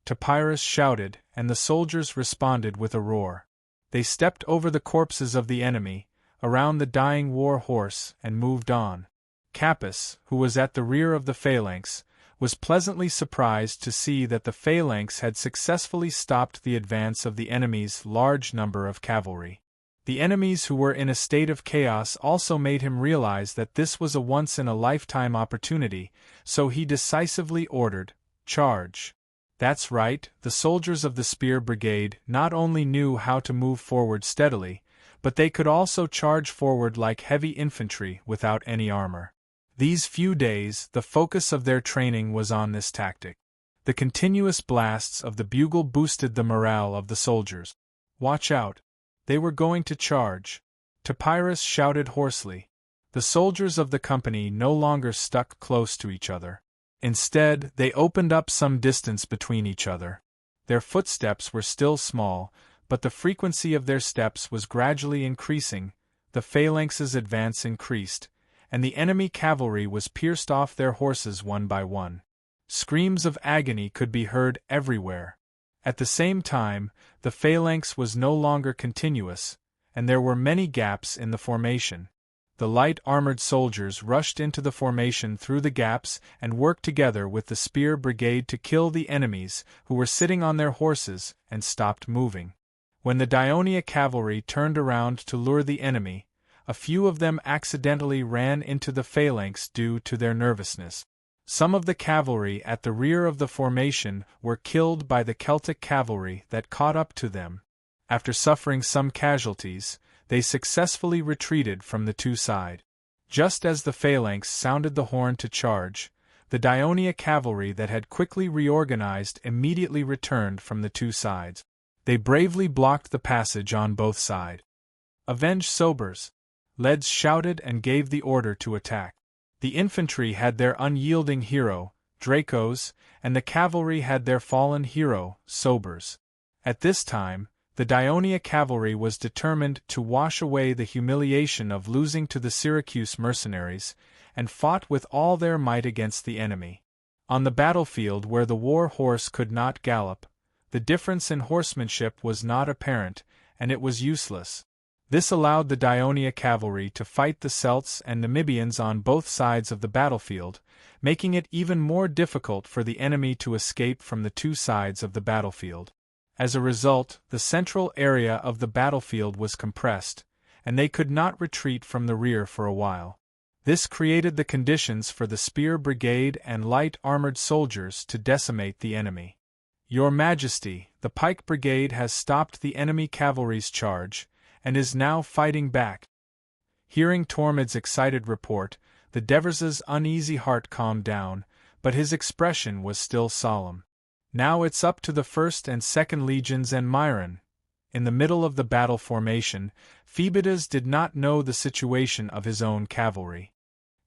Topyrus shouted, and the soldiers responded with a roar. They stepped over the corpses of the enemy, around the dying war horse, and moved on. Capys, who was at the rear of the phalanx, was pleasantly surprised to see that the phalanx had successfully stopped the advance of the enemy's large number of cavalry. The enemies who were in a state of chaos also made him realize that this was a once-in-a-lifetime opportunity, so he decisively ordered, "Charge!" That's right, the soldiers of the Spear Brigade not only knew how to move forward steadily, but they could also charge forward like heavy infantry without any armor. These few days, the focus of their training was on this tactic. The continuous blasts of the bugle boosted the morale of the soldiers. "Watch out! They were going to charge!" Topyrus shouted hoarsely. The soldiers of the company no longer stuck close to each other. Instead, they opened up some distance between each other. Their footsteps were still small, but the frequency of their steps was gradually increasing, the phalanx's advance increased, and the enemy cavalry was pierced off their horses one by one. Screams of agony could be heard everywhere. At the same time, the phalanx was no longer continuous, and there were many gaps in the formation. The light armored soldiers rushed into the formation through the gaps and worked together with the Spear Brigade to kill the enemies who were sitting on their horses and stopped moving. When the Dionia cavalry turned around to lure the enemy, a few of them accidentally ran into the phalanx due to their nervousness. Some of the cavalry at the rear of the formation were killed by the Celtic cavalry that caught up to them. After suffering some casualties, they successfully retreated from the two sides. Just as the phalanx sounded the horn to charge, the Dionia cavalry that had quickly reorganized immediately returned from the two sides. They bravely blocked the passage on both sides. "Avenge Sobers!" Leads shouted and gave the order to attack. The infantry had their unyielding hero, Dracos, and the cavalry had their fallen hero, Sobers. At this time, the Dionia cavalry was determined to wash away the humiliation of losing to the Syracuse mercenaries, and fought with all their might against the enemy. On the battlefield where the war horse could not gallop, the difference in horsemanship was not apparent, and it was useless. This allowed the Dionia cavalry to fight the Celts and Namibians on both sides of the battlefield, making it even more difficult for the enemy to escape from the two sides of the battlefield. As a result, the central area of the battlefield was compressed, and they could not retreat from the rear for a while. This created the conditions for the Spear Brigade and light armored soldiers to decimate the enemy. "Your Majesty, the Pike Brigade has stopped the enemy cavalry's charge, and is now fighting back." Hearing Tormod's excited report, the Devers's uneasy heart calmed down, but his expression was still solemn. "Now it's up to the 1st and 2nd Legions and Myron." In the middle of the battle formation, Phoebidas did not know the situation of his own cavalry.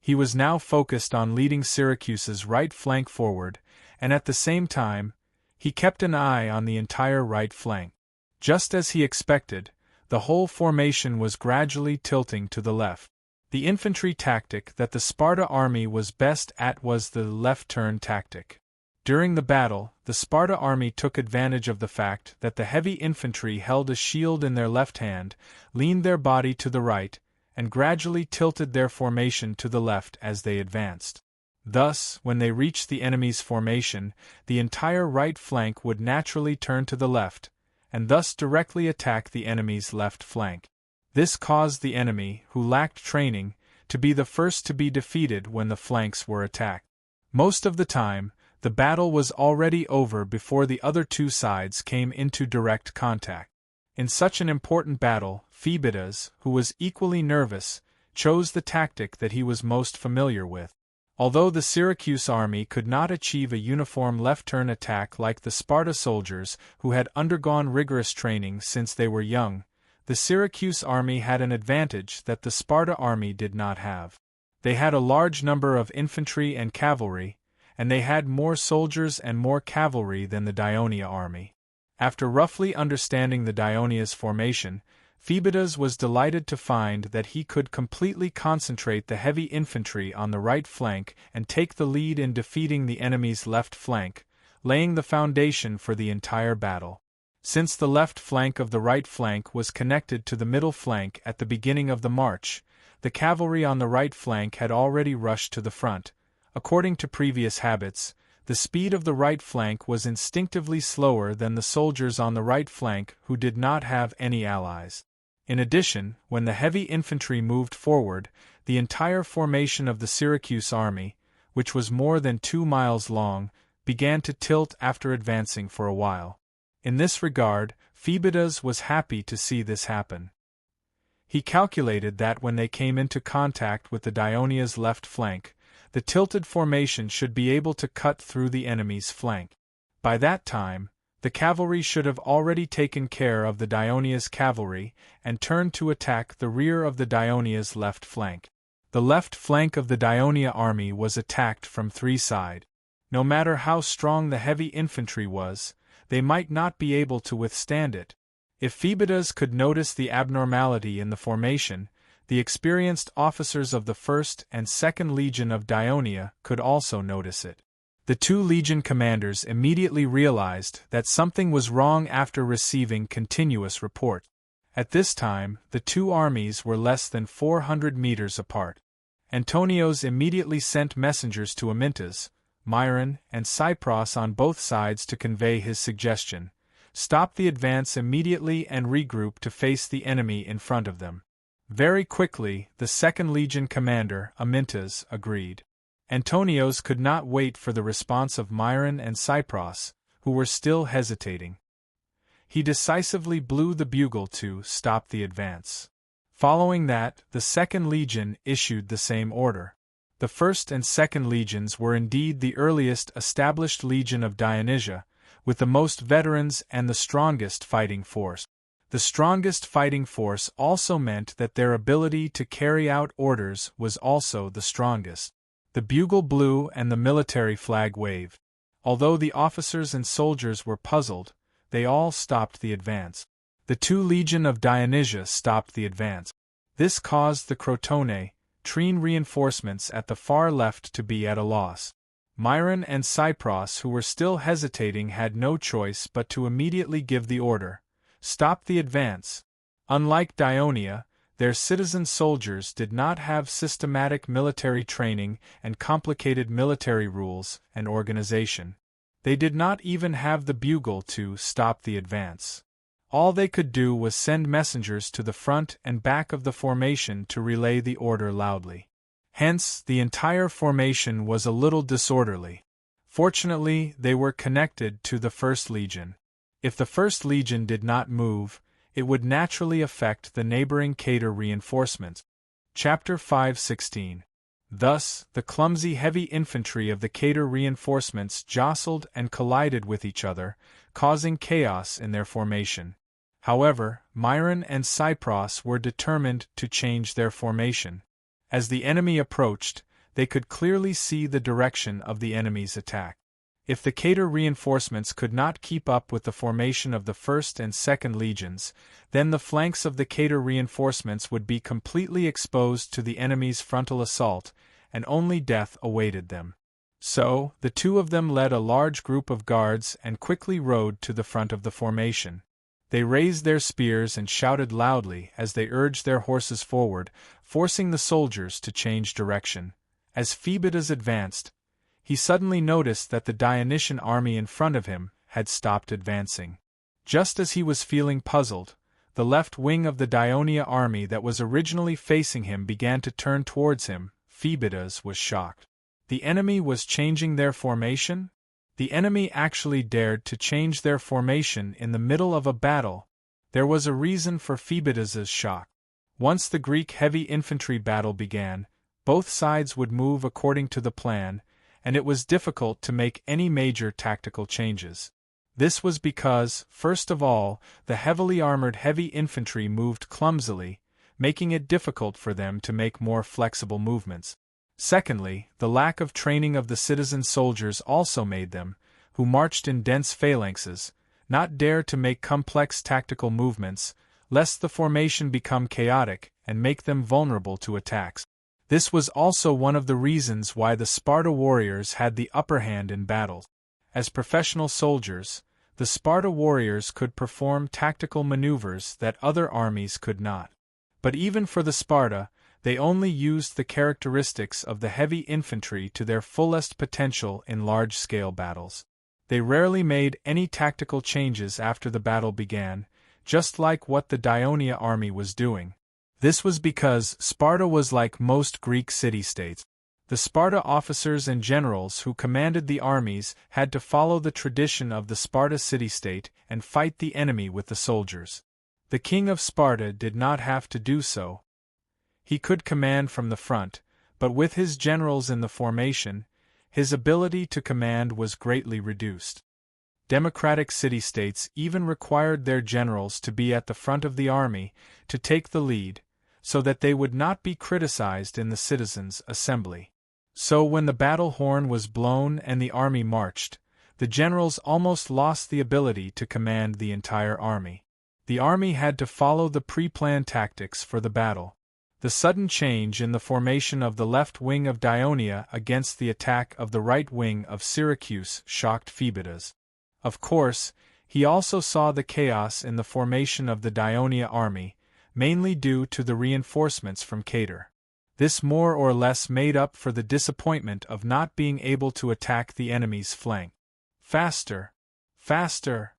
He was now focused on leading Syracuse's right flank forward, and at the same time, he kept an eye on the entire right flank. Just as he expected, the whole formation was gradually tilting to the left. The infantry tactic that the Sparta army was best at was the left-turn tactic. During the battle, the Sparta army took advantage of the fact that the heavy infantry held a shield in their left hand, leaned their body to the right, and gradually tilted their formation to the left as they advanced. Thus, when they reached the enemy's formation, the entire right flank would naturally turn to the left, and thus directly attack the enemy's left flank. This caused the enemy, who lacked training, to be the first to be defeated when the flanks were attacked. Most of the time, the battle was already over before the other two sides came into direct contact. In such an important battle, Phoebidas, who was equally nervous, chose the tactic that he was most familiar with. Although the Syracuse army could not achieve a uniform left-turn attack like the Sparta soldiers who had undergone rigorous training since they were young, the Syracuse army had an advantage that the Sparta army did not have. They had a large number of infantry and cavalry, and they had more soldiers and more cavalry than the Dionia army. After roughly understanding the Dionia's formation, Phoebidas was delighted to find that he could completely concentrate the heavy infantry on the right flank and take the lead in defeating the enemy's left flank, laying the foundation for the entire battle. Since the left flank of the right flank was connected to the middle flank at the beginning of the march, the cavalry on the right flank had already rushed to the front. According to previous habits, the speed of the right flank was instinctively slower than the soldiers on the right flank who did not have any allies. In addition, when the heavy infantry moved forward, the entire formation of the Syracuse army, which was more than 2 miles long, began to tilt after advancing for a while. In this regard, Phoebidas was happy to see this happen. He calculated that when they came into contact with the Dionia's left flank, the tilted formation should be able to cut through the enemy's flank. By that time, the cavalry should have already taken care of the Dionia's cavalry and turned to attack the rear of the Dionia's left flank. The left flank of the Dionia army was attacked from 3 sides. No matter how strong the heavy infantry was, they might not be able to withstand it. If Phoebidas could notice the abnormality in the formation, the experienced officers of the 1st and 2nd Legion of Dionia could also notice it. The 2 legion commanders immediately realized that something was wrong after receiving continuous reports. At this time, the 2 armies were less than 400 meters apart. Antonios immediately sent messengers to Amyntas, Myron, and Cypros on both sides to convey his suggestion: stop the advance immediately and regroup to face the enemy in front of them. Very quickly, the 2nd Legion commander, Amyntas, agreed. Antonios could not wait for the response of Myron and Cypros, who were still hesitating. He decisively blew the bugle to stop the advance. Following that, the 2nd Legion issued the same order. The 1st and 2nd Legions were indeed the earliest established legion of Dionysia, with the most veterans and the strongest fighting force. The strongest fighting force also meant that their ability to carry out orders was also the strongest. The bugle blew and the military flag waved. Although the officers and soldiers were puzzled, they all stopped the advance. The 2 Legion of Dionysia stopped the advance. This caused the Crotone, Trine reinforcements at the far left to be at a loss. Myron and Cypros, who were still hesitating, had no choice but to immediately give the order: stop the advance. Unlike Dionia, their citizen soldiers did not have systematic military training and complicated military rules and organization. They did not even have the bugle to stop the advance. All they could do was send messengers to the front and back of the formation to relay the order loudly. Hence, the entire formation was a little disorderly. Fortunately, they were connected to the 1st Legion. If the 1st Legion did not move, it would naturally affect the neighboring Cator reinforcements. Chapter 5:16. Thus, the clumsy heavy infantry of the Cator reinforcements jostled and collided with each other, causing chaos in their formation. However, Myron and Cypros were determined to change their formation. As the enemy approached, they could clearly see the direction of the enemy's attack. If the Cator reinforcements could not keep up with the formation of the 1st and 2nd Legions, then the flanks of the Cator reinforcements would be completely exposed to the enemy's frontal assault, and only death awaited them. So, the 2 of them led a large group of guards and quickly rode to the front of the formation. They raised their spears and shouted loudly as they urged their horses forward, forcing the soldiers to change direction. As Phoebidas advanced, he suddenly noticed that the Dionysian army in front of him had stopped advancing. Just as he was feeling puzzled, the left wing of the Dionia army that was originally facing him began to turn towards him. Phoebidas was shocked. The enemy was changing their formation? The enemy actually dared to change their formation in the middle of a battle. There was a reason for Phoebidas's shock. Once the Greek heavy infantry battle began, both sides would move according to the plan, and it was difficult to make any major tactical changes. This was because, first of all, the heavily armored heavy infantry moved clumsily, making it difficult for them to make more flexible movements. Secondly, the lack of training of the citizen soldiers also made them, who marched in dense phalanxes, not dare to make complex tactical movements, lest the formation become chaotic and make them vulnerable to attacks. This was also one of the reasons why the Sparta warriors had the upper hand in battles. As professional soldiers, the Sparta warriors could perform tactical maneuvers that other armies could not. But even for the Sparta, they only used the characteristics of the heavy infantry to their fullest potential in large-scale battles. They rarely made any tactical changes after the battle began, just like what the Dionia army was doing. This was because Sparta was like most Greek city-states. The Sparta officers and generals who commanded the armies had to follow the tradition of the Sparta city-state and fight the enemy with the soldiers. The king of Sparta did not have to do so. He could command from the front, but with his generals in the formation, his ability to command was greatly reduced. Democratic city-states even required their generals to be at the front of the army, to take the lead, so that they would not be criticized in the citizens' assembly. So when the battle horn was blown and the army marched, the generals almost lost the ability to command the entire army. The army had to follow the pre-planned tactics for the battle. The sudden change in the formation of the left wing of Dionia against the attack of the right wing of Syracuse shocked Phoebidas. Of course, he also saw the chaos in the formation of the Dionia army, mainly due to the reinforcements from Cater. This more or less made up for the disappointment of not being able to attack the enemy's flank. Faster! Faster!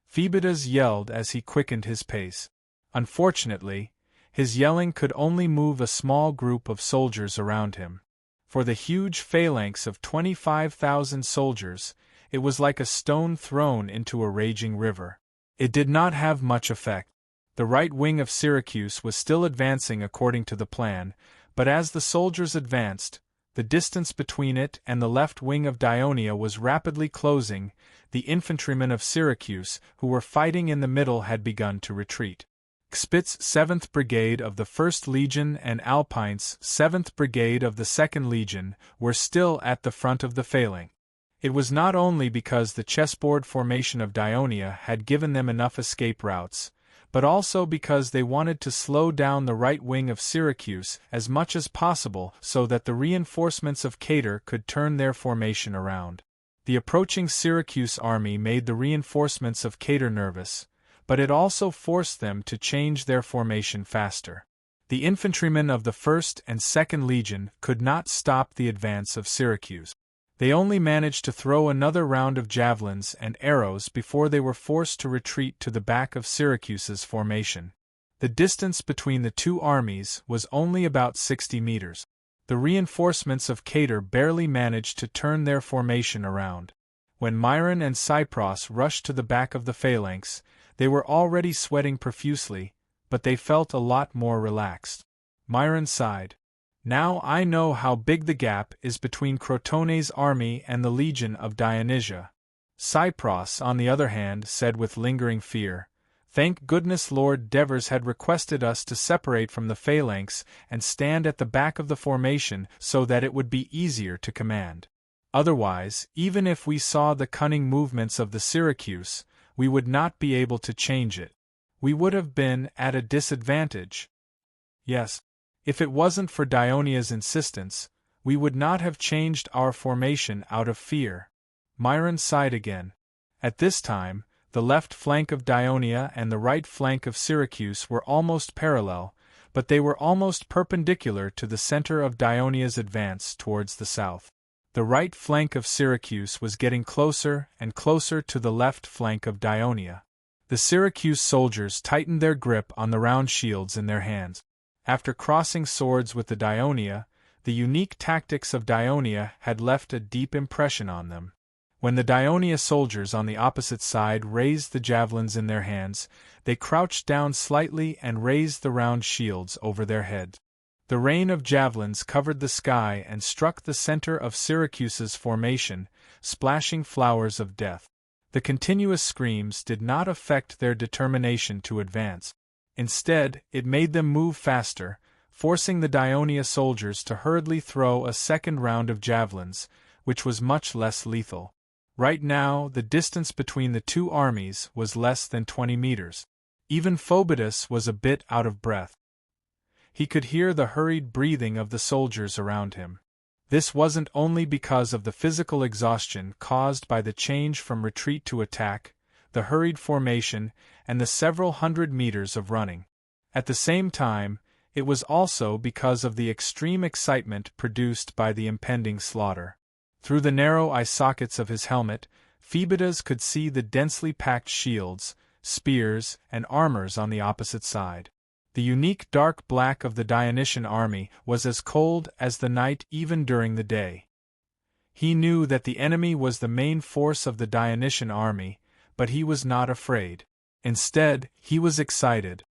Phoebidas yelled as he quickened his pace. Unfortunately, his yelling could only move a small group of soldiers around him. For the huge phalanx of 25,000 soldiers, it was like a stone thrown into a raging river. It did not have much effect. The right wing of Syracuse was still advancing according to the plan, but as the soldiers advanced, the distance between it and the left wing of Dionia was rapidly closing. The infantrymen of Syracuse, who were fighting in the middle, had begun to retreat. Xpit's 7th Brigade of the 1st Legion and Alpine's 7th Brigade of the 2nd Legion were still at the front of the phalanx. It was not only because the chessboard formation of Dionia had given them enough escape routes, but also because they wanted to slow down the right wing of Syracuse as much as possible so that the reinforcements of Cater could turn their formation around. The approaching Syracuse army made the reinforcements of Cater nervous, but it also forced them to change their formation faster. The infantrymen of the 1st and 2nd Legion could not stop the advance of Syracuse. They only managed to throw another round of javelins and arrows before they were forced to retreat to the back of Syracuse's formation. The distance between the two armies was only about 60 meters. The reinforcements of Cater barely managed to turn their formation around. When Myron and Cypros rushed to the back of the phalanx, they were already sweating profusely, but they felt a lot more relaxed. Myron sighed. Now I know how big the gap is between Crotone's army and the legion of Dionysia. Cypros, on the other hand, said with lingering fear, "Thank goodness Lord Devers had requested us to separate from the phalanx and stand at the back of the formation so that it would be easier to command. Otherwise, even if we saw the cunning movements of the Syracuse, we would not be able to change it. We would have been at a disadvantage. Yes, if it wasn't for Dionia's insistence, we would not have changed our formation out of fear." Myron sighed again. At this time, The left flank of Dionia and the right flank of Syracuse were almost parallel, but they were almost perpendicular to the center of Dionia's advance towards the south. The right flank of Syracuse was getting closer and closer to the left flank of Dionia. The Syracuse soldiers tightened their grip on the round shields in their hands. After crossing swords with the Dionia, the unique tactics of Dionia had left a deep impression on them. When the Dionia soldiers on the opposite side raised the javelins in their hands, they crouched down slightly and raised the round shields over their heads. The rain of javelins covered the sky and struck the center of Syracuse's formation, splashing flowers of death. The continuous screams did not affect their determination to advance. Instead, it made them move faster, forcing the Dionia soldiers to hurriedly throw a second round of javelins, which was much less lethal. Right now, the distance between the two armies was less than 20 meters. Even Phoebus was a bit out of breath. He could hear the hurried breathing of the soldiers around him. This wasn't only because of the physical exhaustion caused by the change from retreat to attack, the hurried formation, and the several hundred meters of running. At the same time, it was also because of the extreme excitement produced by the impending slaughter. Through the narrow eye sockets of his helmet, Phoebus could see the densely packed shields, spears, and armors on the opposite side. The unique dark black of the Dionysian army was as cold as the night even during the day. He knew that the enemy was the main force of the Dionysian army, but he was not afraid. Instead, he was excited.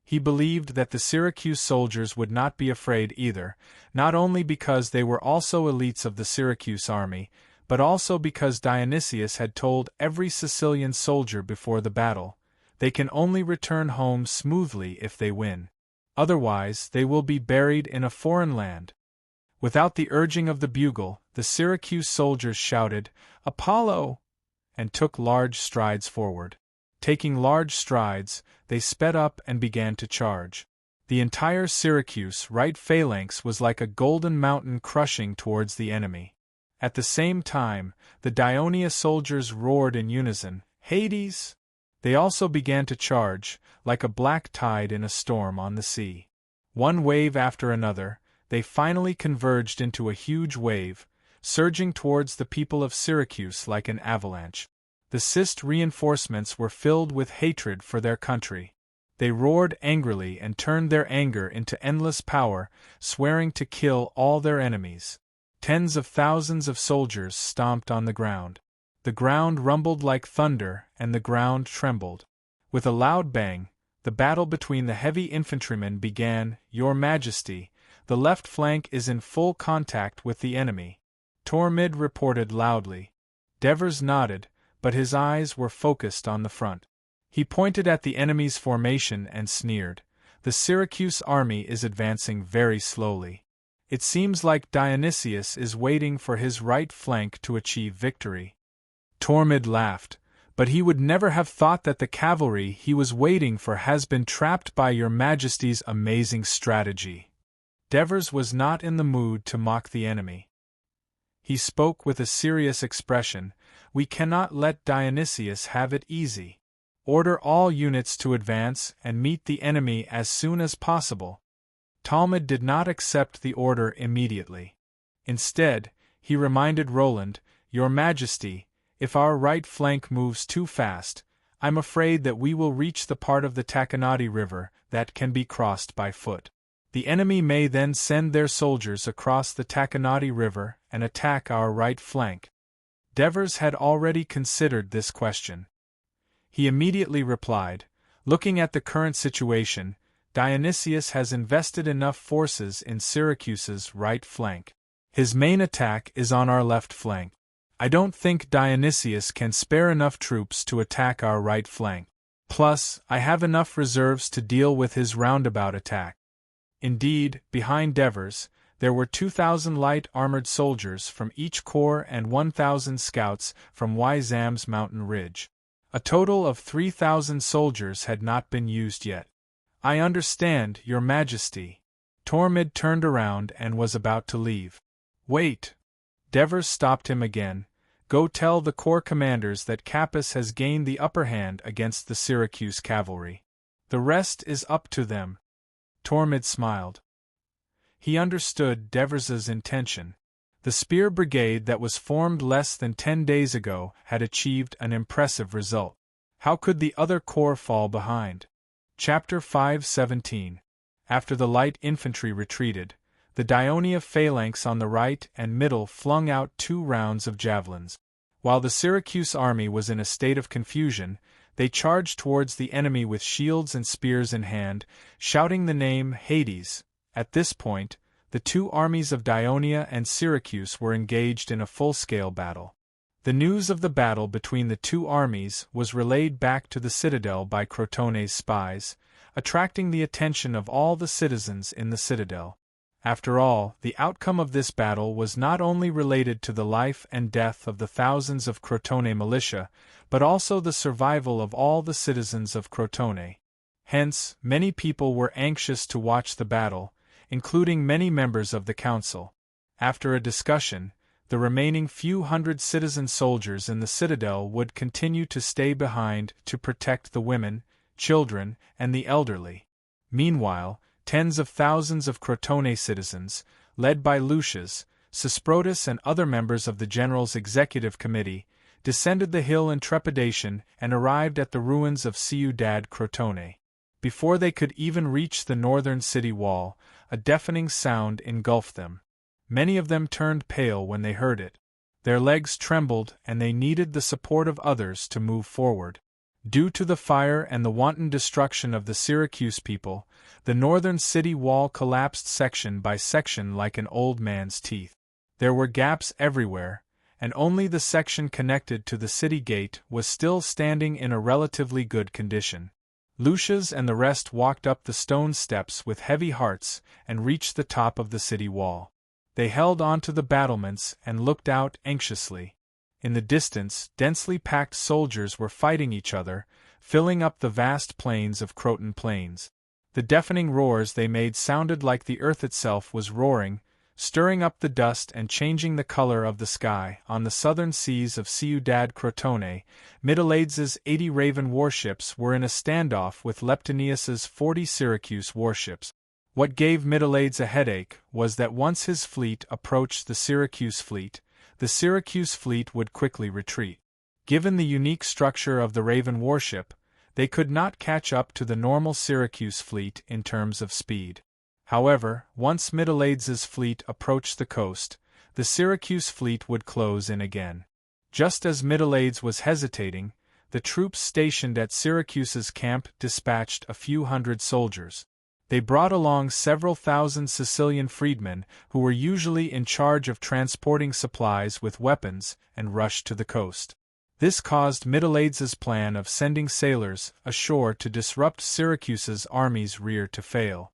He believed that the Syracuse soldiers would not be afraid either, not only because they were also elites of the Syracuse army, but also because Dionysius had told every Sicilian soldier before the battle, "They can only return home smoothly if they win. Otherwise, they will be buried in a foreign land." Without the urging of the bugle, the Syracuse soldiers shouted, "Apollo!" and took large strides forward. Taking large strides, they sped up and began to charge. The entire Syracuse right phalanx was like a golden mountain crushing towards the enemy. At the same time, the Dionia soldiers roared in unison, "Hades!" They also began to charge, like a black tide in a storm on the sea. One wave after another, they finally converged into a huge wave, surging towards the people of Syracuse like an avalanche. The Sist reinforcements were filled with hatred for their country. They roared angrily and turned their anger into endless power, swearing to kill all their enemies. Tens of thousands of soldiers stomped on the ground. The ground rumbled like thunder, and the ground trembled. With a loud bang, the battle between the heavy infantrymen began. "Your Majesty, the left flank is in full contact with the enemy," Tormid reported loudly. Devers nodded, but his eyes were focused on the front. He pointed at the enemy's formation and sneered, "The Syracuse army is advancing very slowly. It seems like Dionysius is waiting for his right flank to achieve victory." Tormid laughed, "But he would never have thought that the cavalry he was waiting for has been trapped by your Majesty's amazing strategy." Devers was not in the mood to mock the enemy. He spoke with a serious expression, "We cannot let Dionysius have it easy. Order all units to advance and meet the enemy as soon as possible." Talmud did not accept the order immediately. Instead, he reminded Roland, "Your Majesty, if our right flank moves too fast, I'm afraid that we will reach the part of the Taconati River that can be crossed by foot. The enemy may then send their soldiers across the Taconati River and attack our right flank." Devers had already considered this question. He immediately replied, "Looking at the current situation, Dionysius has invested enough forces in Syracuse's right flank. His main attack is on our left flank. I don't think Dionysius can spare enough troops to attack our right flank. Plus, I have enough reserves to deal with his roundabout attack." Indeed, behind Devers, there were 2,000 light armored soldiers from each corps and 1,000 scouts from Wyzam's mountain ridge. A total of 3,000 soldiers had not been used yet. "I understand, Your Majesty." Tormid turned around and was about to leave. "Wait!" Devers stopped him again. Go tell the corps commanders that Capys has gained the upper hand against the Syracuse cavalry. The rest is up to them." Tormid smiled. He understood Devers's intention. The spear brigade that was formed less than 10 days ago had achieved an impressive result. How could the other corps fall behind? Chapter 5:17. After the light infantry retreated, the Daionia phalanx on the right and middle flung out 2 rounds of javelins. While the Syracuse army was in a state of confusion, they charged towards the enemy with shields and spears in hand, shouting the name Hades. At this point, the 2 armies of Daionia and Syracuse were engaged in a full-scale battle. The news of the battle between the 2 armies was relayed back to the citadel by Crotone's spies, attracting the attention of all the citizens in the citadel. After all, the outcome of this battle was not only related to the life and death of the thousands of Crotone militia, but also the survival of all the citizens of Crotone. Hence, many people were anxious to watch the battle, including many members of the council. After a discussion, the remaining few hundred citizen soldiers in the citadel would continue to stay behind to protect the women, children, and the elderly. Meanwhile, tens of thousands of Crotone citizens, led by Lucius, Sesprotus and other members of the general's executive committee, descended the hill in trepidation and arrived at the ruins of Ciudad Crotone. Before they could even reach the northern city wall, a deafening sound engulfed them. Many of them turned pale when they heard it. Their legs trembled and they needed the support of others to move forward. Due to the fire and the wanton destruction of the Syracuse people, the northern city wall collapsed section by section like an old man's teeth. There were gaps everywhere, and only the section connected to the city gate was still standing in a relatively good condition. Lucius and the rest walked up the stone steps with heavy hearts and reached the top of the city wall. They held on to the battlements and looked out anxiously. In the distance, densely packed soldiers were fighting each other, filling up the vast plains of Croton Plains. The deafening roars they made sounded like the earth itself was roaring, stirring up the dust and changing the color of the sky. On the southern seas of Ciudad Crotone, Mitylades's 80 Raven warships were in a standoff with Leptonius's 40 Syracuse warships. What gave Mitylades a headache was that once his fleet approached the Syracuse fleet would quickly retreat. Given the unique structure of the Raven warship, they could not catch up to the normal Syracuse fleet in terms of speed. However, once Mitylades's fleet approached the coast, the Syracuse fleet would close in again. Just as Mitylades was hesitating, the troops stationed at Syracuse's camp dispatched a few hundred soldiers. They brought along several thousand Sicilian freedmen who were usually in charge of transporting supplies with weapons and rushed to the coast. This caused Mitylades's plan of sending sailors ashore to disrupt Syracuse's army's rear to fail.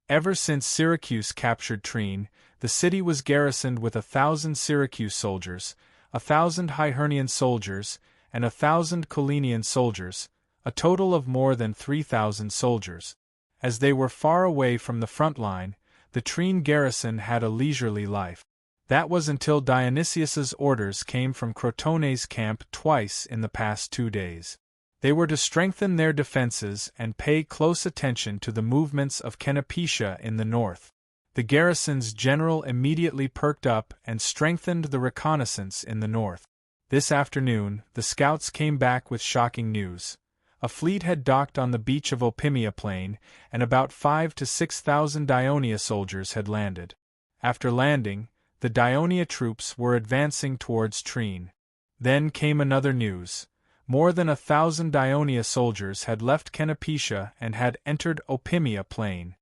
Ever since Syracuse captured Trine, the city was garrisoned with 1,000 Syracuse soldiers, 1,000 Hyhernian soldiers, and 1,000 Collinian soldiers, a total of more than 3,000 soldiers. As they were far away from the front line, the Trine garrison had a leisurely life. That was until Dionysius's orders came from Crotone's camp twice in the past 2 days. They were to strengthen their defenses and pay close attention to the movements of Canopetia in the north. The garrison's general immediately perked up and strengthened the reconnaissance in the north. This afternoon, the scouts came back with shocking news. A fleet had docked on the beach of Opimia Plain, and about 5,000 to 6,000 Daionia soldiers had landed. After landing, the Daionia troops were advancing towards Trine. Then came another news. More than 1,000 Daionia soldiers had left Canopetia and had entered Opimia Plain.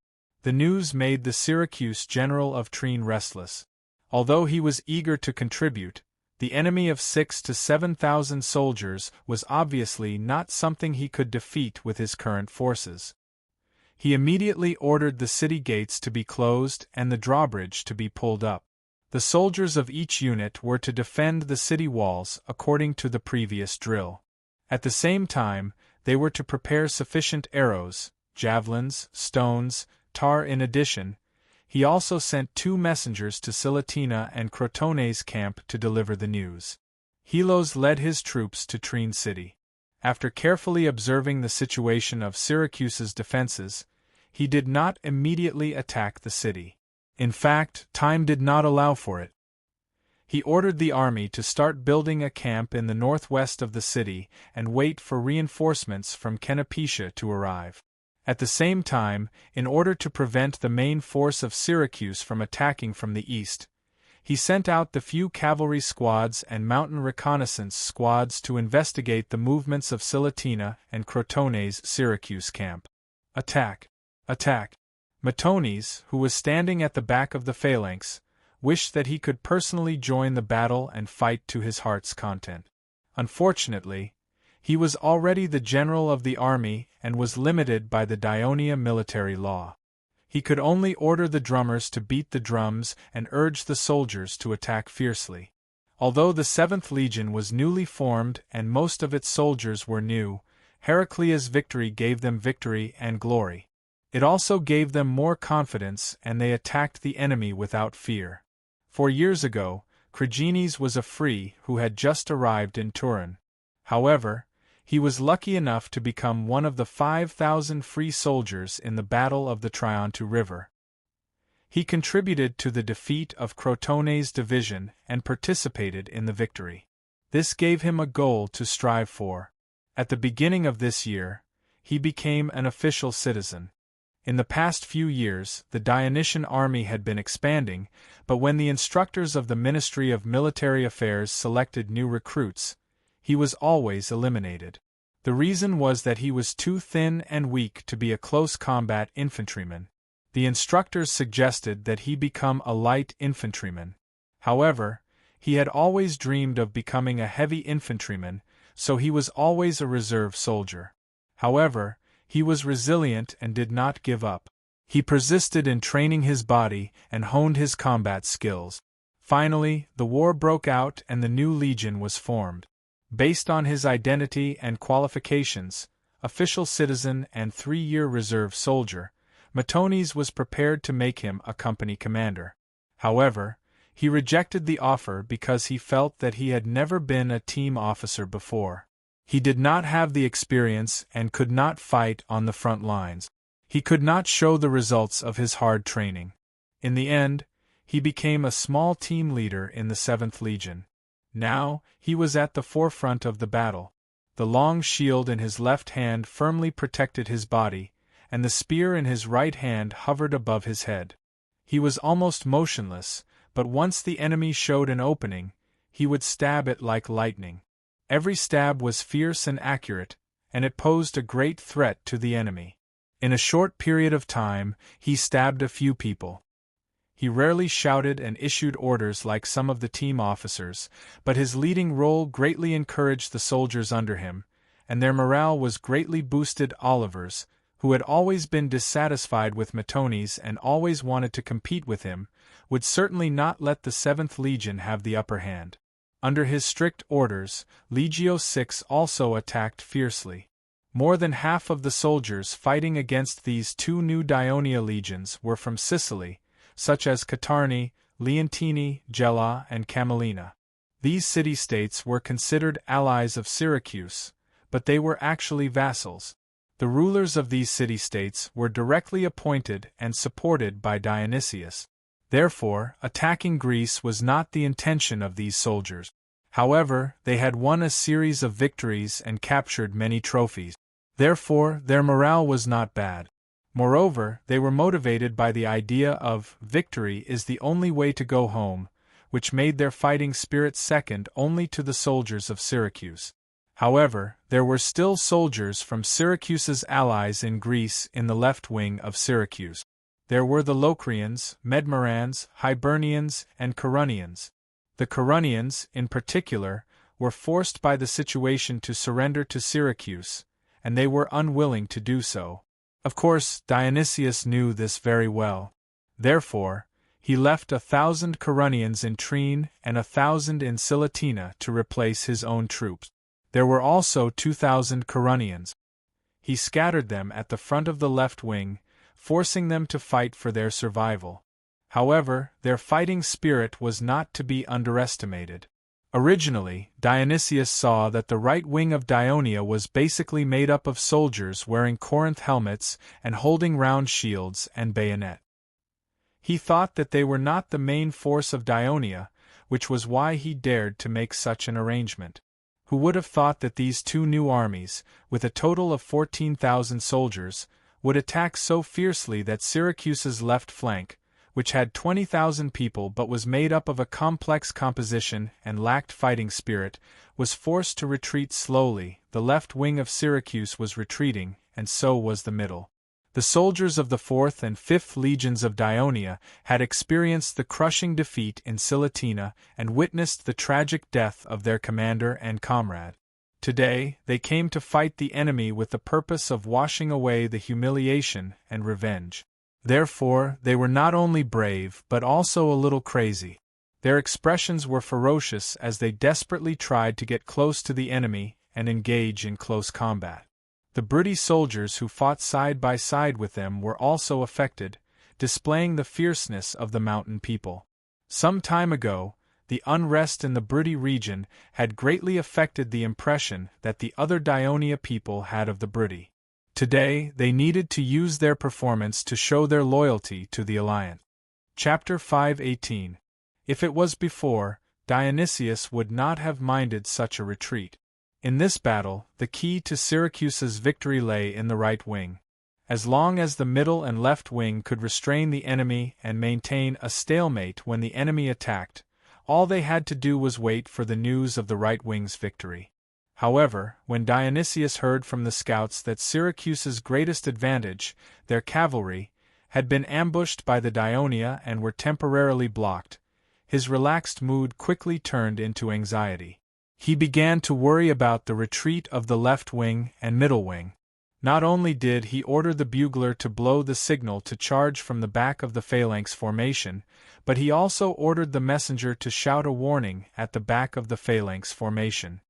The news made the Syracuse general of Trine restless. Although he was eager to contribute, the enemy of 6,000 to 7,000 soldiers was obviously not something he could defeat with his current forces. He immediately ordered the city gates to be closed and the drawbridge to be pulled up. The soldiers of each unit were to defend the city walls according to the previous drill. At the same time, they were to prepare sufficient arrows, javelins, stones, tar. In addition, he also sent 2 messengers to Silatina and Crotone's camp to deliver the news. Helos led his troops to Trine city. After carefully observing the situation of Syracuse's defenses, he did not immediately attack the city. In fact, time did not allow for it. He ordered the army to start building a camp in the northwest of the city and wait for reinforcements from Canopetia to arrive. At the same time, in order to prevent the main force of Syracuse from attacking from the east, he sent out the few cavalry squads and mountain reconnaissance squads to investigate the movements of Silatina and Crotone's Syracuse camp. Attack! Attack! Matones, who was standing at the back of the phalanx, wished that he could personally join the battle and fight to his heart's content. Unfortunately, he was already the general of the army and was limited by the Dionia military law. He could only order the drummers to beat the drums and urge the soldiers to attack fiercely. Although the 7th Legion was newly formed and most of its soldiers were new, Heraclia's victory gave them victory and glory. It also gave them more confidence, and they attacked the enemy without fear. 4 years ago, Crigines was a free who had just arrived in Turin. However, he was lucky enough to become one of the 5,000 free soldiers in the Battle of the Triontu River. He contributed to the defeat of Crotone's division and participated in the victory. This gave him a goal to strive for. At the beginning of this year, he became an official citizen. In the past few years, the Dionysian army had been expanding, but when the instructors of the Ministry of Military Affairs selected new recruits, he was always eliminated. The reason was that he was too thin and weak to be a close combat infantryman. The instructors suggested that he become a light infantryman. However, he had always dreamed of becoming a heavy infantryman, so he was always a reserve soldier. However, he was resilient and did not give up. He persisted in training his body and honed his combat skills. Finally, the war broke out and the new legion was formed. Based on his identity and qualifications, official citizen and 3-year reserve soldier, Matones was prepared to make him a company commander. However, he rejected the offer because he felt that he had never been a team officer before. He did not have the experience and could not fight on the front lines. He could not show the results of his hard training. In the end, he became a small team leader in the 7th Legion. Now, he was at the forefront of the battle. The long shield in his left hand firmly protected his body, and the spear in his right hand hovered above his head. He was almost motionless, but once the enemy showed an opening, he would stab it like lightning. Every stab was fierce and accurate, and it posed a great threat to the enemy. In a short period of time, he stabbed a few people. He rarely shouted and issued orders like some of the team officers, but his leading role greatly encouraged the soldiers under him, and their morale was greatly boosted. Olivers, who had always been dissatisfied with Matones and always wanted to compete with him, would certainly not let the 7th Legion have the upper hand. Under his strict orders, Legio VI also attacked fiercely. More than half of the soldiers fighting against these 2 new Dionia legions were from Sicily, such as Catarni, Leontini, Gela, and Camillina. These city-states were considered allies of Syracuse, but they were actually vassals. The rulers of these city-states were directly appointed and supported by Dionysius. Therefore, attacking Greece was not the intention of these soldiers. However, they had won a series of victories and captured many trophies. Therefore, their morale was not bad. Moreover, they were motivated by the idea of victory is the only way to go home, which made their fighting spirit second only to the soldiers of Syracuse. However, there were still soldiers from Syracuse's allies in Greece in the left wing of Syracuse. There were the Locrians, Medmarans, Hibernians, and Corunians. The Corunians, in particular, were forced by the situation to surrender to Syracuse, and they were unwilling to do so. Of course, Dionysius knew this very well. Therefore, he left 1,000 Corunians in Trine and 1,000 in Silatina to replace his own troops. There were also 2,000 Corunians. He scattered them at the front of the left wing, forcing them to fight for their survival. However, their fighting spirit was not to be underestimated. Originally, Dionysius saw that the right wing of Dionia was basically made up of soldiers wearing Corinth helmets and holding round shields and bayonet. He thought that they were not the main force of Dionia, which was why he dared to make such an arrangement. Who would have thought that these two new armies, with a total of 14,000 soldiers, would attack so fiercely that Syracuse's left flank, which had 20,000 people but was made up of a complex composition and lacked fighting spirit, was forced to retreat slowly. The left wing of Syracuse was retreating, and so was the middle. The soldiers of the 4th and 5th legions of Dionia had experienced the crushing defeat in Silatina and witnessed the tragic death of their commander and comrade. Today, they came to fight the enemy with the purpose of washing away the humiliation and revenge. Therefore, they were not only brave but also a little crazy. Their expressions were ferocious as they desperately tried to get close to the enemy and engage in close combat. The British soldiers who fought side by side with them were also affected, displaying the fierceness of the mountain people. Some time ago, the unrest in the British region had greatly affected the impression that the other Dionia people had of the British. Today, they needed to use their performance to show their loyalty to the alliance. Chapter 5:18. If it was before, Dionysius would not have minded such a retreat. In this battle, the key to Syracuse's victory lay in the right wing. As long as the middle and left wing could restrain the enemy and maintain a stalemate when the enemy attacked, all they had to do was wait for the news of the right wing's victory. However, when Dionysius heard from the scouts that Syracuse's greatest advantage, their cavalry, had been ambushed by the Dionia and were temporarily blocked, his relaxed mood quickly turned into anxiety. He began to worry about the retreat of the left wing and middle wing. Not only did he order the bugler to blow the signal to charge from the back of the phalanx formation, but he also ordered the messenger to shout a warning at the back of the phalanx formation.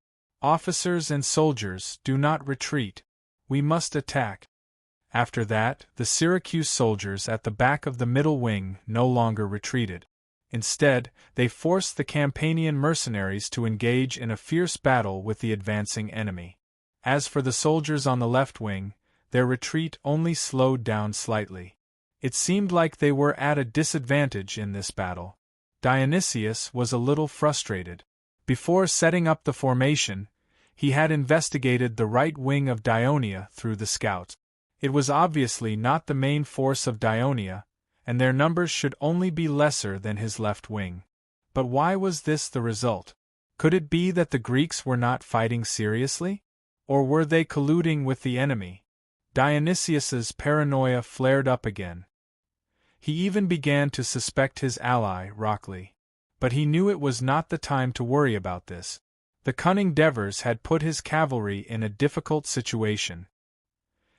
"Officers and soldiers, do not retreat. We must attack." After that, the Syracuse soldiers at the back of the middle wing no longer retreated. Instead, they forced the Campanian mercenaries to engage in a fierce battle with the advancing enemy. As for the soldiers on the left wing, their retreat only slowed down slightly. It seemed like they were at a disadvantage in this battle. Dionysius was a little frustrated. Before setting up the formation, he had investigated the right wing of Dionia through the scouts. It was obviously not the main force of Dionia, and their numbers should only be lesser than his left wing. But why was this the result? Could it be that the Greeks were not fighting seriously? Or were they colluding with the enemy? Dionysius's paranoia flared up again. He even began to suspect his ally, Rockley. But he knew it was not the time to worry about this. The cunning Devers had put his cavalry in a difficult situation.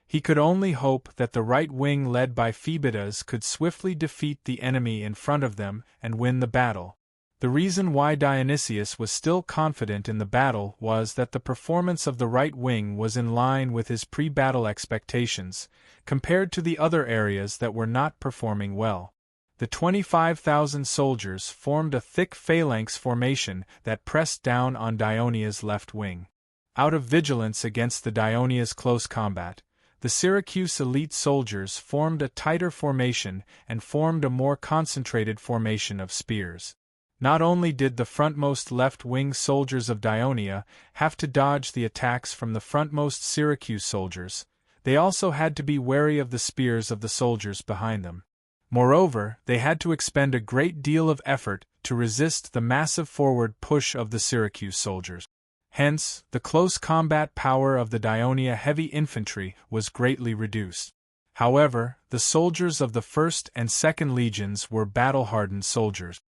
He could only hope that the right wing led by Phoebidas could swiftly defeat the enemy in front of them and win the battle. The reason why Dionysius was still confident in the battle was that the performance of the right wing was in line with his pre-battle expectations, compared to the other areas that were not performing well. The 25,000 soldiers formed a thick phalanx formation that pressed down on Dionia's left wing. Out of vigilance against the Dionia's close combat, the Syracuse elite soldiers formed a tighter formation and formed a more concentrated formation of spears. Not only did the frontmost left-wing soldiers of Dionia have to dodge the attacks from the frontmost Syracuse soldiers, they also had to be wary of the spears of the soldiers behind them. Moreover, they had to expend a great deal of effort to resist the massive forward push of the Syracuse soldiers. Hence, the close combat power of the Dionia heavy infantry was greatly reduced. However, the soldiers of the 1st and 2nd legions were battle-hardened soldiers.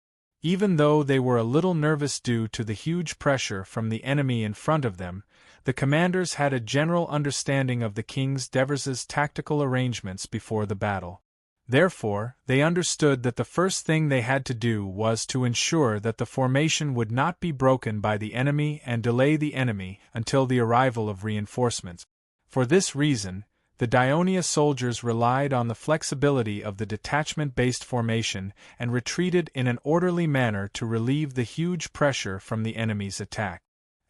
Even though they were a little nervous due to the huge pressure from the enemy in front of them, the commanders had a general understanding of the King Devers's tactical arrangements before the battle. Therefore, they understood that the first thing they had to do was to ensure that the formation would not be broken by the enemy and delay the enemy until the arrival of reinforcements. For this reason, The Dionia soldiers relied on the flexibility of the detachment-based formation and retreated in an orderly manner to relieve the huge pressure from the enemy's attack.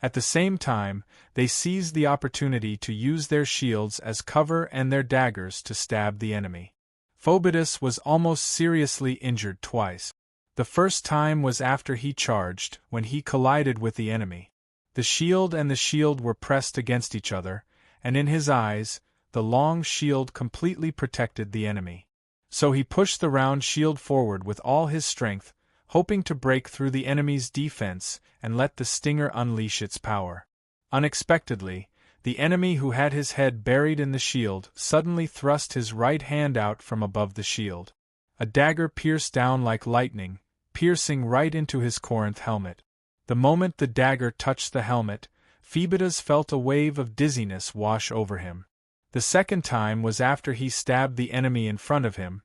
At the same time, they seized the opportunity to use their shields as cover and their daggers to stab the enemy. Phoebus was almost seriously injured twice. The first time was after he charged, when he collided with the enemy. The shield and the shield were pressed against each other, and in his eyes, the long shield completely protected the enemy. So he pushed the round shield forward with all his strength, hoping to break through the enemy's defense and let the stinger unleash its power. Unexpectedly, the enemy who had his head buried in the shield suddenly thrust his right hand out from above the shield. A dagger pierced down like lightning, piercing right into his Corinth helmet. The moment the dagger touched the helmet, Phoebus felt a wave of dizziness wash over him. The second time was after he stabbed the enemy in front of him.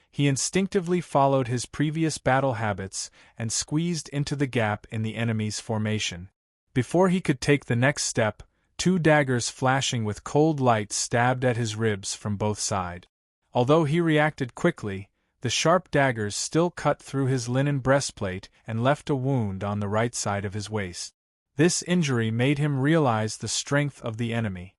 He instinctively followed his previous battle habits and squeezed into the gap in the enemy's formation. Before he could take the next step, two daggers flashing with cold light stabbed at his ribs from both sides. Although he reacted quickly, the sharp daggers still cut through his linen breastplate and left a wound on the right side of his waist. This injury made him realize the strength of the enemy.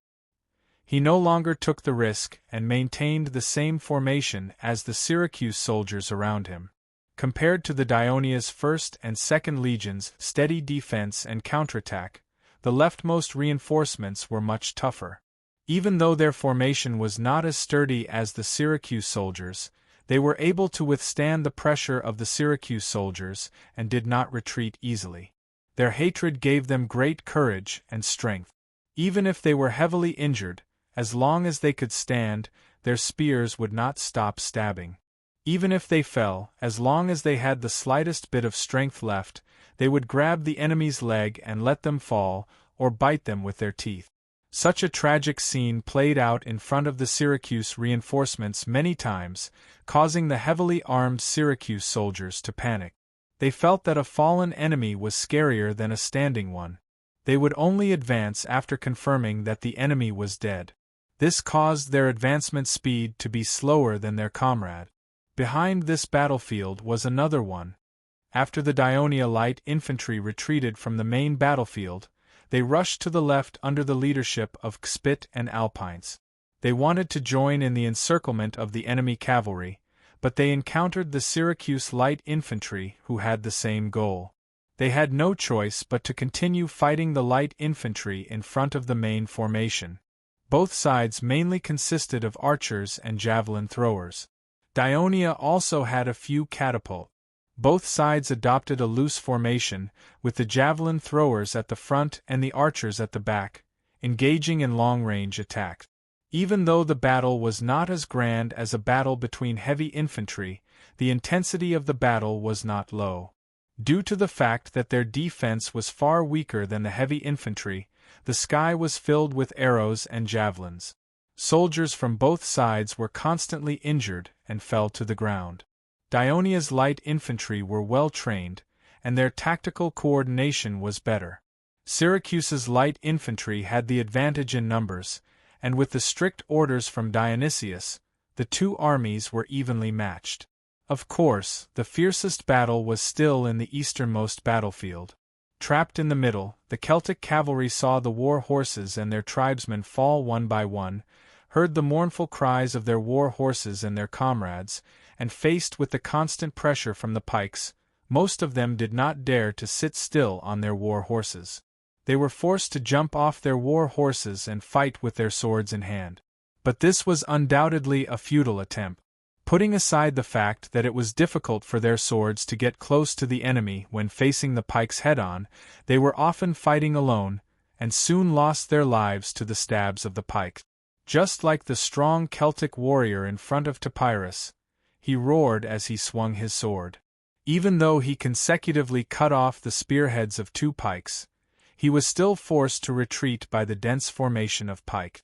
He no longer took the risk and maintained the same formation as the Syracuse soldiers around him. Compared to the Dionia's 1st and 2nd legions' steady defense and counterattack, the leftmost reinforcements were much tougher. Even though their formation was not as sturdy as the Syracuse soldiers, they were able to withstand the pressure of the Syracuse soldiers and did not retreat easily. Their hatred gave them great courage and strength. Even if they were heavily injured, as long as they could stand, their spears would not stop stabbing. Even if they fell, as long as they had the slightest bit of strength left, they would grab the enemy's leg and let them fall, or bite them with their teeth. Such a tragic scene played out in front of the Syracuse reinforcements many times, causing the heavily armed Syracuse soldiers to panic. They felt that a fallen enemy was scarier than a standing one. They would only advance after confirming that the enemy was dead. This caused their advancement speed to be slower than their comrade. Behind this battlefield was another one. After the Dionia light infantry retreated from the main battlefield, they rushed to the left under the leadership of Xpit and Alpines. They wanted to join in the encirclement of the enemy cavalry, but they encountered the Syracuse light infantry who had the same goal. They had no choice but to continue fighting the light infantry in front of the main formation. Both sides mainly consisted of archers and javelin throwers. Dionia also had a few catapults. Both sides adopted a loose formation, with the javelin throwers at the front and the archers at the back, engaging in long-range attacks. Even though the battle was not as grand as a battle between heavy infantry, the intensity of the battle was not low. Due to the fact that their defense was far weaker than the heavy infantry, the sky was filled with arrows and javelins. Soldiers from both sides were constantly injured and fell to the ground. Dionia's light infantry were well trained, and their tactical coordination was better. Syracuse's light infantry had the advantage in numbers, and with the strict orders from Dionysius, the two armies were evenly matched. Of course, the fiercest battle was still in the easternmost battlefield. Trapped in the middle, the Celtic cavalry saw the war horses and their tribesmen fall one by one, heard the mournful cries of their war horses and their comrades, and faced with the constant pressure from the pikes, most of them did not dare to sit still on their war horses. They were forced to jump off their war horses and fight with their swords in hand. But this was undoubtedly a futile attempt. Putting aside the fact that it was difficult for their swords to get close to the enemy when facing the pikes head-on, they were often fighting alone, and soon lost their lives to the stabs of the pike. Just like the strong Celtic warrior in front of Topyrus, he roared as he swung his sword. Even though he consecutively cut off the spearheads of two pikes, he was still forced to retreat by the dense formation of pike.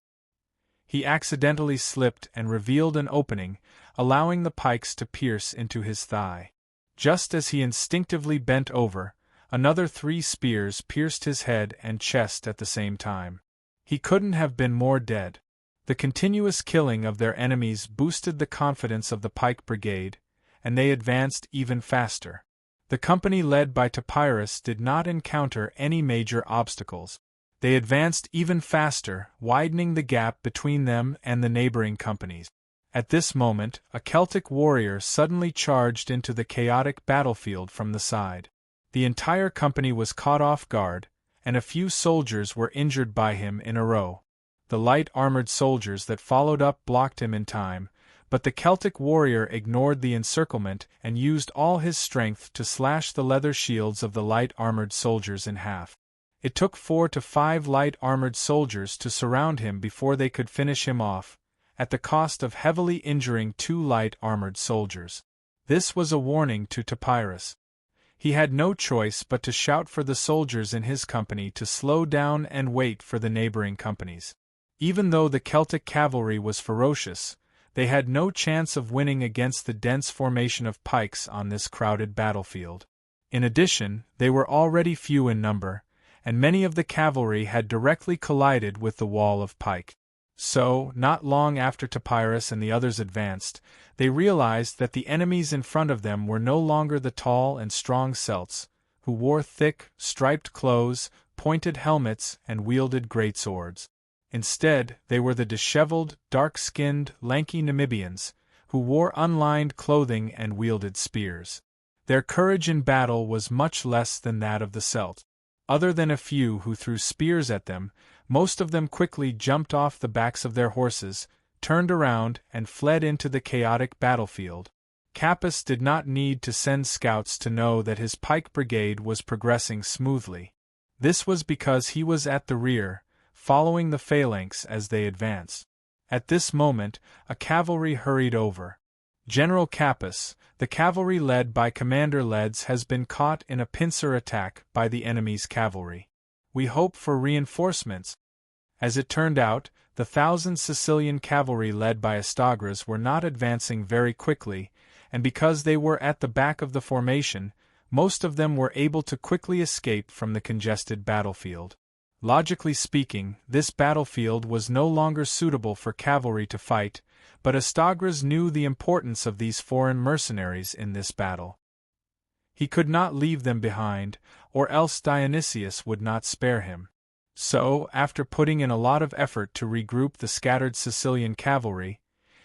He accidentally slipped and revealed an opening, allowing the pikes to pierce into his thigh. Just as he instinctively bent over, another 3 spears pierced his head and chest at the same time. He couldn't have been more dead. The continuous killing of their enemies boosted the confidence of the pike brigade, and they advanced even faster. The company led by Topyrus did not encounter any major obstacles. They advanced even faster, widening the gap between them and the neighboring companies. At this moment, a Celtic warrior suddenly charged into the chaotic battlefield from the side. The entire company was caught off guard, and a few soldiers were injured by him in a row. The light-armored soldiers that followed up blocked him in time, but the Celtic warrior ignored the encirclement and used all his strength to slash the leather shields of the light-armored soldiers in half. It took 4 to 5 light-armored soldiers to surround him before they could finish him off, at the cost of heavily injuring 2 light-armored soldiers. This was a warning to Topyrus. He had no choice but to shout for the soldiers in his company to slow down and wait for the neighboring companies. Even though the Celtic cavalry was ferocious, they had no chance of winning against the dense formation of pikes on this crowded battlefield. In addition, they were already few in number, and many of the cavalry had directly collided with the wall of pike. So, not long after Topyrus and the others advanced, they realized that the enemies in front of them were no longer the tall and strong Celts, who wore thick, striped clothes, pointed helmets, and wielded great swords. Instead, they were the disheveled, dark-skinned, lanky Namibians, who wore unlined clothing and wielded spears. Their courage in battle was much less than that of the Celt. Other than a few who threw spears at them, most of them quickly jumped off the backs of their horses, turned around, and fled into the chaotic battlefield. Capys did not need to send scouts to know that his pike brigade was progressing smoothly. This was because he was at the rear, following the phalanx as they advanced. At this moment, a cavalry hurried over. General Capys, the cavalry led by Commander Leds, has been caught in a pincer attack by the enemy's cavalry. We hope for reinforcements. As it turned out, the 1,000 Sicilian cavalry led by Astagras were not advancing very quickly, and because they were at the back of the formation, most of them were able to quickly escape from the congested battlefield. Logically speaking, this battlefield was no longer suitable for cavalry to fight, but Astagras knew the importance of these foreign mercenaries in this battle. He could not leave them behind, or else Dionysius would not spare him. So, after putting in a lot of effort to regroup the scattered Sicilian cavalry,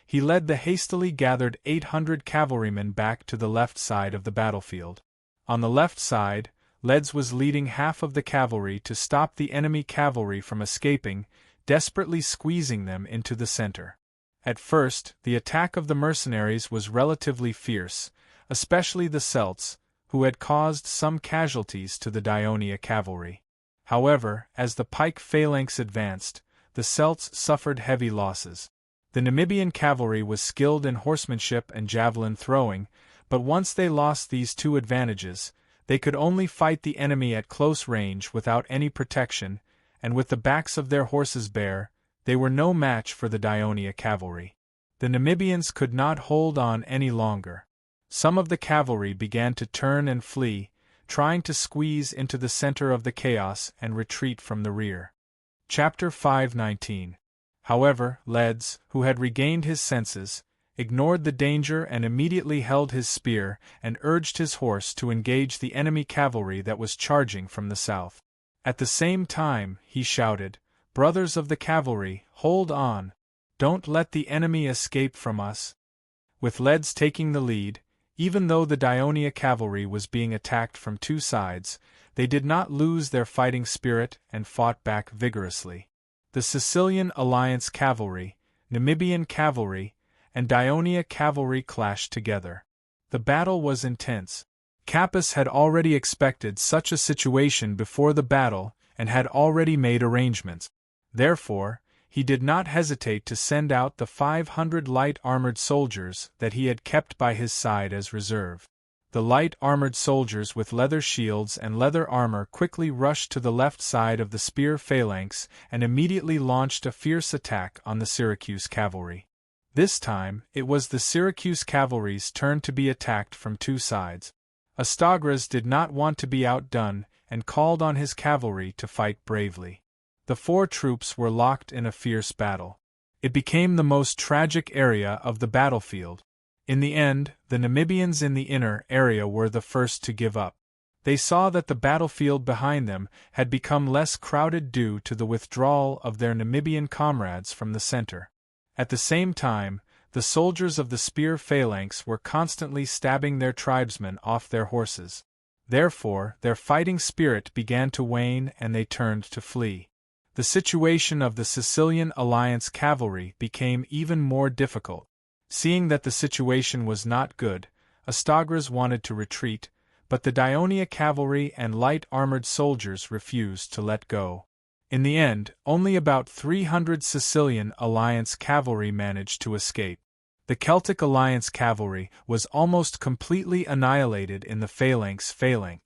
he led the hastily gathered 800 cavalrymen back to the left side of the battlefield. On the left side, Leds was leading half of the cavalry to stop the enemy cavalry from escaping, desperately squeezing them into the center. At first, the attack of the mercenaries was relatively fierce, especially the Celts, who had caused some casualties to the Dionia cavalry. However, as the pike phalanx advanced, the Celts suffered heavy losses. The Namibian cavalry was skilled in horsemanship and javelin throwing, but once they lost these two advantages, they could only fight the enemy at close range without any protection, and with the backs of their horses bare, they were no match for the Dionia cavalry. The Namibians could not hold on any longer. Some of the cavalry began to turn and flee, trying to squeeze into the center of the chaos and retreat from the rear. Chapter 5:19. However, Leds, who had regained his senses, ignored the danger and immediately held his spear and urged his horse to engage the enemy cavalry that was charging from the south. At the same time, he shouted, "Brothers of the cavalry, hold on! Don't let the enemy escape from us!" With Leds taking the lead, even though the Dionia cavalry was being attacked from two sides, they did not lose their fighting spirit and fought back vigorously. The Sicilian Alliance cavalry, Namibian cavalry, and Dionia cavalry clashed together. The battle was intense. Capys had already expected such a situation before the battle and had already made arrangements. Therefore, he did not hesitate to send out the 500 light-armored soldiers that he had kept by his side as reserve. The light-armored soldiers with leather shields and leather armor quickly rushed to the left side of the spear phalanx and immediately launched a fierce attack on the Syracuse cavalry. This time, it was the Syracuse cavalry's turn to be attacked from two sides. Astagras did not want to be outdone and called on his cavalry to fight bravely. The four troops were locked in a fierce battle. It became the most tragic area of the battlefield. In the end, the Namibians in the inner area were the first to give up. They saw that the battlefield behind them had become less crowded due to the withdrawal of their Namibian comrades from the center. At the same time, the soldiers of the spear phalanx were constantly stabbing their tribesmen off their horses. Therefore, their fighting spirit began to wane and they turned to flee. The situation of the Sicilian Alliance cavalry became even more difficult. Seeing that the situation was not good, Astagras wanted to retreat, but the Daionia cavalry and light armored soldiers refused to let go. In the end, only about 300 Sicilian Alliance cavalry managed to escape. The Celtic Alliance cavalry was almost completely annihilated in the phalanx failing.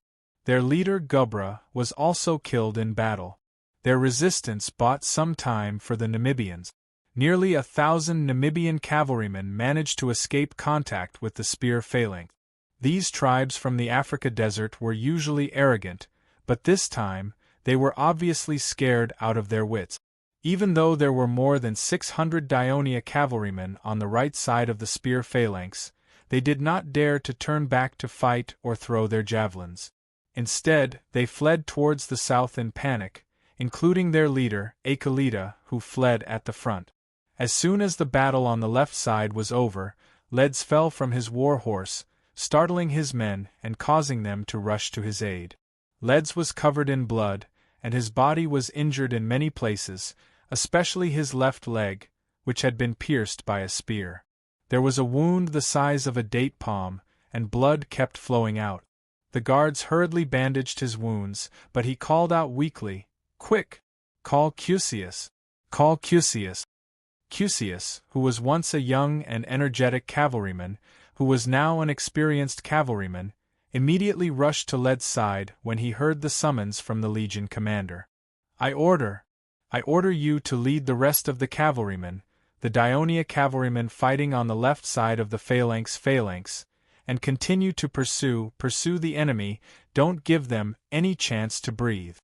Their leader Gubra was also killed in battle. Their resistance bought some time for the Namibians. Nearly 1,000 Namibian cavalrymen managed to escape contact with the spear phalanx. These tribes from the Africa desert were usually arrogant, but this time, they were obviously scared out of their wits. Even though there were more than 600 Daionia cavalrymen on the right side of the spear phalanx, they did not dare to turn back to fight or throw their javelins. Instead, they fled towards the south in panic, including their leader, Akelida, who fled at the front. As soon as the battle on the left side was over, Leds fell from his war horse, startling his men and causing them to rush to his aid. Leds was covered in blood, and his body was injured in many places, especially his left leg, which had been pierced by a spear. There was a wound the size of a date palm, and blood kept flowing out. The guards hurriedly bandaged his wounds, but he called out weakly, "Quick! Call Cusius! Call Cusius!" Cusius, who was once a young and energetic cavalryman, who was now an experienced cavalryman, immediately rushed to Led's side when he heard the summons from the legion commander. I order you to lead the rest of the cavalrymen, the Daionia cavalrymen fighting on the left side of the phalanx, and continue to pursue the enemy, don't give them any chance to breathe."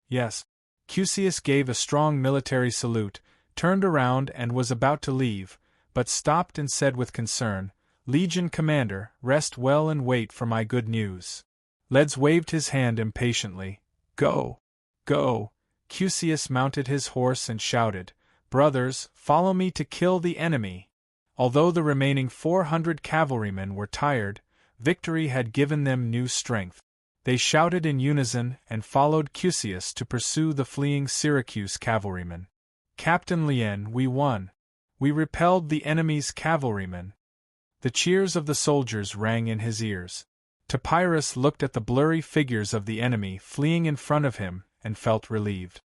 Yes. Cusius gave a strong military salute, turned around and was about to leave, but stopped and said with concern, "Legion commander, rest well and wait for my good news." Leds waved his hand impatiently. "Go! Go!" Cusius mounted his horse and shouted, "Brothers, follow me to kill the enemy!" Although the remaining 400 cavalrymen were tired, victory had given them new strength. They shouted in unison and followed Cusius to pursue the fleeing Syracuse cavalrymen. "Captain Lien, we won! We repelled the enemy's cavalrymen!" The cheers of the soldiers rang in his ears. Topyrus looked at the blurry figures of the enemy fleeing in front of him and felt relieved.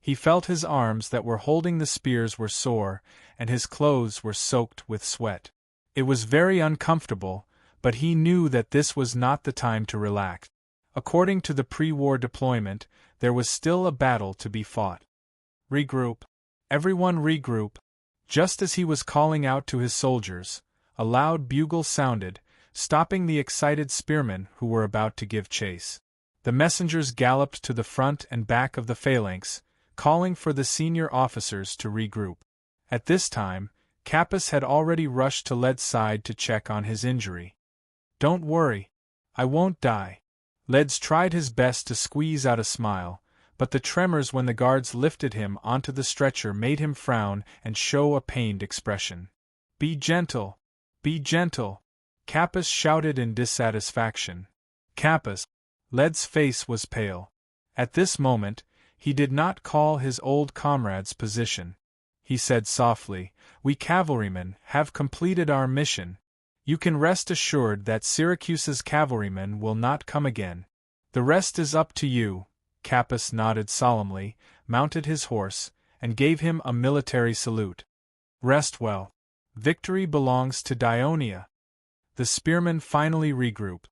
He felt his arms that were holding the spears were sore, and his clothes were soaked with sweat. It was very uncomfortable, but he knew that this was not the time to relax. According to the pre-war deployment, there was still a battle to be fought. "Regroup! Everyone regroup!" Just as he was calling out to his soldiers, a loud bugle sounded, stopping the excited spearmen who were about to give chase. The messengers galloped to the front and back of the phalanx, calling for the senior officers to regroup. At this time, Capus had already rushed to Led's side to check on his injury. "Don't worry. I won't die." Leds tried his best to squeeze out a smile, but the tremors when the guards lifted him onto the stretcher made him frown and show a pained expression. "Be gentle! Be gentle!" Capus shouted in dissatisfaction. "Capus!" Led's face was pale. At this moment, he did not call his old comrade's position. He said softly, "We cavalrymen have completed our mission. You can rest assured that Syracuse's cavalrymen will not come again. The rest is up to you." Capus nodded solemnly, mounted his horse, and gave him a military salute. "Rest well. Victory belongs to Daionia." The spearmen finally regrouped.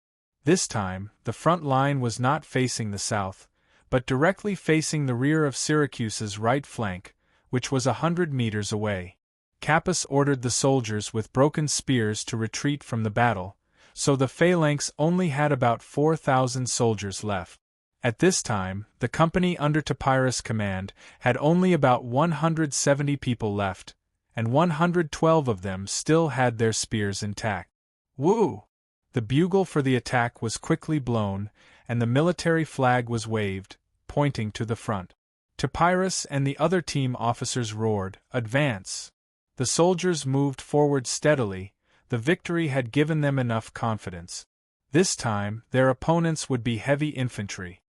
This time, the front line was not facing the south, but directly facing the rear of Syracuse's right flank, which was 100 meters away. Capus ordered the soldiers with broken spears to retreat from the battle, so the phalanx only had about 4,000 soldiers left. At this time, the company under Topyrus' command had only about 170 people left, and 112 of them still had their spears intact. Woo! The bugle for the attack was quickly blown, and the military flag was waved, pointing to the front. Topyrus and the other team officers roared, "Advance!" The soldiers moved forward steadily. The victory had given them enough confidence. This time, their opponents would be heavy infantry.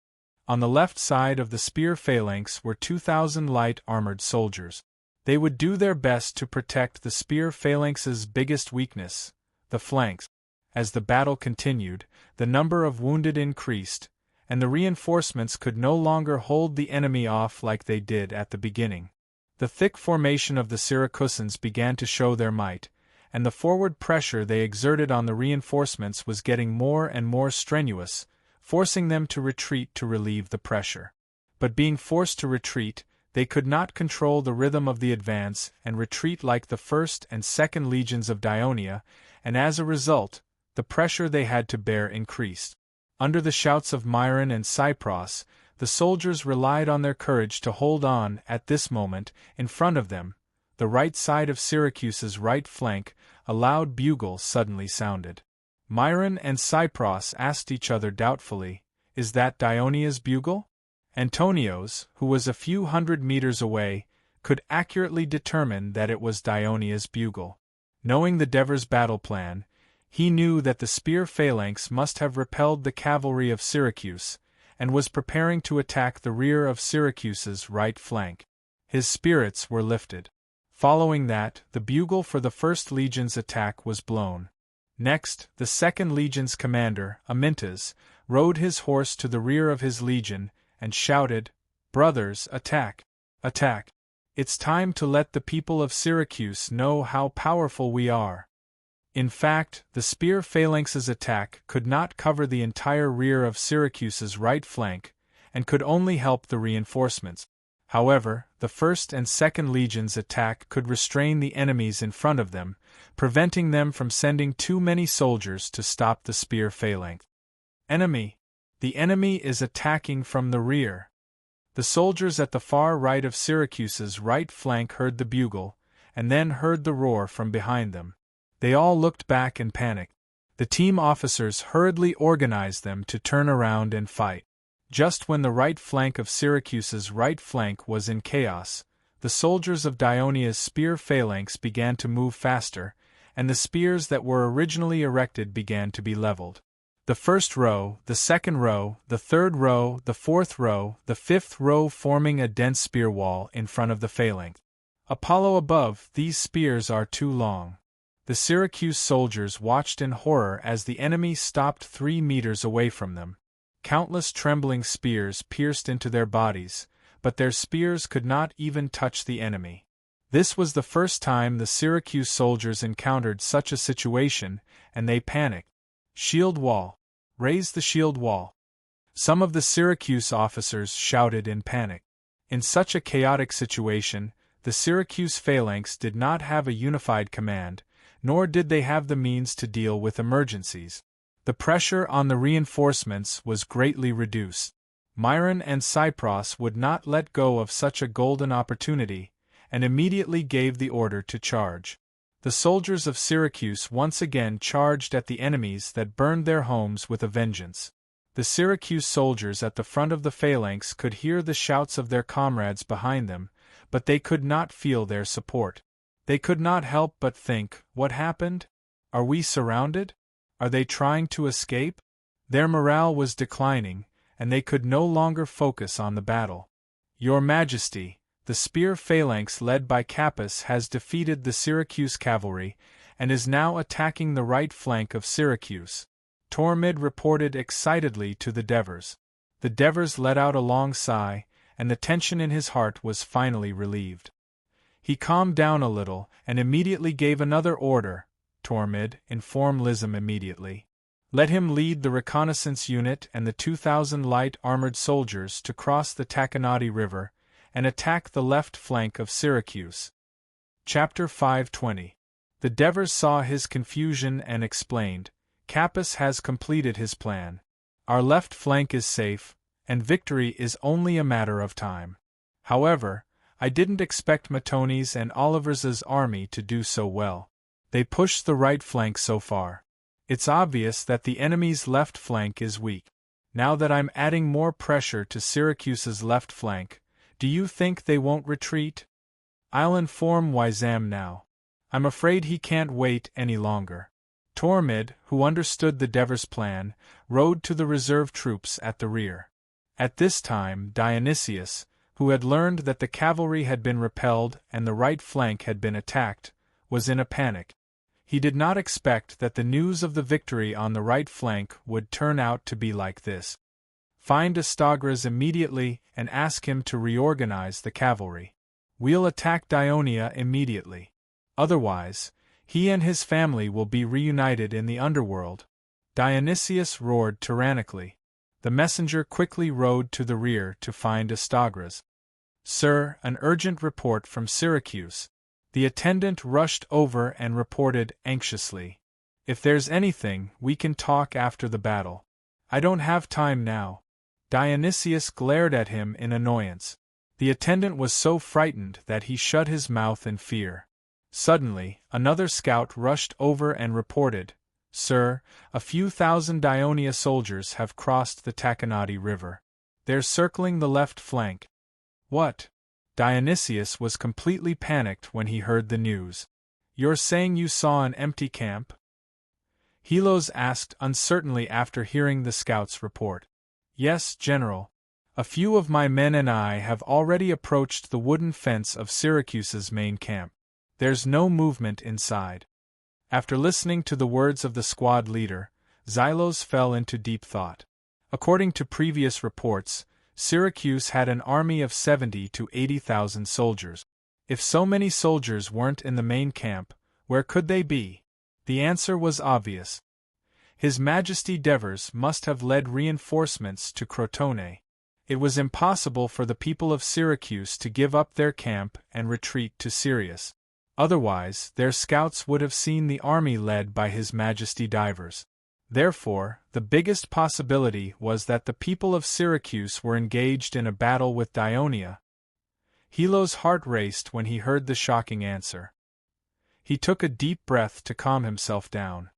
On the left side of the spear phalanx were 2,000 light armored soldiers. They would do their best to protect the spear phalanx's biggest weakness, the flanks. As the battle continued, the number of wounded increased, and the reinforcements could no longer hold the enemy off like they did at the beginning. The thick formation of the Syracusans began to show their might, and the forward pressure they exerted on the reinforcements was getting more and more strenuous, forcing them to retreat to relieve the pressure. But being forced to retreat, they could not control the rhythm of the advance and retreat like the 1st and 2nd legions of Dionia, and as a result, the pressure they had to bear increased. Under the shouts of Myron and Cypros, the soldiers relied on their courage to hold on. At this moment, in front of them, the right side of Syracuse's right flank, a loud bugle suddenly sounded. Myron and Cypros asked each other doubtfully, "Is that Dionia's bugle?" Antonios, who was a few hundred meters away, could accurately determine that it was Dionia's bugle. Knowing the Devers' battle plan, he knew that the spear phalanx must have repelled the cavalry of Syracuse, and was preparing to attack the rear of Syracuse's right flank. His spirits were lifted. Following that, the bugle for the 1st Legion's attack was blown. Next, the 2nd Legion's commander, Amintas, rode his horse to the rear of his legion, and shouted, "Brothers, attack! Attack! It's time to let the people of Syracuse know how powerful we are." In fact, the spear phalanx's attack could not cover the entire rear of Syracuse's right flank, and could only help the reinforcements. However, the 1st and 2nd Legions' attack could restrain the enemies in front of them, preventing them from sending too many soldiers to stop the spear phalanx. Enemy! The enemy is attacking from the rear. The soldiers at the far right of Syracuse's right flank heard the bugle, and then heard the roar from behind them. They all looked back in panic. The team officers hurriedly organized them to turn around and fight. Just when the right flank of Syracuse's right flank was in chaos, the soldiers of Dionia's spear phalanx began to move faster, and the spears that were originally erected began to be leveled. The 1st row, the 2nd row, the 3rd row, the 4th row, the 5th row forming a dense spear wall in front of the phalanx. Apollo above, these spears are too long. The Syracuse soldiers watched in horror as the enemy stopped 3 meters away from them. Countless trembling spears pierced into their bodies, but their spears could not even touch the enemy. This was the first time the Syracuse soldiers encountered such a situation, and they panicked. "Shield wall! Raise the shield wall!" Some of the Syracuse officers shouted in panic. In such a chaotic situation, the Syracuse phalanx did not have a unified command, nor did they have the means to deal with emergencies. The pressure on the reinforcements was greatly reduced. Myron and Cypros would not let go of such a golden opportunity, and immediately gave the order to charge. The soldiers of Syracuse once again charged at the enemies that burned their homes with a vengeance. The Syracuse soldiers at the front of the phalanx could hear the shouts of their comrades behind them, but they could not feel their support. They could not help but think, "What happened? Are we surrounded? Are they trying to escape?" Their morale was declining, and they could no longer focus on the battle. "Your Majesty, the spear phalanx led by Capys has defeated the Syracuse cavalry, and is now attacking the right flank of Syracuse," Tormid reported excitedly to the Devers. The Devers let out a long sigh, and the tension in his heart was finally relieved. He calmed down a little, and immediately gave another order. "Tormid, inform Lism immediately. Let him lead the reconnaissance unit and the 2,000 light armored soldiers to cross the Taconati River, and attack the left flank of Syracuse." Chapter 520. The Devers saw his confusion and explained, "Capys has completed his plan. Our left flank is safe, and victory is only a matter of time. However, I didn't expect Matoni's and Oliver's army to do so well. They pushed the right flank so far. It's obvious that the enemy's left flank is weak. Now that I'm adding more pressure to Syracuse's left flank, do you think they won't retreat? I'll inform Wyzam now. I'm afraid he can't wait any longer. Tormid, who understood the Devers' plan, rode to the reserve troops at the rear. At this time, Dionysius, who had learned that the cavalry had been repelled and the right flank had been attacked, was in a panic. He did not expect that the news of the victory on the right flank would turn out to be like this. Find Astagras immediately and ask him to reorganize the cavalry. We'll attack Dionia immediately. Otherwise, he and his family will be reunited in the underworld. Dionysius roared tyrannically. The messenger quickly rode to the rear to find Astagras. Sir, an urgent report from Syracuse. The attendant rushed over and reported anxiously. If there's anything, we can talk after the battle. I don't have time now. Dionysius glared at him in annoyance. The attendant was so frightened that he shut his mouth in fear. Suddenly, another scout rushed over and reported, Sir, a few thousand Dionia soldiers have crossed the Taconati River. They're circling the left flank. What? Dionysius was completely panicked when he heard the news. You're saying you saw an empty camp? Helos asked uncertainly after hearing the scout's report. Yes, General. A few of my men and I have already approached the wooden fence of Syracuse's main camp. There's no movement inside. After listening to the words of the squad leader, Xylos fell into deep thought. According to previous reports, Syracuse had an army of 70 to 80,000 soldiers. If so many soldiers weren't in the main camp, where could they be? The answer was obvious. His Majesty Devers must have led reinforcements to Crotone. It was impossible for the people of Syracuse to give up their camp and retreat to Sirius. Otherwise, their scouts would have seen the army led by His Majesty Divers. Therefore, the biggest possibility was that the people of Syracuse were engaged in a battle with Dionia. Helo's heart raced when he heard the shocking answer. He took a deep breath to calm himself down.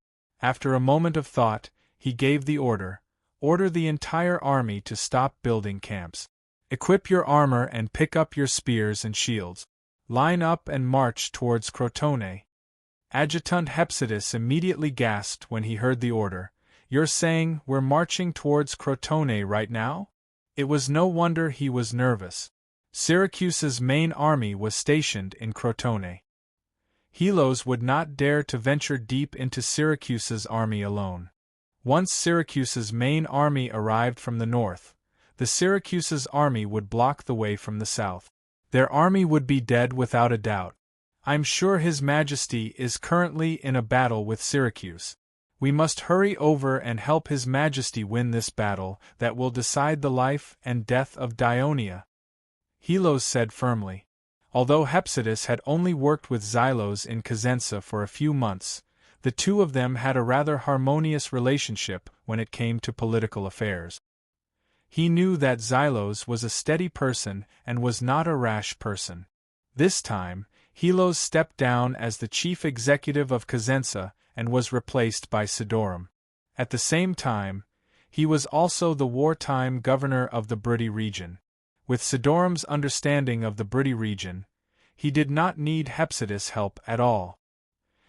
After a moment of thought, he gave the order, order the entire army to stop building camps. Equip your armor and pick up your spears and shields. Line up and march towards Crotone. Adjutant Hephaestus immediately gasped when he heard the order. You're saying we're marching towards Crotone right now? It was no wonder he was nervous. Syracuse's main army was stationed in Crotone. Helos would not dare to venture deep into Syracuse's army alone. Once Syracuse's main army arrived from the north, the Syracuse's army would block the way from the south. Their army would be dead without a doubt. I'm sure His Majesty is currently in a battle with Syracuse. We must hurry over and help His Majesty win this battle that will decide the life and death of Dionia. Helos said firmly. Although Hephaestus had only worked with Xylos in Cosenza for a few months, the two of them had a rather harmonious relationship when it came to political affairs. He knew that Xylos was a steady person and was not a rash person. This time, Helos stepped down as the chief executive of Cosenza and was replaced by Sidorum. At the same time, he was also the wartime governor of the Brity region. With Sidorum's understanding of the Brity region, he did not need Hephaestus' help at all.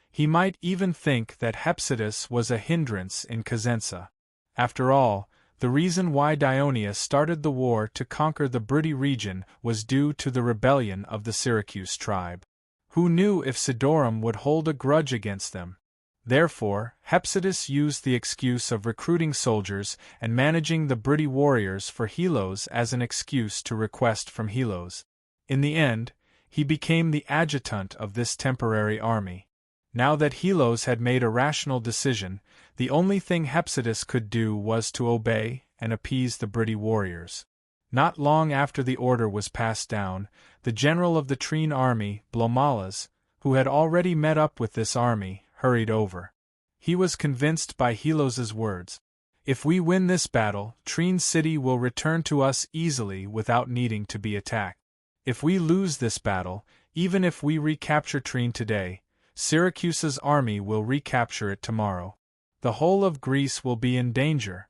He might even think that Hephaestus was a hindrance in Cosenza. After all, the reason why Dionia started the war to conquer the Brity region was due to the rebellion of the Syracuse tribe. Who knew if Sidorum would hold a grudge against them? Therefore, Hephaestus used the excuse of recruiting soldiers and managing the Brity warriors for Helos as an excuse to request from Helos. In the end, he became the adjutant of this temporary army. Now that Helos had made a rational decision, the only thing Hephaestus could do was to obey and appease the Brity warriors. Not long after the order was passed down, the general of the Trine army, Blomalas, who had already met up with this army, hurried over. He was convinced by Helos's words. If we win this battle, Trine City will return to us easily without needing to be attacked. If we lose this battle, even if we recapture Trine today, Syracuse's army will recapture it tomorrow. The whole of Greece will be in danger.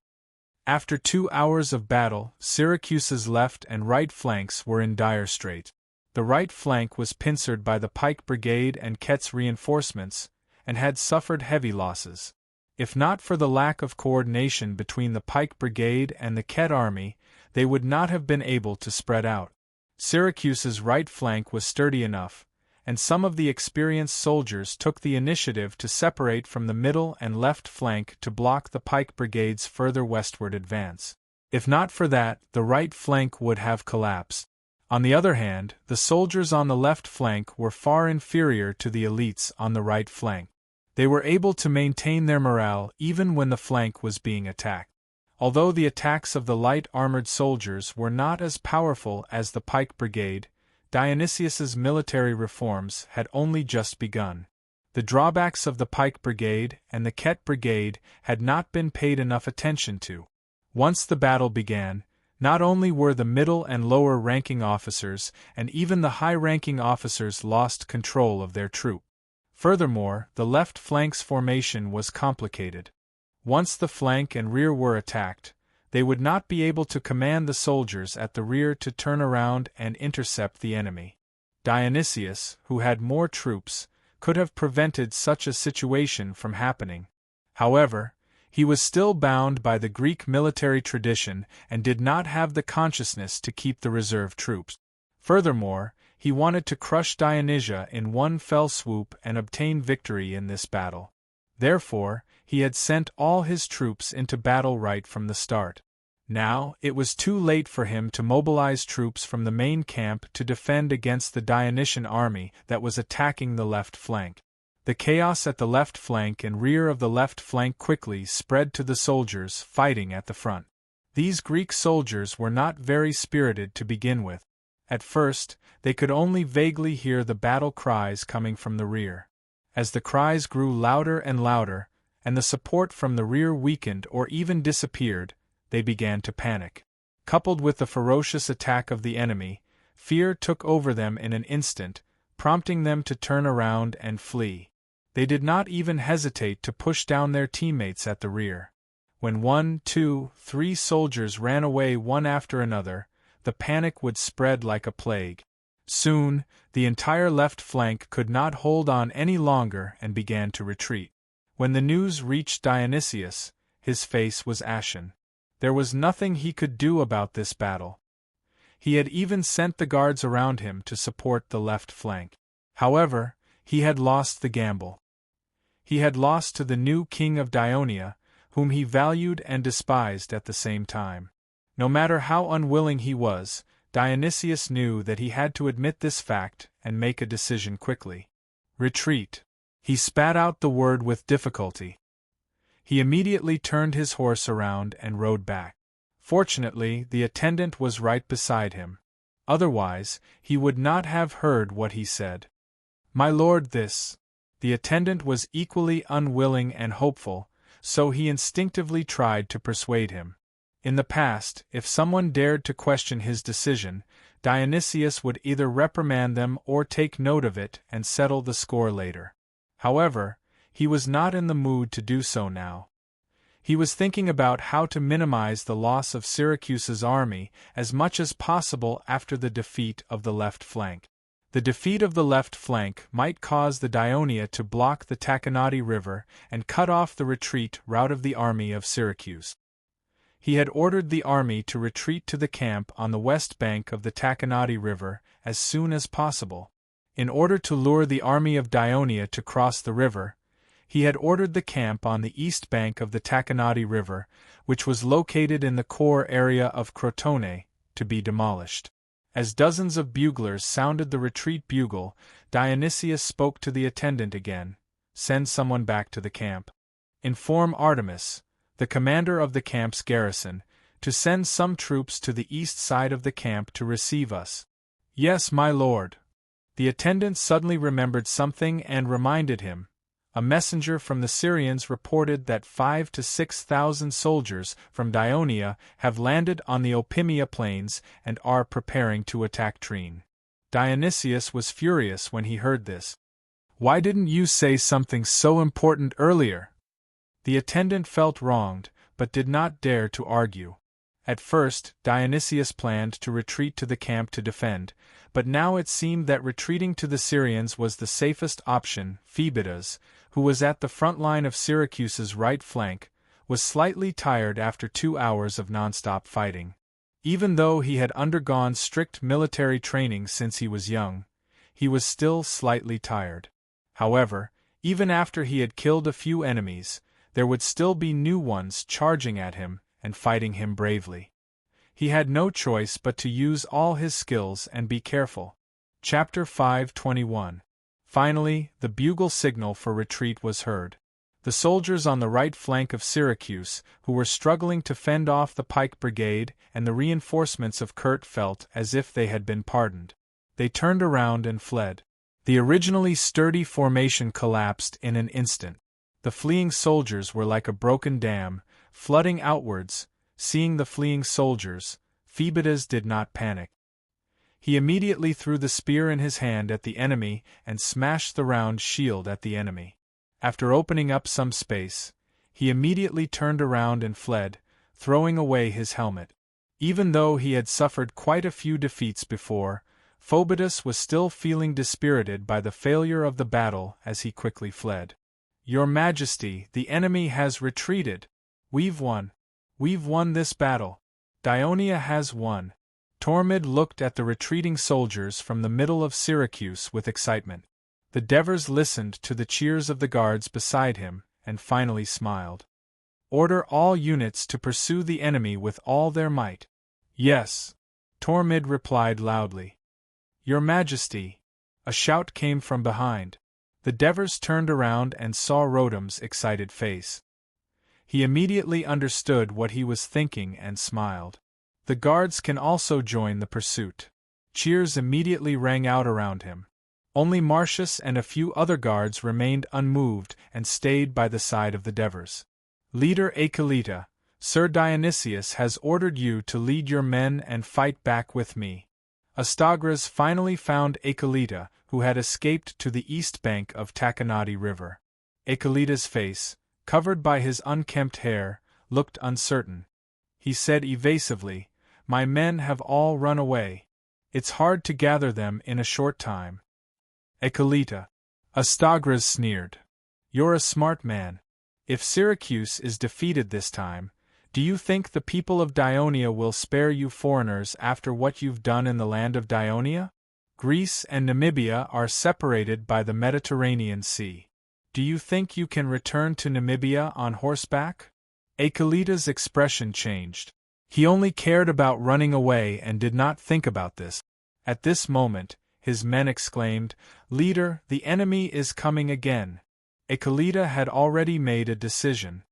After 2 hours of battle, Syracuse's left and right flanks were in dire strait. The right flank was pincered by the Pike Brigade and Ket's reinforcements, and had suffered heavy losses. If not for the lack of coordination between the Pike Brigade and the Ket army, they would not have been able to spread out. Syracuse's right flank was sturdy enough, and some of the experienced soldiers took the initiative to separate from the middle and left flank to block the Pike Brigade's further westward advance. If not for that, the right flank would have collapsed. On the other hand, the soldiers on the left flank were far inferior to the elites on the right flank. They were able to maintain their morale even when the flank was being attacked. Although the attacks of the light armored soldiers were not as powerful as the Pike Brigade, Dionysius's military reforms had only just begun. The drawbacks of the Pike Brigade and the Ket Brigade had not been paid enough attention to. Once the battle began, not only were the middle and lower ranking officers and even the high-ranking officers lost control of their troop. Furthermore, the left flank's formation was complicated. Once the flank and rear were attacked, they would not be able to command the soldiers at the rear to turn around and intercept the enemy. Dionysius, who had more troops, could have prevented such a situation from happening. However, he was still bound by the Greek military tradition and did not have the consciousness to keep the reserve troops. Furthermore, he wanted to crush Dionysia in one fell swoop and obtain victory in this battle. Therefore, he had sent all his troops into battle right from the start. Now, it was too late for him to mobilize troops from the main camp to defend against the Dionysian army that was attacking the left flank. The chaos at the left flank and rear of the left flank quickly spread to the soldiers fighting at the front. These Greek soldiers were not very spirited to begin with. At first, they could only vaguely hear the battle cries coming from the rear. As the cries grew louder and louder, and the support from the rear weakened or even disappeared, they began to panic. Coupled with the ferocious attack of the enemy, fear took over them in an instant, prompting them to turn around and flee. They did not even hesitate to push down their teammates at the rear. When 1, 2, 3 soldiers ran away one after another, the panic would spread like a plague. Soon, the entire left flank could not hold on any longer and began to retreat. When the news reached Dionysius, his face was ashen. There was nothing he could do about this battle. He had even sent the guards around him to support the left flank. However, he had lost the gamble. He had lost to the new king of Dionia, whom he valued and despised at the same time. No matter how unwilling he was, Dionysius knew that he had to admit this fact and make a decision quickly. Retreat. He spat out the word with difficulty. He immediately turned his horse around and rode back. Fortunately, the attendant was right beside him. Otherwise, he would not have heard what he said. "My lord, this." The attendant was equally unwilling and hopeful, so he instinctively tried to persuade him. In the past, if someone dared to question his decision, Dionysius would either reprimand them or take note of it and settle the score later. However, he was not in the mood to do so now. He was thinking about how to minimize the loss of Syracuse's army as much as possible after the defeat of the left flank. The defeat of the left flank might cause the Dionia to block the Taconati River and cut off the retreat route of the army of Syracuse. He had ordered the army to retreat to the camp on the west bank of the Taconati River as soon as possible. In order to lure the army of Dionia to cross the river, he had ordered the camp on the east bank of the Taconati River, which was located in the core area of Crotone, to be demolished. As dozens of buglers sounded the retreat bugle, Dionysius spoke to the attendant again. "Send someone back to the camp. Inform Artemis, the commander of the camp's garrison, to send some troops to the east side of the camp to receive us." "Yes, my lord." The attendant suddenly remembered something and reminded him. A messenger from the Syrians reported that 5,000 to 6,000 soldiers from Dionia have landed on the Opimia plains and are preparing to attack Trine. Dionysius was furious when he heard this. "Why didn't you say something so important earlier?" The attendant felt wronged, but did not dare to argue. At first, Dionysius planned to retreat to the camp to defend, but now it seemed that retreating to the Syrians was the safest option. Phoebidas, who was at the front line of Syracuse's right flank, was slightly tired after 2 hours of nonstop fighting. Even though he had undergone strict military training since he was young, he was still slightly tired. However, even after he had killed a few enemies, there would still be new ones charging at him and fighting him bravely. He had no choice but to use all his skills and be careful. Chapter 5:21. Finally, the bugle signal for retreat was heard. The soldiers on the right flank of Syracuse, who were struggling to fend off the pike brigade and the reinforcements of Kurt, felt as if they had been pardoned. They turned around and fled. The originally sturdy formation collapsed in an instant. The fleeing soldiers were like a broken dam, flooding outwards. Seeing the fleeing soldiers, Phoebidas did not panic. He immediately threw the spear in his hand at the enemy and smashed the round shield at the enemy. After opening up some space, he immediately turned around and fled, throwing away his helmet. Even though he had suffered quite a few defeats before, Phoebidas was still feeling dispirited by the failure of the battle as he quickly fled. "Your Majesty, the enemy has retreated. We've won. We've won this battle. Dionia has won." Tormid looked at the retreating soldiers from the middle of Syracuse with excitement. The Devers listened to the cheers of the guards beside him, and finally smiled. "Order all units to pursue the enemy with all their might." "Yes," Tormid replied loudly. "Your Majesty." A shout came from behind. The Devers turned around and saw Rodom's excited face. He immediately understood what he was thinking and smiled. "The guards can also join the pursuit." Cheers immediately rang out around him. Only Marcius and a few other guards remained unmoved and stayed by the side of the Devers. "Leader Achelita, Sir Dionysius has ordered you to lead your men and fight back with me." Astagras finally found Achelita, who had escaped to the east bank of Takanati River. Achelita's face, covered by his unkempt hair, looked uncertain. He said evasively, "My men have all run away. It's hard to gather them in a short time." "Achelita," Astagras sneered. "You're a smart man. If Syracuse is defeated this time, do you think the people of Dionia will spare you foreigners after what you've done in the land of Dionia? Greece and Namibia are separated by the Mediterranean Sea. Do you think you can return to Namibia on horseback?" Achelita's expression changed. He only cared about running away and did not think about this. At this moment, his men exclaimed, "Leader, the enemy is coming again." Achelita had already made a decision.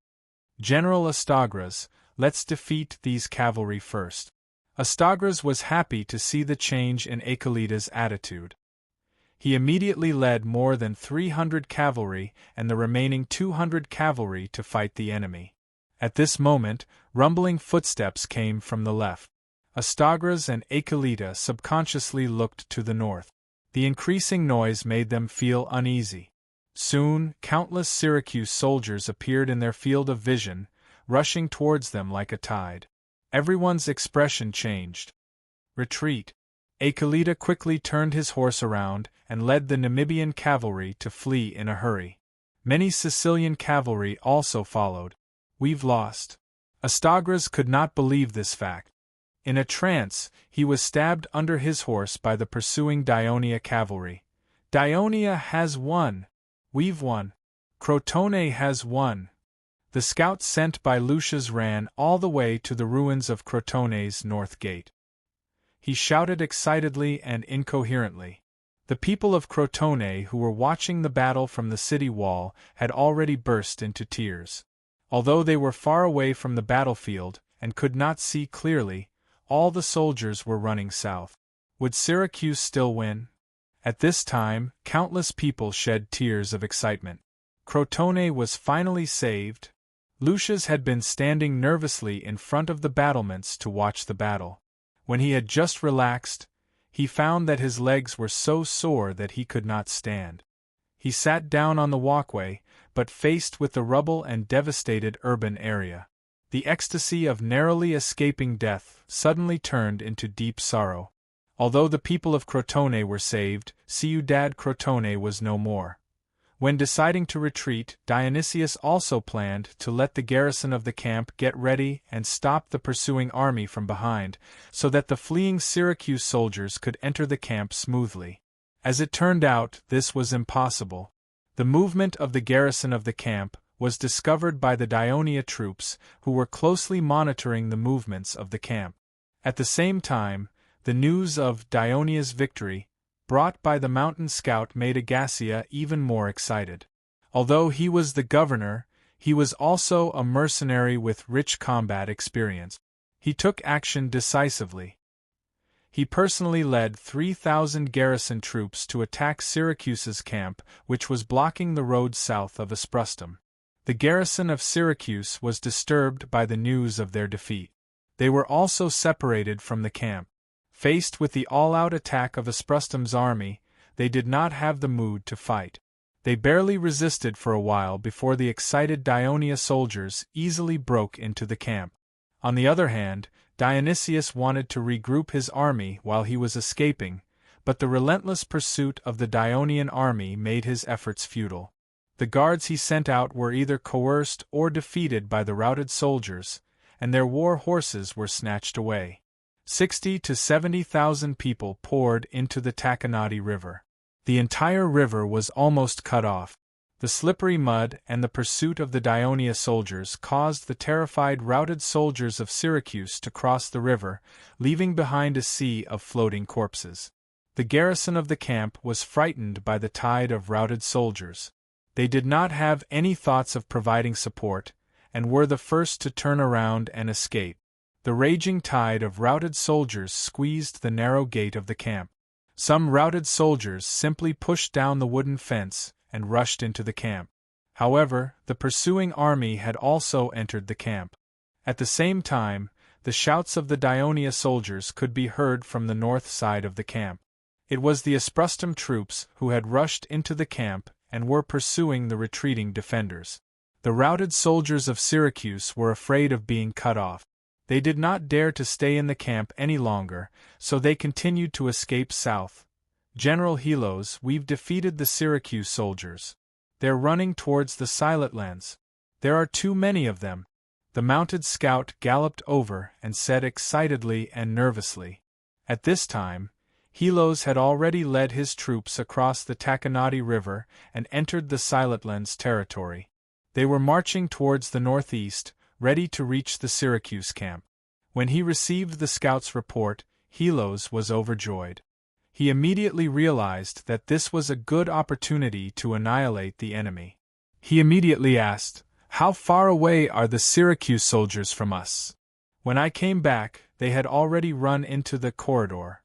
"General Astagras, let's defeat these cavalry first." Astagras was happy to see the change in Achelita's attitude. He immediately led more than 300 cavalry and the remaining 200 cavalry to fight the enemy. At this moment, rumbling footsteps came from the left. Astagras and Achelita subconsciously looked to the north. The increasing noise made them feel uneasy. Soon, countless Syracuse soldiers appeared in their field of vision, rushing towards them like a tide. Everyone's expression changed. "Retreat." Achelita quickly turned his horse around and led the Namibian cavalry to flee in a hurry. Many Sicilian cavalry also followed. "We've lost." Astagras could not believe this fact. In a trance, he was stabbed under his horse by the pursuing Dionia cavalry. "Dionia has won! We've won! Crotone has won!" The scouts sent by Lucius ran all the way to the ruins of Crotone's north gate. He shouted excitedly and incoherently. The people of Crotone who were watching the battle from the city wall had already burst into tears. Although they were far away from the battlefield and could not see clearly, all the soldiers were running south. Would Syracuse still win? At this time, countless people shed tears of excitement. Crotone was finally saved. Lucius had been standing nervously in front of the battlements to watch the battle. When he had just relaxed, he found that his legs were so sore that he could not stand. He sat down on the walkway, but faced with the rubble and devastated urban area. The ecstasy of narrowly escaping death suddenly turned into deep sorrow. Although the people of Crotone were saved, Ciudad Crotone was no more. When deciding to retreat, Dionysius also planned to let the garrison of the camp get ready and stop the pursuing army from behind, so that the fleeing Syracuse soldiers could enter the camp smoothly. As it turned out, this was impossible. The movement of the garrison of the camp was discovered by the Dionia troops, who were closely monitoring the movements of the camp. At the same time, the news of Dionia's victory, brought by the mountain scout, made Agacia even more excited. Although he was the governor, he was also a mercenary with rich combat experience. He took action decisively. He personally led 3,000 garrison troops to attack Syracuse's camp, which was blocking the road south of Asprustum. The garrison of Syracuse was disturbed by the news of their defeat. They were also separated from the camp. Faced with the all-out attack of Asprustum's army, they did not have the mood to fight. They barely resisted for a while before the excited Dionia soldiers easily broke into the camp. On the other hand, Dionysius wanted to regroup his army while he was escaping, but the relentless pursuit of the Dionian army made his efforts futile. The guards he sent out were either coerced or defeated by the routed soldiers, and their war horses were snatched away. 60,000 to 70,000 people poured into the Taconati River. The entire river was almost cut off. The slippery mud and the pursuit of the Dionia soldiers caused the terrified routed soldiers of Syracuse to cross the river, leaving behind a sea of floating corpses. The garrison of the camp was frightened by the tide of routed soldiers. They did not have any thoughts of providing support, and were the first to turn around and escape. The raging tide of routed soldiers squeezed the narrow gate of the camp. Some routed soldiers simply pushed down the wooden fence and rushed into the camp. However, the pursuing army had also entered the camp. At the same time, the shouts of the Dionia soldiers could be heard from the north side of the camp. It was the Asprustum troops who had rushed into the camp and were pursuing the retreating defenders. The routed soldiers of Syracuse were afraid of being cut off. They did not dare to stay in the camp any longer, so they continued to escape south. "General Helos, we've defeated the Syracuse soldiers. They're running towards the Silent Lands. There are too many of them." The mounted scout galloped over and said excitedly and nervously. At this time, Helos had already led his troops across the Taconati River and entered the Silent Lands territory. They were marching towards the northeast, ready to reach the Syracuse camp. When he received the scout's report, Helos was overjoyed. He immediately realized that this was a good opportunity to annihilate the enemy. He immediately asked, "How far away are the Syracuse soldiers from us?" When I came back, they had already run into the corridor.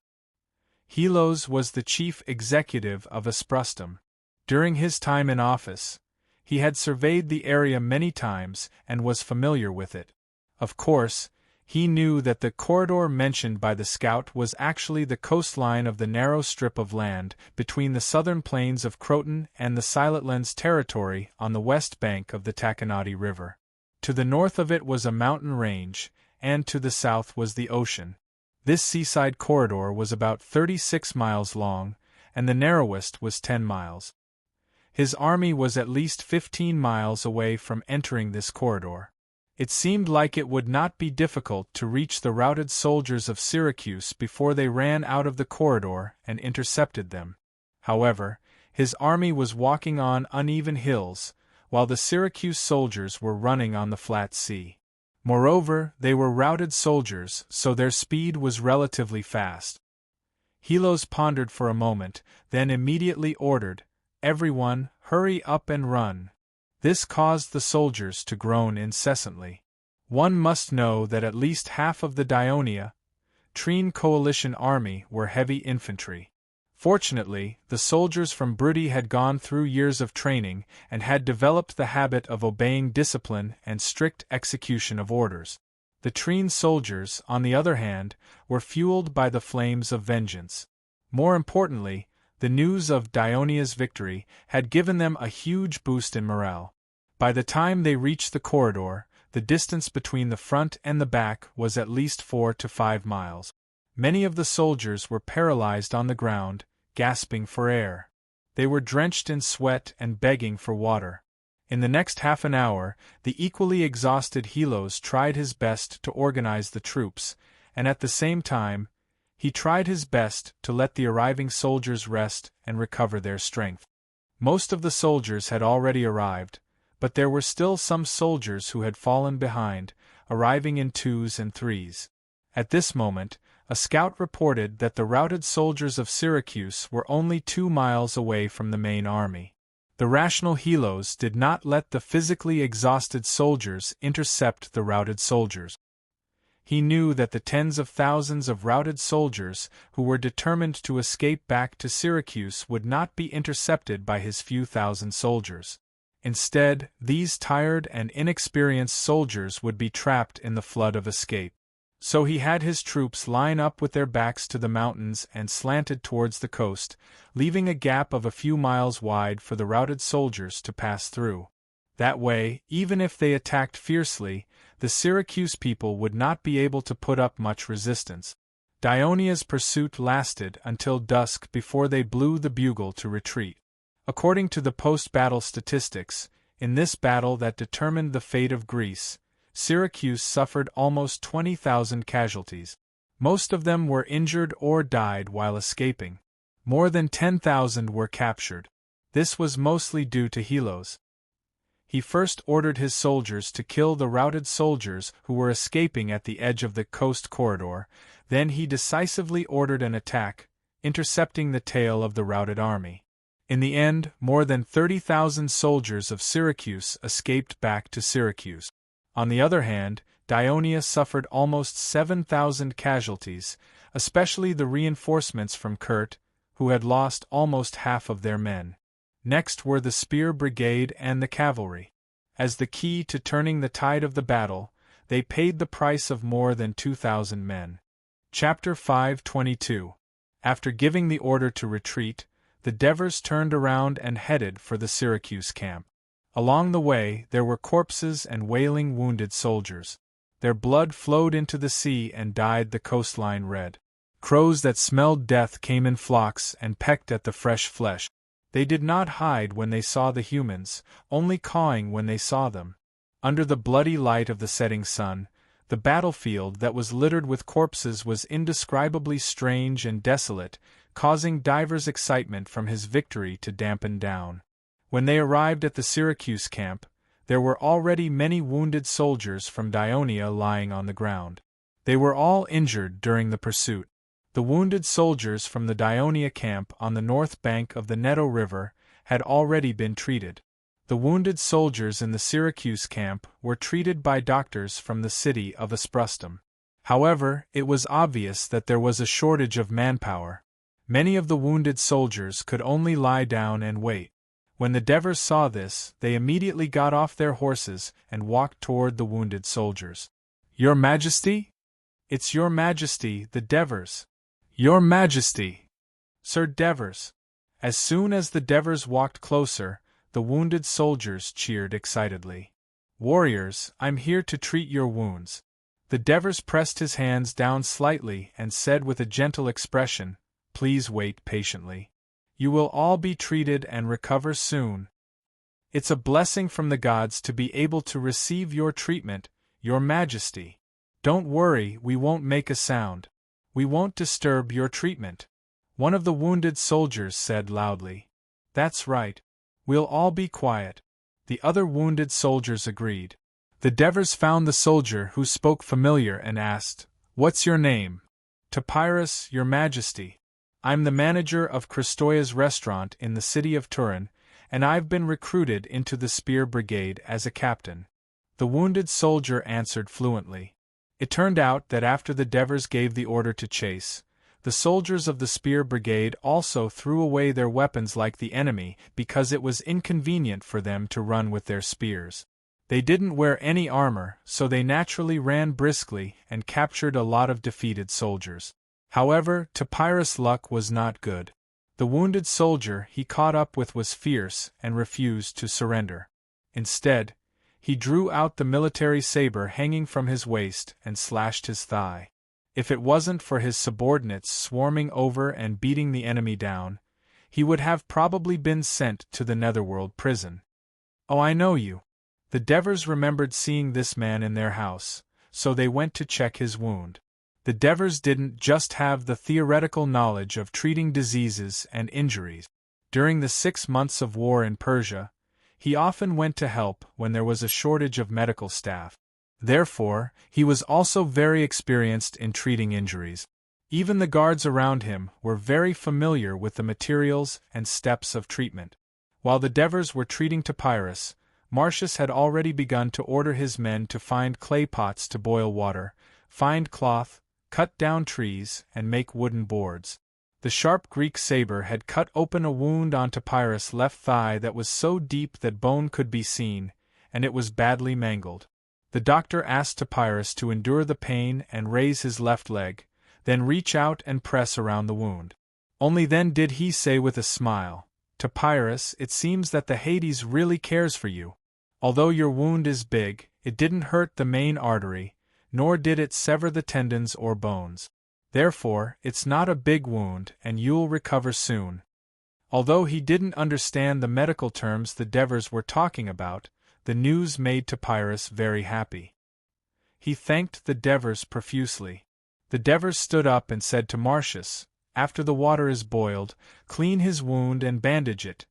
Helos was the chief executive of Asprustum. During his time in office, he had surveyed the area many times and was familiar with it. Of course, he knew that the corridor mentioned by the scout was actually the coastline of the narrow strip of land between the southern plains of Croton and the Silent Lands territory on the west bank of the Taconati River. To the north of it was a mountain range, and to the south was the ocean. This seaside corridor was about 36 miles long, and the narrowest was 10 miles. His army was at least 15 miles away from entering this corridor. It seemed like it would not be difficult to reach the routed soldiers of Syracuse before they ran out of the corridor and intercepted them. However, his army was walking on uneven hills, while the Syracuse soldiers were running on the flat sea. Moreover, they were routed soldiers, so their speed was relatively fast. Helos pondered for a moment, then immediately ordered, "Everyone, hurry up and run." This caused the soldiers to groan incessantly. One must know that at least half of the Dionia Trine coalition army were heavy infantry. Fortunately, the soldiers from Brudi had gone through years of training and had developed the habit of obeying discipline and strict execution of orders. The Trine soldiers, on the other hand, were fueled by the flames of vengeance. More importantly, the news of Dionia's victory had given them a huge boost in morale. By the time they reached the corridor, the distance between the front and the back was at least 4 to 5 miles. Many of the soldiers were paralyzed on the ground, gasping for air. They were drenched in sweat and begging for water. In the next half an hour, the equally exhausted Helos tried his best to organize the troops, and at the same time, he tried his best to let the arriving soldiers rest and recover their strength. Most of the soldiers had already arrived, but there were still some soldiers who had fallen behind, arriving in 2s and 3s. At this moment, a scout reported that the routed soldiers of Syracuse were only 2 miles away from the main army. The rational Helos did not let the physically exhausted soldiers intercept the routed soldiers. He knew that the tens of thousands of routed soldiers who were determined to escape back to Syracuse would not be intercepted by his few thousand soldiers. Instead, these tired and inexperienced soldiers would be trapped in the flood of escape. So he had his troops line up with their backs to the mountains and slanted towards the coast, leaving a gap of a few miles wide for the routed soldiers to pass through. That way, even if they attacked fiercely, the Syracuse people would not be able to put up much resistance. Dionia's pursuit lasted until dusk before they blew the bugle to retreat. According to the post-battle statistics, in this battle that determined the fate of Greece, Syracuse suffered almost 20,000 casualties. Most of them were injured or died while escaping. More than 10,000 were captured. This was mostly due to Helos. He first ordered his soldiers to kill the routed soldiers who were escaping at the edge of the coast corridor, then he decisively ordered an attack, intercepting the tail of the routed army. In the end, more than 30,000 soldiers of Syracuse escaped back to Syracuse. On the other hand, Dionia suffered almost 7,000 casualties, especially the reinforcements from Kurt, who had lost almost half of their men. Next were the spear brigade and the cavalry. As the key to turning the tide of the battle, they paid the price of more than 2,000 men. Chapter 5:22. After giving the order to retreat, the Devers turned around and headed for the Syracuse camp. Along the way, there were corpses and wailing wounded soldiers. Their blood flowed into the sea and dyed the coastline red. Crows that smelled death came in flocks and pecked at the fresh flesh. They did not hide when they saw the humans, only cawing when they saw them. Under the bloody light of the setting sun, the battlefield that was littered with corpses was indescribably strange and desolate, causing divers excitement from his victory to dampen down. When they arrived at the Syracuse camp, there were already many wounded soldiers from Dionia lying on the ground. They were all injured during the pursuit. The wounded soldiers from the Dionia camp on the north bank of the Neto River had already been treated. The wounded soldiers in the Syracuse camp were treated by doctors from the city of Asprustum. However, it was obvious that there was a shortage of manpower. Many of the wounded soldiers could only lie down and wait. When the Devers saw this, they immediately got off their horses and walked toward the wounded soldiers. "Your Majesty?" "It's Your Majesty, the Devers." "Your Majesty!" "Sir Devers." As soon as the Devers walked closer, the wounded soldiers cheered excitedly. "Warriors, I'm here to treat your wounds." The Devers pressed his hands down slightly and said with a gentle expression, "Please wait patiently. You will all be treated and recover soon. It's a blessing from the gods to be able to receive your treatment, Your Majesty. Don't worry, we won't make a sound. We won't disturb your treatment." One of the wounded soldiers said loudly, "That's right. We'll all be quiet." The other wounded soldiers agreed. The Devers found the soldier who spoke familiar and asked, "What's your name?" "Topyrus, Your Majesty. I'm the manager of Christoya's restaurant in the city of Turin, and I've been recruited into the Spear Brigade as a captain." The wounded soldier answered fluently. It turned out that after the Devers gave the order to chase, The soldiers of the Spear Brigade also threw away their weapons like the enemy because it was inconvenient for them to run with their spears. They didn't wear any armor, so they naturally ran briskly and captured a lot of defeated soldiers. However, Topyrus' luck was not good. The wounded soldier he caught up with was fierce and refused to surrender. Instead, he drew out the military saber hanging from his waist and slashed his thigh. If it wasn't for his subordinates swarming over and beating the enemy down, he would have probably been sent to the Netherworld prison. "Oh, I know you." The Devers remembered seeing this man in their house, so they went to check his wound. The Devers didn't just have the theoretical knowledge of treating diseases and injuries. During the 6 months of war in Persia, he often went to help when there was a shortage of medical staff. Therefore, he was also very experienced in treating injuries. Even the guards around him were very familiar with the materials and steps of treatment. While the Devers were treating Topyrus, Marcius had already begun to order his men to find clay pots to boil water, find cloth, cut down trees, and make wooden boards. The sharp Greek saber had cut open a wound on Topyrus' left thigh that was so deep that bone could be seen, and it was badly mangled. The doctor asked Topyrus to endure the pain and raise his left leg, then reach out and press around the wound. Only then did he say with a smile, "Topyrus, it seems that the Hades really cares for you. Although your wound is big, it didn't hurt the main artery, nor did it sever the tendons or bones. Therefore, it's not a big wound and you'll recover soon." Although he didn't understand the medical terms the Devers were talking about, the news made Topyrus very happy. He thanked the Devers profusely. The Devers stood up and said to Marcius, "After the water is boiled, clean his wound and bandage it."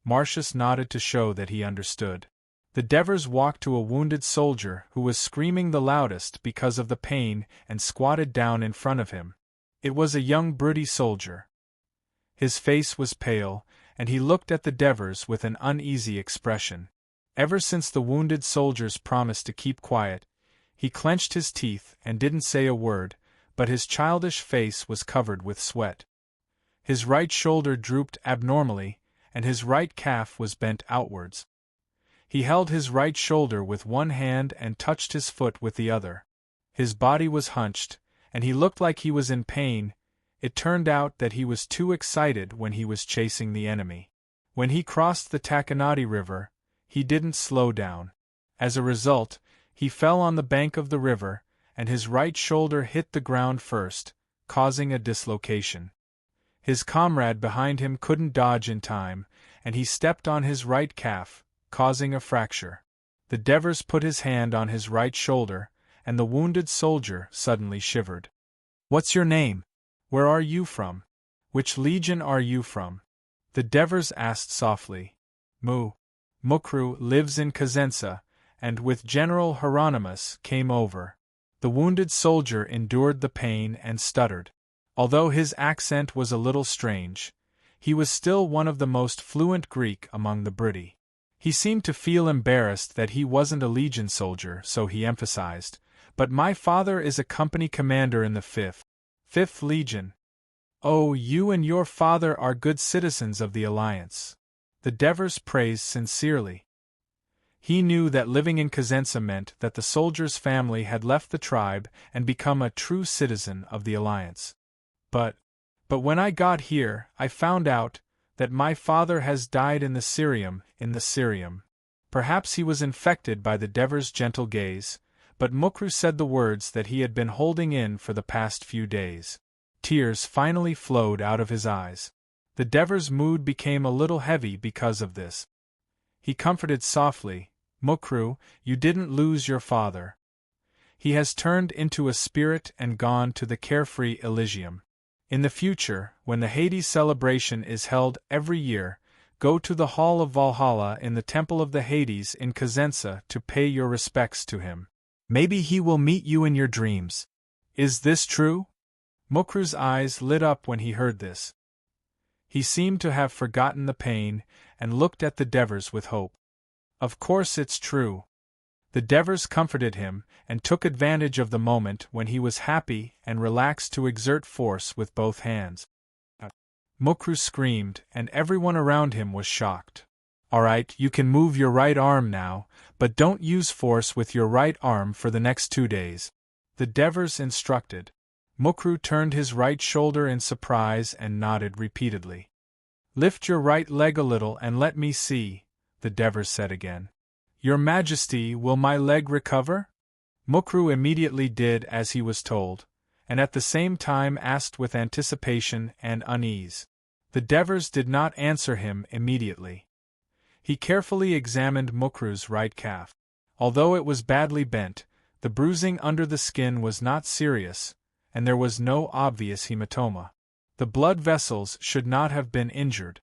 Marcius nodded to show that he understood. The Devers walked to a wounded soldier who was screaming the loudest because of the pain and squatted down in front of him. It was a young broody soldier. His face was pale, and he looked at the Devers with an uneasy expression. Ever since the wounded soldier's promise to keep quiet, he clenched his teeth and didn't say a word, but his childish face was covered with sweat. His right shoulder drooped abnormally, and his right calf was bent outwards. He held his right shoulder with one hand and touched his foot with the other. His body was hunched, and he looked like he was in pain. It turned out that he was too excited when he was chasing the enemy. When he crossed the Takanati River, he didn't slow down. As a result, he fell on the bank of the river, and his right shoulder hit the ground first, causing a dislocation. His comrade behind him couldn't dodge in time, and he stepped on his right calf, causing a fracture. The Devers put his hand on his right shoulder, and the wounded soldier suddenly shivered. "What's your name? Where are you from? Which legion are you from?" the Devers asked softly. Mukru lives in Cosenza, and with General Hieronymus came over." The wounded soldier endured the pain and stuttered. Although his accent was a little strange, he was still one of the most fluent Greek among the Briti. He seemed to feel embarrassed that he wasn't a legion soldier, so he emphasized, "But my father is a company commander in the 5th Legion." "Oh, you and your father are good citizens of the Alliance," the Devers praised sincerely. He knew that living in Cosenza meant that the soldier's family had left the tribe and become a true citizen of the Alliance. But when I got here, I found out that my father has died in the Syrium. Perhaps he was infected by the Devers' gentle gaze, but Mukru said the words that he had been holding in for the past few days. Tears finally flowed out of his eyes. The Devers' mood became a little heavy because of this. He comforted softly, "Mukru, you didn't lose your father. He has turned into a spirit and gone to the carefree Elysium. In the future, when the Hades celebration is held every year, go to the Hall of Valhalla in the Temple of the Hades in Cosenza to pay your respects to him. Maybe he will meet you in your dreams." "Is this true?" Mukru's eyes lit up when he heard this. He seemed to have forgotten the pain and looked at the Devers with hope. "Of course it's true." The Devers comforted him, and took advantage of the moment when he was happy and relaxed to exert force with both hands. Mukru screamed, and everyone around him was shocked. "Alright, you can move your right arm now, but don't use force with your right arm for the next 2 days," the Devers instructed. Mukru turned his right shoulder in surprise and nodded repeatedly. "Lift your right leg a little and let me see," the Devers said again. "Your Majesty, will my leg recover?" Mukru immediately did as he was told, and at the same time asked with anticipation and unease. The Devers did not answer him immediately. He carefully examined Mukru's right calf. Although it was badly bent, the bruising under the skin was not serious, and there was no obvious hematoma. The blood vessels should not have been injured.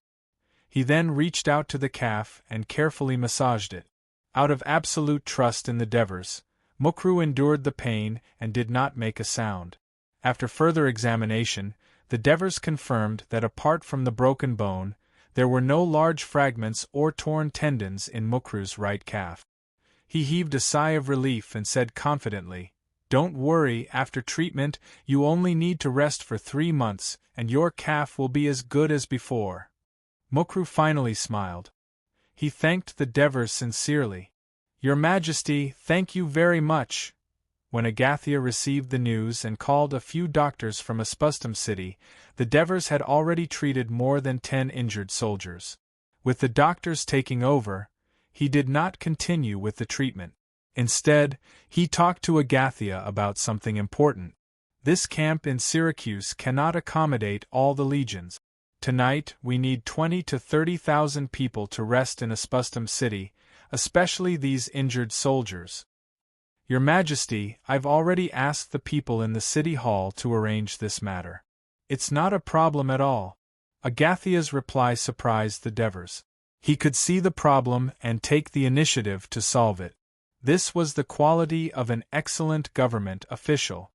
He then reached out to the calf and carefully massaged it. Out of absolute trust in the Devers, Mukru endured the pain and did not make a sound. After further examination, the Devers confirmed that apart from the broken bone, there were no large fragments or torn tendons in Mukru's right calf. He heaved a sigh of relief and said confidently, "Don't worry, after treatment, you only need to rest for 3 months, and your calf will be as good as before." Mukru finally smiled. He thanked the Devers sincerely. "Your Majesty, thank you very much." When Agathia received the news and called a few doctors from Aspustum city, the Devers had already treated more than 10 injured soldiers. With the doctors taking over, he did not continue with the treatment. Instead, he talked to Agathia about something important. This camp in Syracuse cannot accommodate all the legions. Tonight, we need 20 to 30,000 people to rest in Aspustum city, especially these injured soldiers. Your Majesty, I've already asked the people in the city hall to arrange this matter. It's not a problem at all. Agathia's reply surprised the Devers. He could see the problem and take the initiative to solve it. This was the quality of an excellent government official.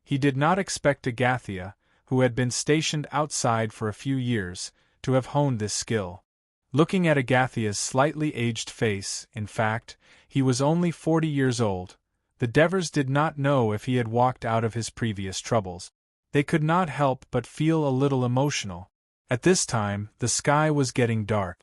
He did not expect Agathia, who had been stationed outside for a few years, to have honed this skill. Looking at Agathia's slightly aged face, in fact, he was only 40 years old, the Devers did not know if he had walked out of his previous troubles. They could not help but feel a little emotional. At this time, the sky was getting dark.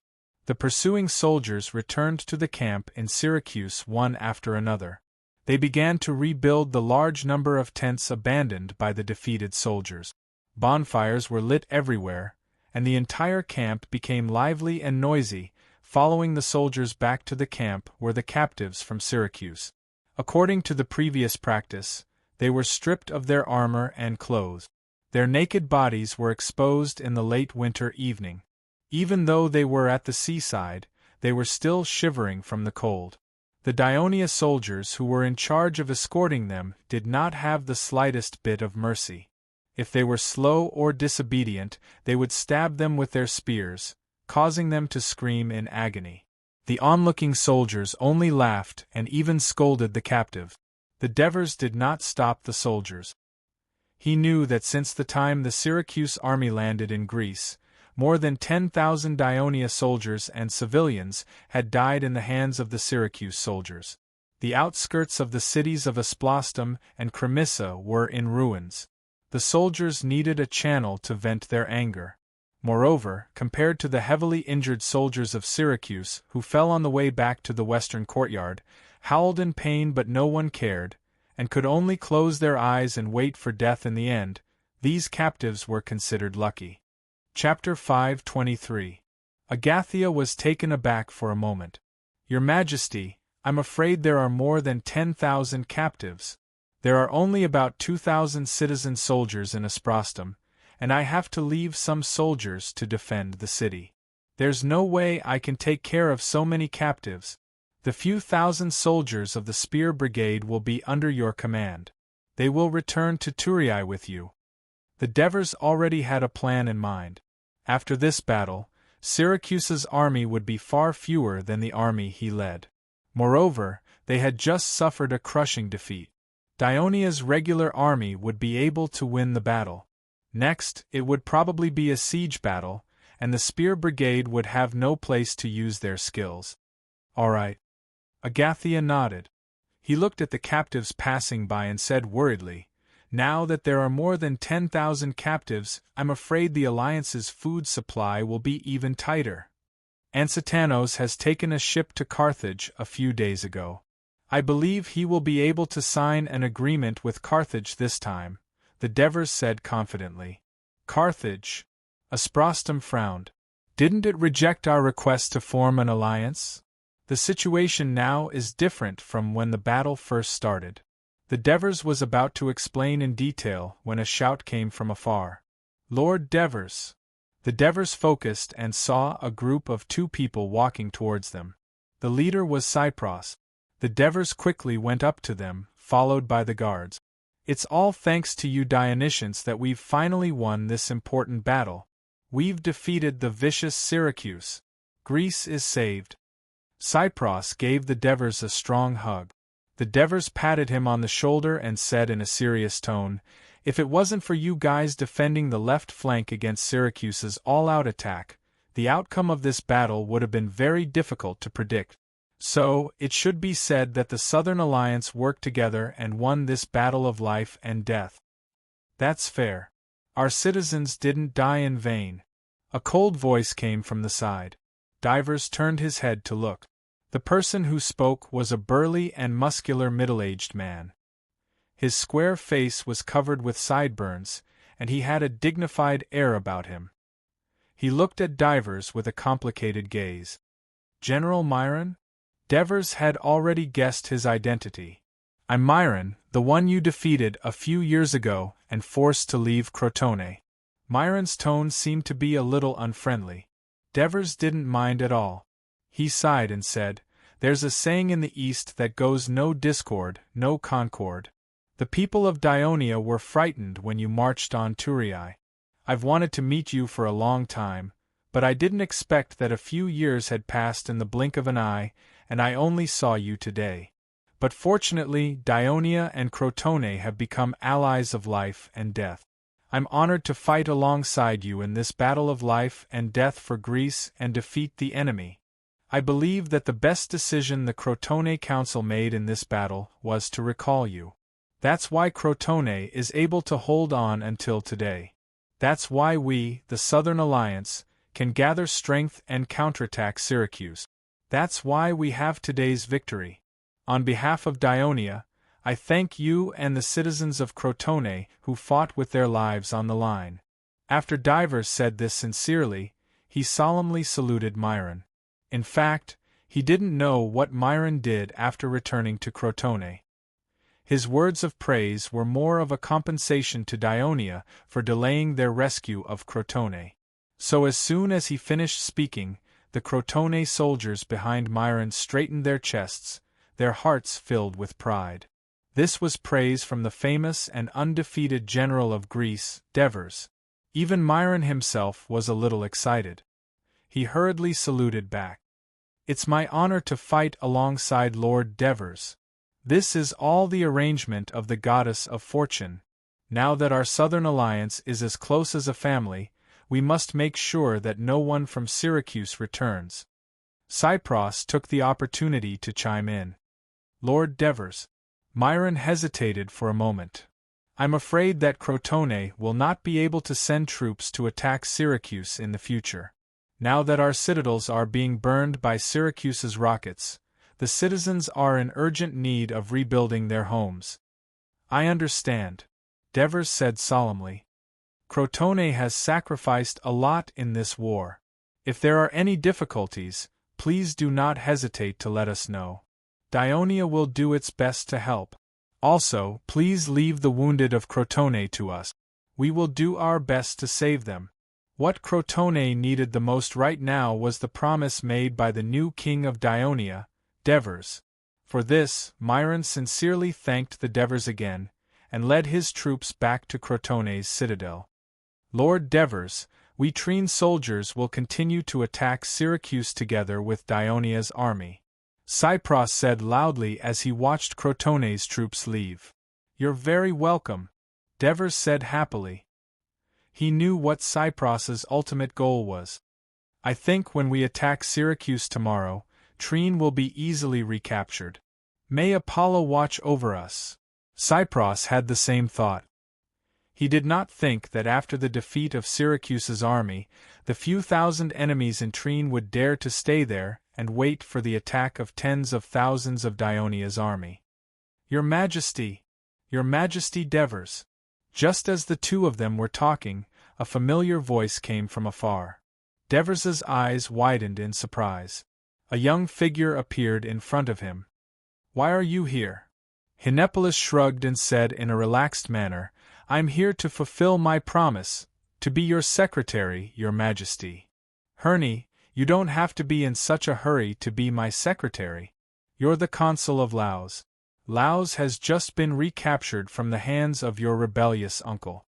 The pursuing soldiers returned to the camp in Syracuse one after another. They began to rebuild the large number of tents abandoned by the defeated soldiers. Bonfires were lit everywhere, and the entire camp became lively and noisy, following the soldiers back to the camp were the captives from Syracuse. According to the previous practice, they were stripped of their armor and clothes. Their naked bodies were exposed in the late winter evening. Even though they were at the seaside, they were still shivering from the cold. The Dionia soldiers who were in charge of escorting them did not have the slightest bit of mercy. If they were slow or disobedient, they would stab them with their spears, causing them to scream in agony. The onlooking soldiers only laughed and even scolded the captive. The Devers did not stop the soldiers. He knew that since the time the Syracuse army landed in Greece, more than 10,000 Dionia soldiers and civilians had died in the hands of the Syracuse soldiers. The outskirts of the cities of Asplastum and Cremissa were in ruins. The soldiers needed a channel to vent their anger. Moreover, compared to the heavily injured soldiers of Syracuse who fell on the way back to the western courtyard, howled in pain but no one cared, and could only close their eyes and wait for death in the end, these captives were considered lucky. Chapter 523. Agathia was taken aback for a moment. "Your Majesty, I'm afraid there are more than 10,000 captives. There are only about 2,000 citizen soldiers in Asprostum, and I have to leave some soldiers to defend the city. There's no way I can take care of so many captives. The few thousand soldiers of the Spear Brigade will be under your command. They will return to Thurii with you." The Devers already had a plan in mind. After this battle, Syracuse's army would be far fewer than the army he led. Moreover, they had just suffered a crushing defeat. Dionia's regular army would be able to win the battle. Next, it would probably be a siege battle, and the Spear Brigade would have no place to use their skills. "All right. Agathia nodded. He looked at the captives passing by and said worriedly, "Now that there are more than 10,000 captives, I'm afraid the Alliance's food supply will be even tighter. Ansitanos has taken a ship to Carthage a few days ago. I believe he will be able to sign an agreement with Carthage this time," the Devers said confidently. Carthage? Asprostum frowned. Didn't it reject our request to form an alliance? The situation now is different from when the battle first started. The Devers was about to explain in detail when a shout came from afar. "Lord Devers!" The Devers focused and saw a group of 2 people walking towards them. The leader was Cypros. The Devers quickly went up to them, followed by the guards. "It's all thanks to you Dionysians that we've finally won this important battle. We've defeated the vicious Syracuse. Greece is saved." Cypros gave the Devers a strong hug. The Devers patted him on the shoulder and said in a serious tone, "If it wasn't for you guys defending the left flank against Syracuse's all-out attack, the outcome of this battle would have been very difficult to predict. So, it should be said that the Southern Alliance worked together and won this battle of life and death. That's fair. Our citizens didn't die in vain." A cold voice came from the side. Divers turned his head to look. The person who spoke was a burly and muscular middle-aged man. His square face was covered with sideburns, and he had a dignified air about him. He looked at Divers with a complicated gaze. "General Myron?" Devers had already guessed his identity. "I'm Myron, the one you defeated a few years ago and forced to leave Crotone." Myron's tone seemed to be a little unfriendly. Devers didn't mind at all. He sighed and said, "There's a saying in the East that goes no discord, no concord. The people of Dionia were frightened when you marched on Thurii. I've wanted to meet you for a long time, but I didn't expect that a few years had passed in the blink of an eye, and I only saw you today. But fortunately, Dionia and Crotone have become allies of life and death. I'm honored to fight alongside you in this battle of life and death for Greece and defeat the enemy. I believe that the best decision the Crotone Council made in this battle was to recall you. That's why Crotone is able to hold on until today. That's why we, the Southern Alliance, can gather strength and counterattack Syracuse. That's why we have today's victory. On behalf of Dionia, I thank you and the citizens of Crotone who fought with their lives on the line." After Divers said this sincerely, he solemnly saluted Myron. In fact, he didn't know what Myron did after returning to Crotone. His words of praise were more of a compensation to Dionia for delaying their rescue of Crotone. So as soon as he finished speaking, the Crotone soldiers behind Myron straightened their chests, their hearts filled with pride. This was praise from the famous and undefeated general of Greece, Devers. Even Myron himself was a little excited. He hurriedly saluted back. "It's my honor to fight alongside Lord Devers. This is all the arrangement of the goddess of fortune. Now that our Southern Alliance is as close as a family, we must make sure that no one from Syracuse returns." Cypros took the opportunity to chime in. "Lord Devers." Myron hesitated for a moment. "I'm afraid that Crotone will not be able to send troops to attack Syracuse in the future. Now that our citadels are being burned by Syracuse's rockets, the citizens are in urgent need of rebuilding their homes." "I understand," Devers said solemnly. "Crotone has sacrificed a lot in this war. If there are any difficulties, please do not hesitate to let us know. Dionia will do its best to help. Also, please leave the wounded of Crotone to us. We will do our best to save them." What Crotone needed the most right now was the promise made by the new king of Dionia, Devers. For this, Myron sincerely thanked the Devers again, and led his troops back to Crotone's citadel. "Lord Devers, we Trine soldiers will continue to attack Syracuse together with Dionia's army," Cypros said loudly as he watched Crotone's troops leave. "You're very welcome," Devers said happily. He knew what Cypros's ultimate goal was. "I think when we attack Syracuse tomorrow, Trine will be easily recaptured. May Apollo watch over us. Cypros had the same thought. He did not think that after the defeat of Syracuse's army, the few thousand enemies in Trine would dare to stay there and wait for the attack of tens of thousands of Dionia's army. Your Majesty, Devers. Just as the two of them were talking, a familiar voice came from afar. Devers's eyes widened in surprise. A young figure appeared in front of him. Why are you here? Hinepolis shrugged and said in a relaxed manner, I'm here to fulfill my promise, to be your secretary, your Majesty. Herne, you don't have to be in such a hurry to be my secretary. You're the consul of Laos. Laos has just been recaptured from the hands of your rebellious uncle.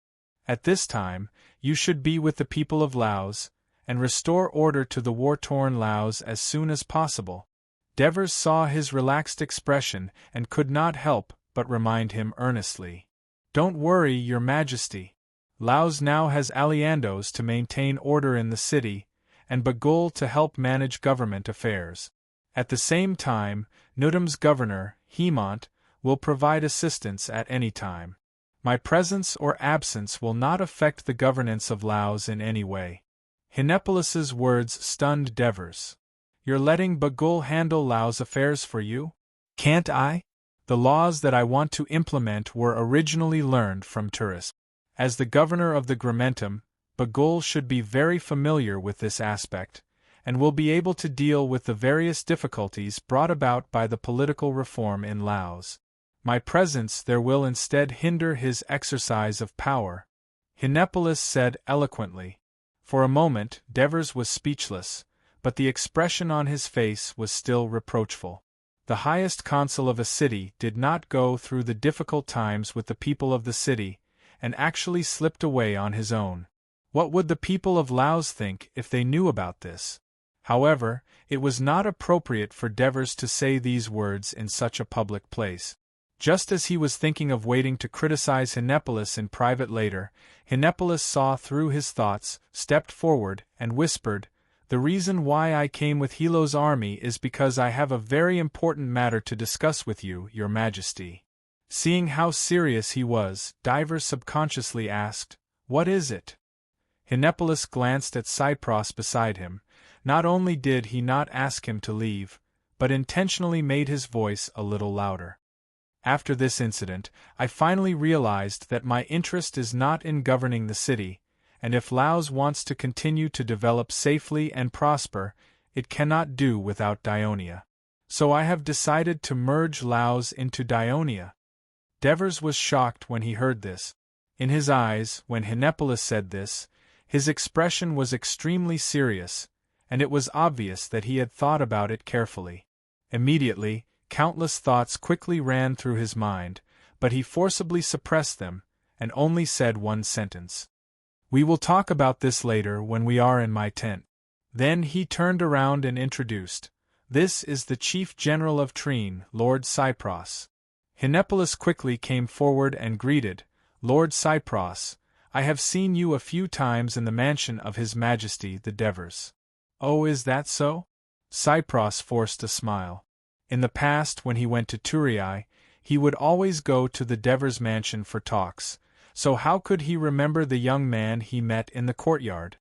At this time, you should be with the people of Laos, and restore order to the war-torn Laos as soon as possible. Devers saw his relaxed expression and could not help but remind him earnestly. Don't worry, your Majesty. Laos now has Aliandos to maintain order in the city, and Bagul to help manage government affairs. At the same time, Nudum's governor, Hemont, will provide assistance at any time. My presence or absence will not affect the governance of Laos in any way. Hinepolis's words stunned Devers. You're letting Bagul handle Laos affairs for you? Can't I? The laws that I want to implement were originally learned from tourists. As the governor of the Gramentum, Bagul should be very familiar with this aspect, and will be able to deal with the various difficulties brought about by the political reform in Laos. My presence there will instead hinder his exercise of power, Hinepolis said eloquently. For a moment, Devers was speechless, but the expression on his face was still reproachful. The highest consul of a city did not go through the difficult times with the people of the city, and actually slipped away on his own. What would the people of Laos think if they knew about this? However, it was not appropriate for Devers to say these words in such a public place. Just as he was thinking of waiting to criticize Hinepolis in private later, Hinepolis saw through his thoughts, stepped forward, and whispered, The reason why I came with Hilo's army is because I have a very important matter to discuss with you, your Majesty. Seeing how serious he was, Devers subconsciously asked, What is it? Hinepolis glanced at Cypros beside him. Not only did he not ask him to leave, but intentionally made his voice a little louder. After this incident, I finally realized that my interest is not in governing the city, and if Laos wants to continue to develop safely and prosper, it cannot do without Dionia. So I have decided to merge Laos into Dionia. Devers was shocked when he heard this. In his eyes, when Hinepolis said this, his expression was extremely serious, and it was obvious that he had thought about it carefully. Immediately, countless thoughts quickly ran through his mind, but he forcibly suppressed them, and only said one sentence. We will talk about this later when we are in my tent. Then he turned around and introduced, This is the Chief General of Trine, Lord Cypros. Hinepolis quickly came forward and greeted, Lord Cypros, I have seen you a few times in the mansion of His Majesty the Devers. Oh, is that so? Cypros forced a smile. In the past, when he went to Turii, he would always go to the Devers mansion for talks, so how could he remember the young man he met in the courtyard?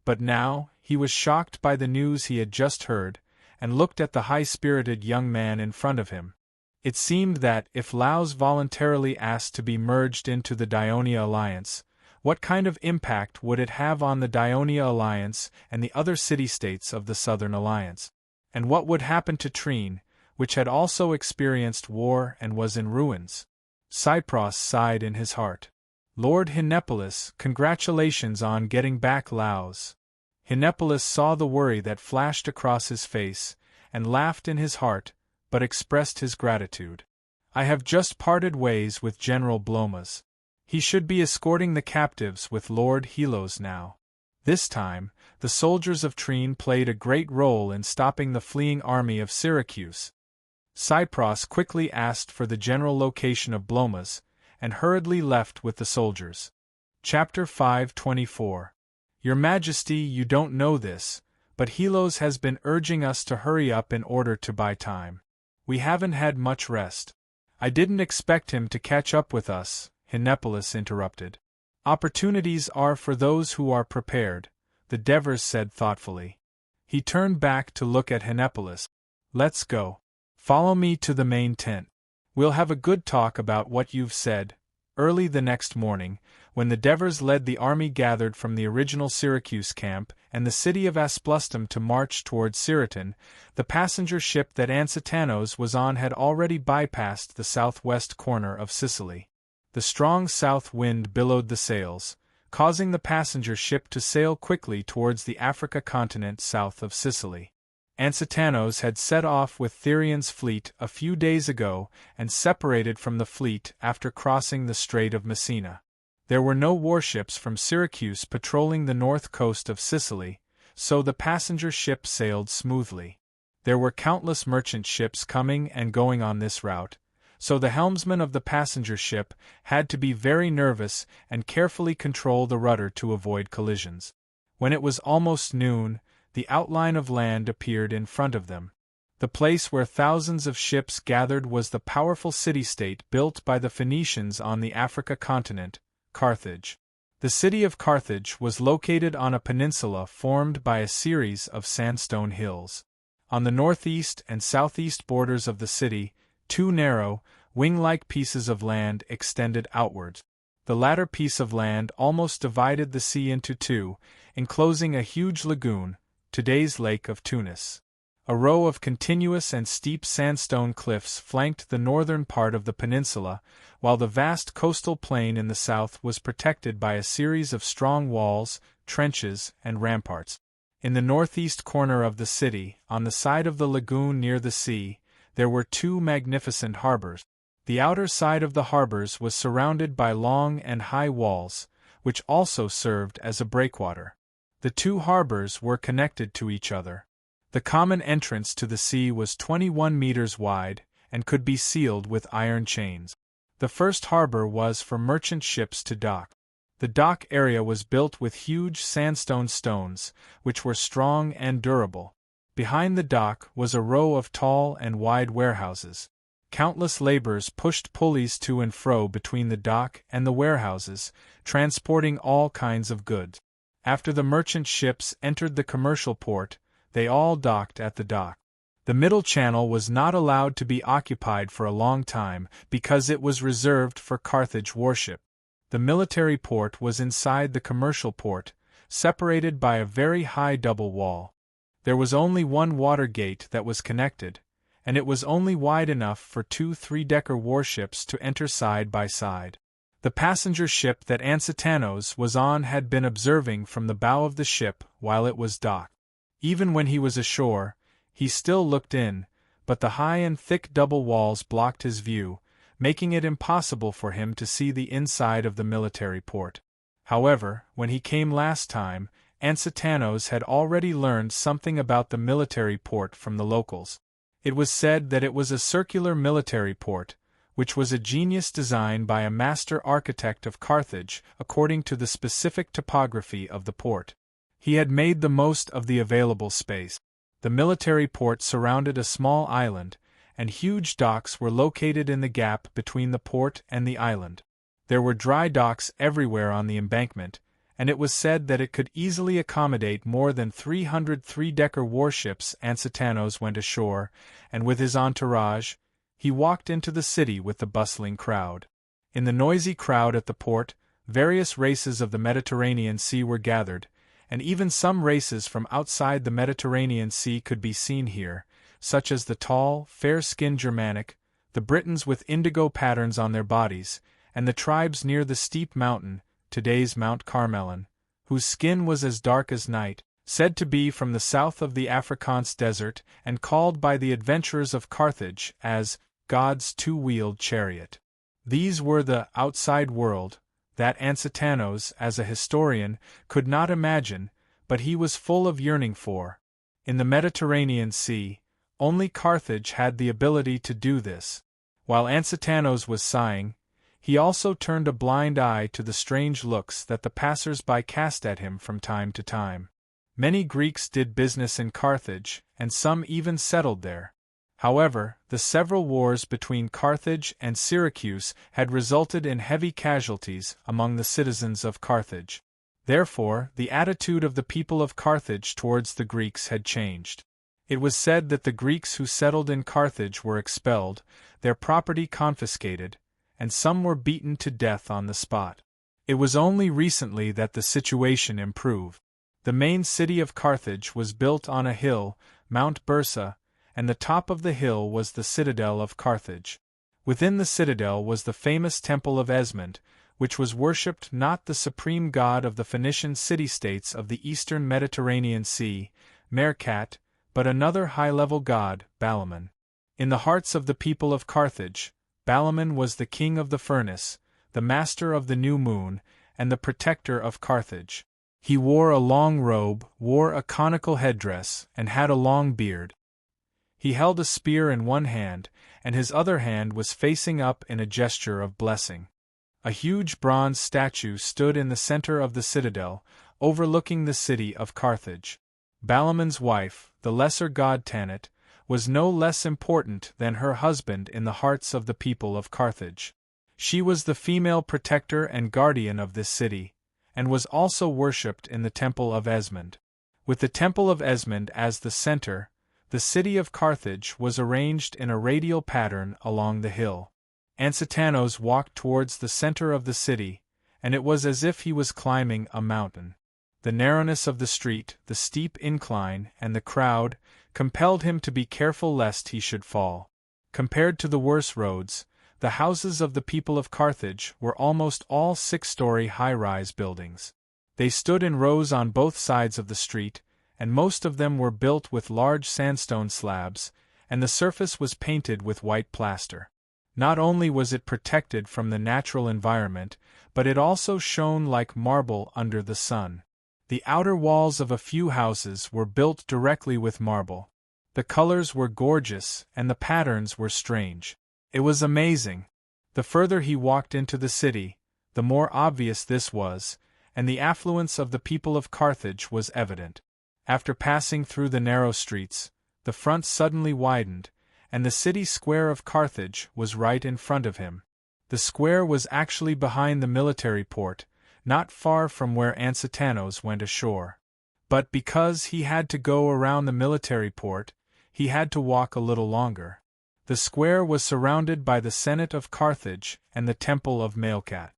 But now, he was shocked by the news he had just heard, and looked at the high-spirited young man in front of him. It seemed that, if Laos voluntarily asked to be merged into the Dionia alliance, what kind of impact would it have on the Dionia alliance and the other city-states of the Southern Alliance? And what would happen to Trine, which had also experienced war and was in ruins? Cypros sighed in his heart. Lord Hinepolis, congratulations on getting back Laos. Hinepolis saw the worry that flashed across his face, and laughed in his heart, but expressed his gratitude. I have just parted ways with General Blomas. He should be escorting the captives with Lord Helos now. This time, the soldiers of Trine played a great role in stopping the fleeing army of Syracuse. Cypros quickly asked for the general location of Blomas, and hurriedly left with the soldiers. Chapter 524. Your Majesty, you don't know this, but Helos has been urging us to hurry up in order to buy time. We haven't had much rest. I didn't expect him to catch up with us, Hinepolis interrupted. Opportunities are for those who are prepared, the Devers said thoughtfully. He turned back to look at Hinepolis. Let's go. Follow me to the main tent. We'll have a good talk about what you've said. Early the next morning, when the Devers led the army gathered from the original Syracuse camp and the city of Asplustum to march toward Siriton, the passenger ship that Ansitanos was on had already bypassed the southwest corner of Sicily. The strong south wind billowed the sails, causing the passenger ship to sail quickly towards the Africa continent south of Sicily. Ansitanos had set off with Therian's fleet a few days ago and separated from the fleet after crossing the Strait of Messina. There were no warships from Syracuse patrolling the north coast of Sicily, so the passenger ship sailed smoothly. There were countless merchant ships coming and going on this route, so the helmsman of the passenger ship had to be very nervous and carefully control the rudder to avoid collisions. When it was almost noon, the outline of land appeared in front of them. The place where thousands of ships gathered was the powerful city-state built by the Phoenicians on the Africa continent, Carthage. The city of Carthage was located on a peninsula formed by a series of sandstone hills. On the northeast and southeast borders of the city, two narrow, wing-like pieces of land extended outwards. The latter piece of land almost divided the sea into two, enclosing a huge lagoon, today's Lake of Tunis. A row of continuous and steep sandstone cliffs flanked the northern part of the peninsula, while the vast coastal plain in the south was protected by a series of strong walls, trenches, and ramparts. In the northeast corner of the city, on the side of the lagoon near the sea, there were two magnificent harbors. The outer side of the harbors was surrounded by long and high walls, which also served as a breakwater. The two harbors were connected to each other. The common entrance to the sea was 21 meters wide and could be sealed with iron chains. The first harbor was for merchant ships to dock. The dock area was built with huge sandstone stones, which were strong and durable. Behind the dock was a row of tall and wide warehouses. Countless laborers pushed pulleys to and fro between the dock and the warehouses, transporting all kinds of goods. After the merchant ships entered the commercial port, they all docked at the dock. The middle channel was not allowed to be occupied for a long time because it was reserved for Carthage warship. The military port was inside the commercial port, separated by a very high double wall. There was only one water gate that was connected, and it was only wide enough for two three-decker warships to enter side by side. The passenger ship that Ansitanos was on had been observing from the bow of the ship while it was docked. Even when he was ashore, he still looked in, but the high and thick double walls blocked his view, making it impossible for him to see the inside of the military port. However, when he came last time, Ansitanos had already learned something about the military port from the locals. It was said that it was a circular military port, which was a genius design by a master architect of Carthage according to the specific topography of the port. He had made the most of the available space. The military port surrounded a small island, and huge docks were located in the gap between the port and the island. There were dry docks everywhere on the embankment, and it was said that it could easily accommodate more than 300 three-decker warships. Ansitanos went ashore, and with his entourage, he walked into the city with the bustling crowd. In the noisy crowd at the port, various races of the Mediterranean Sea were gathered, and even some races from outside the Mediterranean Sea could be seen here, such as the tall, fair-skinned Germanic, the Britons with indigo patterns on their bodies, and the tribes near the steep mountain, today's Mount Carmelen, whose skin was as dark as night, said to be from the south of the Afrikaans desert and called by the adventurers of Carthage as God's two-wheeled chariot. These were the outside world that Ansitanos, as a historian, could not imagine, but he was full of yearning for. In the Mediterranean Sea, only Carthage had the ability to do this. While Ansitanos was sighing, he also turned a blind eye to the strange looks that the passers-by cast at him from time to time. Many Greeks did business in Carthage, and some even settled there. However, the several wars between Carthage and Syracuse had resulted in heavy casualties among the citizens of Carthage. Therefore, the attitude of the people of Carthage towards the Greeks had changed. It was said that the Greeks who settled in Carthage were expelled, their property confiscated, and some were beaten to death on the spot. It was only recently that the situation improved. The main city of Carthage was built on a hill, Mount Bursa, and the top of the hill was the citadel of Carthage. Within the citadel was the famous temple of Esmond, which was worshipped not the supreme god of the Phoenician city-states of the eastern Mediterranean Sea, Merkat, but another high-level god, Balaman. In the hearts of the people of Carthage, Balaman was the king of the furnace, the master of the new moon, and the protector of Carthage. He wore a long robe, wore a conical headdress, and had a long beard. He held a spear in one hand, and his other hand was facing up in a gesture of blessing. A huge bronze statue stood in the center of the citadel, overlooking the city of Carthage. Balaman's wife, the lesser god Tanit, was no less important than her husband in the hearts of the people of Carthage. She was the female protector and guardian of this city, and was also worshipped in the temple of Esmond. With the temple of Esmond as the center, the city of Carthage was arranged in a radial pattern along the hill. Ansitanos walked towards the center of the city, and it was as if he was climbing a mountain. The narrowness of the street, the steep incline, and the crowd compelled him to be careful lest he should fall. Compared to the worse roads, the houses of the people of Carthage were almost all 6-story high-rise buildings. They stood in rows on both sides of the street, and most of them were built with large sandstone slabs, and the surface was painted with white plaster. Not only was it protected from the natural environment, but it also shone like marble under the sun. The outer walls of a few houses were built directly with marble. The colors were gorgeous, and the patterns were strange. It was amazing. The further he walked into the city, the more obvious this was, and the affluence of the people of Carthage was evident. After passing through the narrow streets, the front suddenly widened, and the city square of Carthage was right in front of him. The square was actually behind the military port, not far from where Ansitanos went ashore. But because he had to go around the military port, he had to walk a little longer. The square was surrounded by the Senate of Carthage and the Temple of Merkat.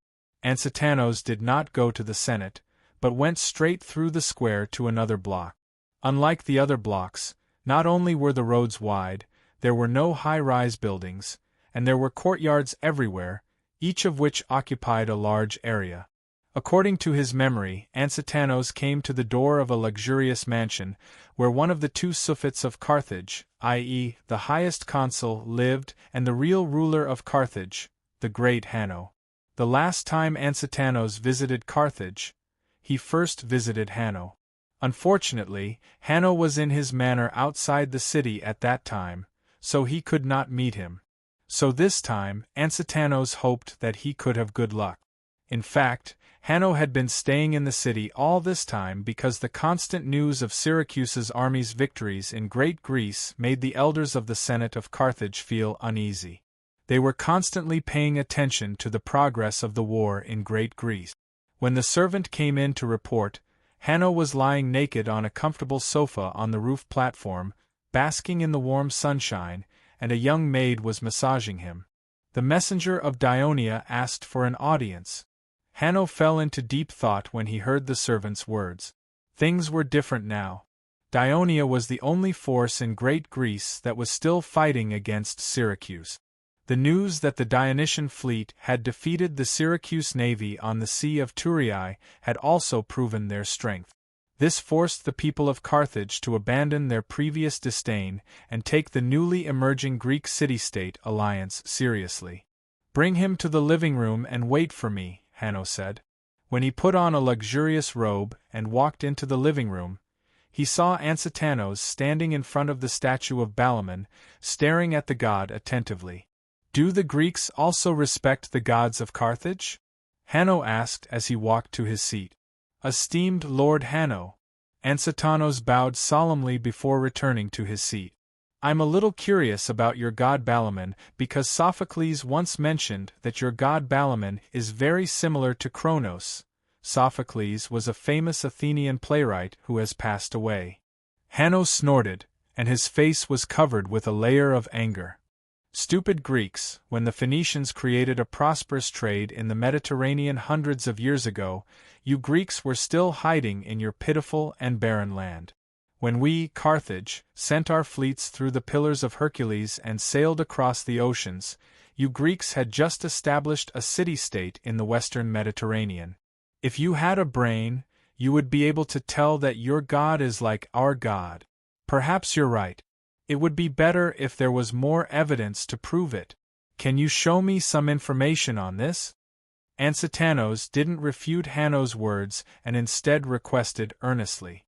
Ansitanos did not go to the Senate, but went straight through the square to another block. Unlike the other blocks, not only were the roads wide, there were no high-rise buildings, and there were courtyards everywhere, each of which occupied a large area. According to his memory, Ansitanos came to the door of a luxurious mansion, where one of the two suffets of Carthage, i.e., the highest consul, lived, and the real ruler of Carthage, the great Hanno. The last time Ansitanos visited Carthage, he first visited Hanno. Unfortunately, Hanno was in his manor outside the city at that time, so he could not meet him. So this time, Ansitanos hoped that he could have good luck. In fact, Hanno had been staying in the city all this time because the constant news of Syracuse's army's victories in Great Greece made the elders of the Senate of Carthage feel uneasy. They were constantly paying attention to the progress of the war in Great Greece. When the servant came in to report, Hanno was lying naked on a comfortable sofa on the roof platform, basking in the warm sunshine, and a young maid was massaging him. The messenger of Dionia asked for an audience. Hanno fell into deep thought when he heard the servant's words. Things were different now. Dionia was the only force in Great Greece that was still fighting against Syracuse. The news that the Dionysian fleet had defeated the Syracuse navy on the Sea of Thurii had also proven their strength. This forced the people of Carthage to abandon their previous disdain and take the newly emerging Greek city-state alliance seriously. "Bring him to the living room and wait for me," Hanno said. When he put on a luxurious robe and walked into the living room, he saw Ansitanos standing in front of the statue of Balaman, staring at the god attentively. "Do the Greeks also respect the gods of Carthage?" Hanno asked as he walked to his seat. "Esteemed Lord Hanno," Ansatanos bowed solemnly before returning to his seat. I'm a little curious about your god Balaam, because Sophocles once mentioned that your god Balaam is very similar to Kronos. Sophocles was a famous Athenian playwright who has passed away. Hanno snorted, and his face was covered with a layer of anger. Stupid Greeks, when the Phoenicians created a prosperous trade in the Mediterranean hundreds of years ago, you Greeks were still hiding in your pitiful and barren land. When we, Carthage, sent our fleets through the Pillars of Hercules and sailed across the oceans, you Greeks had just established a city-state in the western Mediterranean. If you had a brain, you would be able to tell that your god is like our god. Perhaps you're right. It would be better if there was more evidence to prove it. Can you show me some information on this? Ansatanos didn't refute Hanno's words and instead requested earnestly.